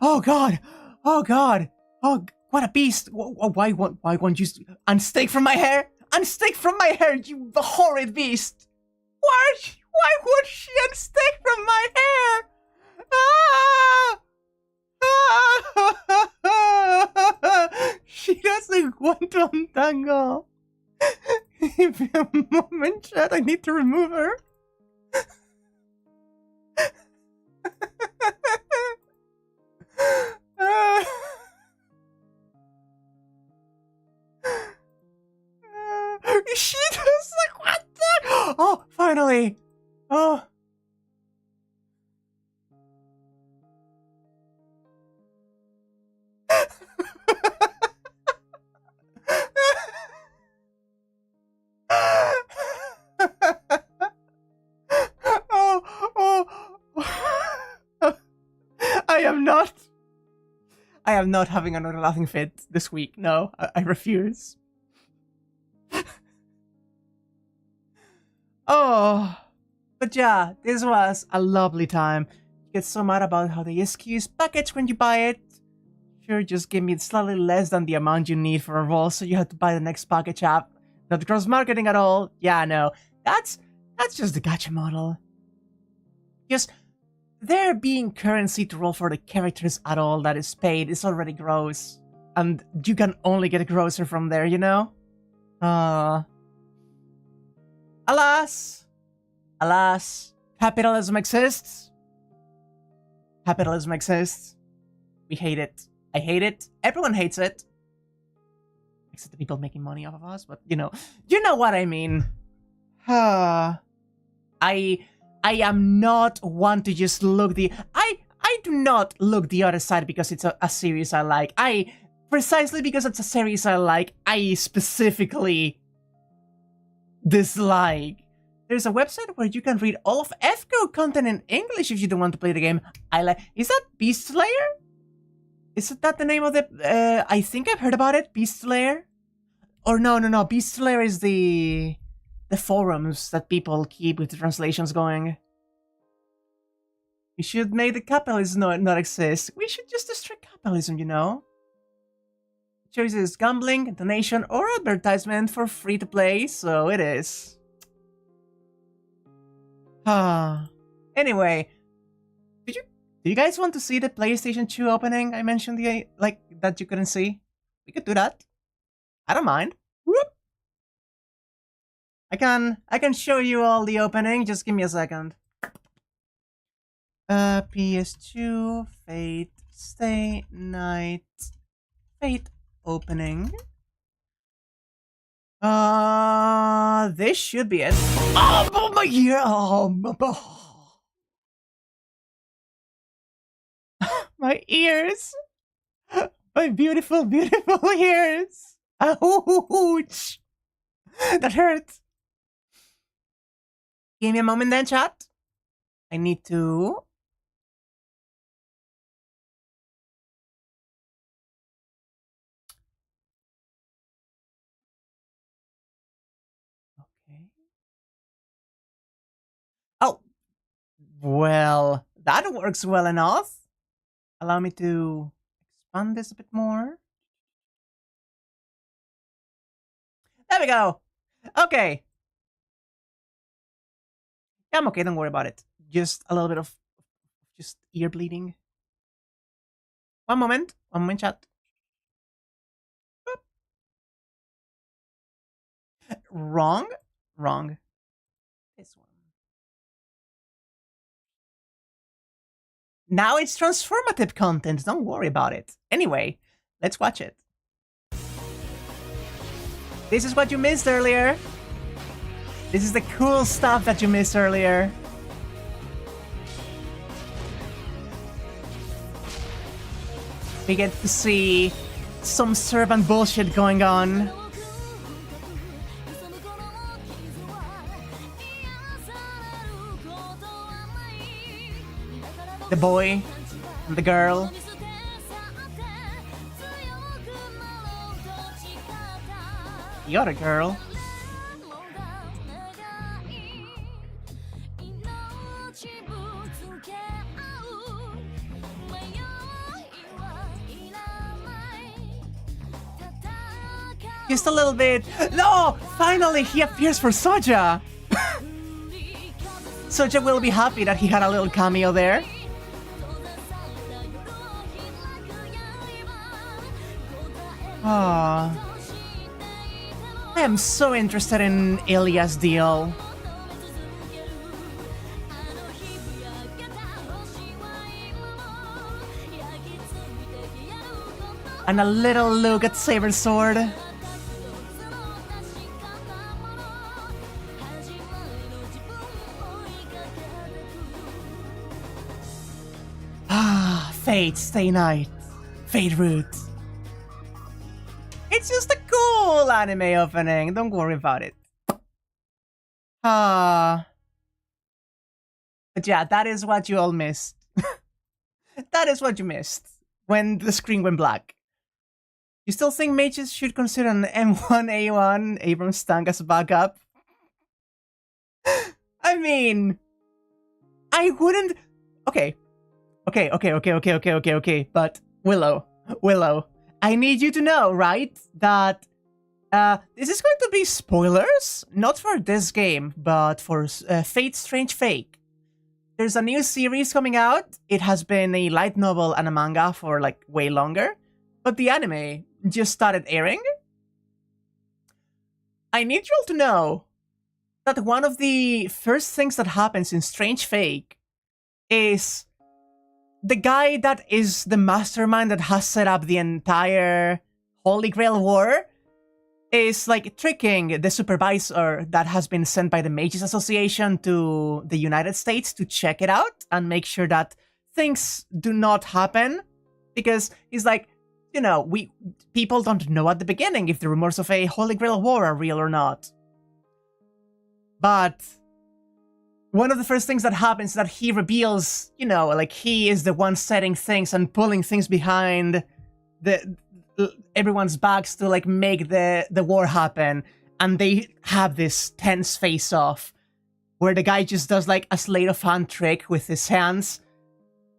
S1: Oh god! Oh god! Oh, what a beast! Why won't you... Unstick from my hair! Unstick from my hair, you horrid beast! Why would she unstick from my hair? She doesn't want to untangle. Give me a moment, chat. I need to remove her. She does like what the? Oh, finally! Oh. I am not having another laughing fit this week. No, I refuse. Oh, but yeah, this was a lovely time. You get so mad about how they excuse package when you buy it. Sure, just give me slightly less than the amount you need for a roll, so you have to buy the next package app. Not cross marketing at all. Yeah, no, that's just the gacha model. Just there being currency to roll for the characters at all that is paid is already gross, and you can only get grosser from there, you know. Alas, capitalism exists. Capitalism exists. We hate it. I hate it. Everyone hates it. Except the people making money off of us, but you know what I mean. I am not one to just look I do not look the other side because it's a series I like. precisely because it's a series I like, I specifically dislike. There's a website where you can read all of FCO content in English if you don't want to play the game. I like. Is that Beast Slayer? Is that the name of the? I think I've heard about it. Beast Slayer, or no. Beast Slayer is the forums that people keep with the translations going. We should make the capitalism not exist. We should just destroy capitalism, you know. Choices gambling, donation, or advertisement for free to play, so it is. Anyway, do you guys want to see the PlayStation 2 opening I mentioned like that you couldn't see? We could do that. I don't mind. Whoop. I can show you all the opening. Just give me a second. PS2 Fate Stay Night Fate opening. This should be it. Oh my ear! My ears! My beautiful, beautiful ears! Ouch! That hurts! Give me a moment then, chat. I need to... Oh, well, that works well enough. Allow me to expand this a bit more. There we go. Okay. I'm okay, don't worry about it. Just a little bit of just ear bleeding. One moment, chat. Boop. Wrong. This one. Now it's transformative content, don't worry about it. Anyway, let's watch it. This is what you missed earlier. This is the cool stuff that you missed earlier. We get to see some servant bullshit going on. The boy and the girl. The other girl. Just a little bit. No! Finally, he appears for Soja! Soja will be happy that he had a little cameo there. I am so interested in Ilya's deal. And a little look at Saber's sword. Fate, Stay Night, Fate Root. It's just a cool anime opening, don't worry about it. But yeah, that is what you all missed. That is what you missed when the screen went black. You still think mages should consider an M1A1 Abrams tank as a backup? I mean, I wouldn't... Okay, but Willow, I need you to know, right, that this is going to be spoilers, not for this game, but for Fate Strange Fake. There's a new series coming out. It has been a light novel and a manga for like way longer, but the anime just started airing. I need you all to know that one of the first things that happens in Strange Fake is the guy that is the mastermind that has set up the entire Holy Grail War is like tricking the supervisor that has been sent by the Mages Association to the United States to check it out and make sure that things do not happen. Because he's like, people don't know at the beginning if the rumors of a Holy Grail War are real or not. But one of the first things that happens is that he reveals, like he is the one setting things and pulling things behind everyone's backs to like make the war happen. And they have this tense face-off where the guy just does like a sleight of hand trick with his hands,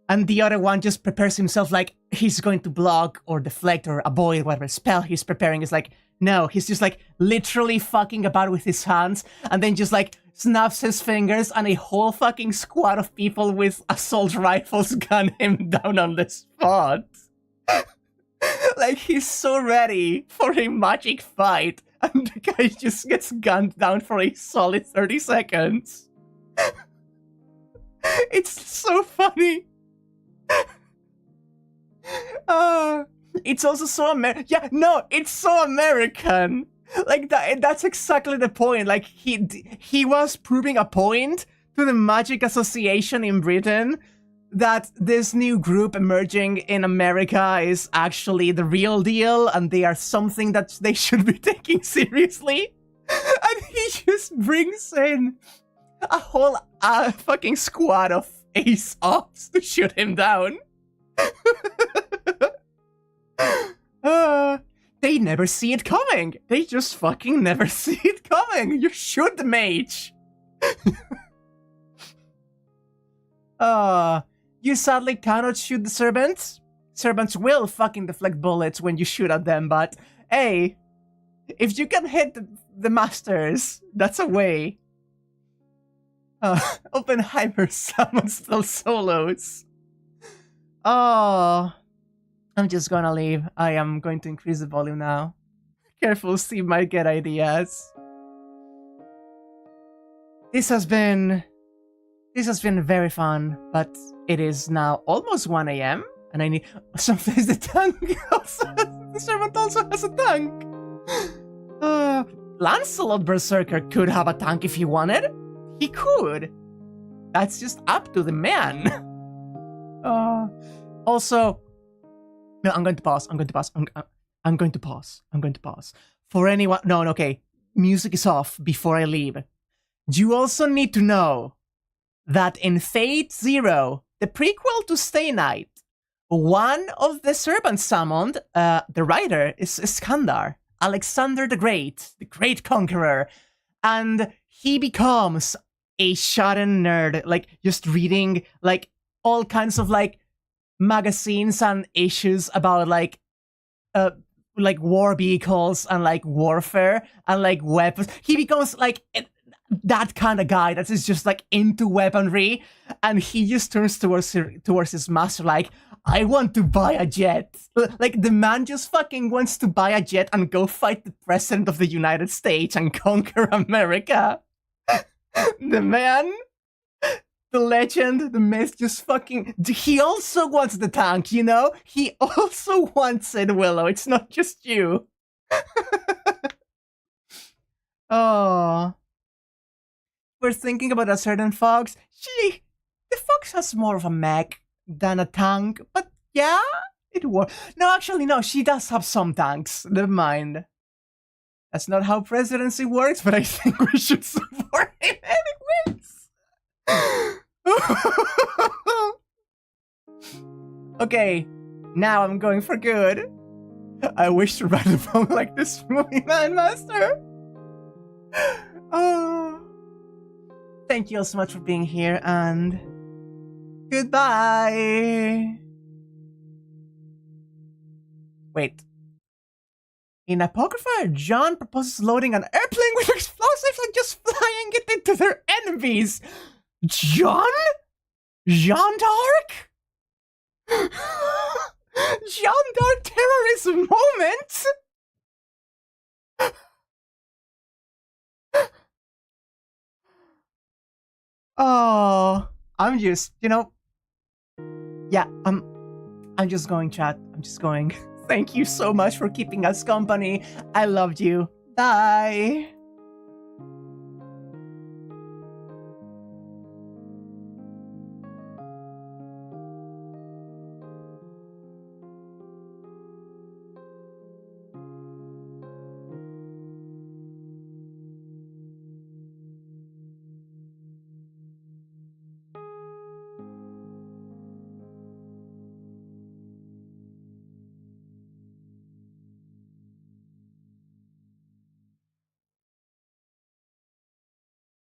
S1: and the other one just prepares himself like he's going to block or deflect or avoid whatever spell he's preparing. Is like, no, he's just like literally fucking about with his hands, and then just like snaps his fingers, and a whole fucking squad of people with assault rifles gun him down on the spot. Like, he's so ready for a magic fight, and the guy just gets gunned down for a solid 30 seconds. It's so funny. It's also so it's so American. Like, that's exactly the point. Like, he was proving a point to the Magic Association in Britain that this new group emerging in America is actually the real deal, and they are something that they should be taking seriously. And he just brings in a whole fucking squad of ace ops to shoot him down. They never see it coming. They just fucking never see it coming. You shoot the mage. You sadly cannot shoot the servants. Servants will fucking deflect bullets when you shoot at them, but hey, if you can hit the masters, that's a way. Oppenheimer summons still solos. Oh, I'm just gonna leave. I am going to increase the volume now. Careful, Steve might get ideas. This has been very fun, but it is now almost 1 a.m. and I need sometimes the tank also the servant also has a tank. Lancelot Berser-car could have a tank if he wanted. He could. That's just up to the man. Also, no, I'm going to pause. I'm going to pause. For anyone, no, okay. Music is off before I leave. You also need to know that in Fate Zero, the prequel to Stay Night, one of the servants summoned, the writer, is Iskandar, Alexander the Great Conqueror, and he becomes a shodden nerd, like just reading like all kinds of like magazines and issues about like war vehicles and like warfare and like weapons. He becomes like that kind of guy that is just like into weaponry, and he just turns towards his master like, I want to buy a jet. Like, the man just fucking wants to buy a jet and go fight the president of the United States and conquer America. The man, the legend, the myth, just fucking... He also wants the tank, you know? He also wants it, Willow. It's not just you. Oh... We're thinking about a certain fox. The fox has more of a mech than a tank, but yeah, it works. No, actually, no, she does have some tanks. Never mind. That's not how presidency works, but I think we should support him anyways. Okay, now I'm going for good. I wish to write a poem like this movie, man, master. Oh. Thank you all so much for being here, and goodbye! Wait. In Apocrypha, John proposes loading an airplane with explosives and just flying it into their enemies! John? Jean d'Arc? Jean d'Arc terrorism moment? Oh, I'm just, yeah, I'm just going, chat. I'm just going. Thank you so much for keeping us company. I loved you. Bye.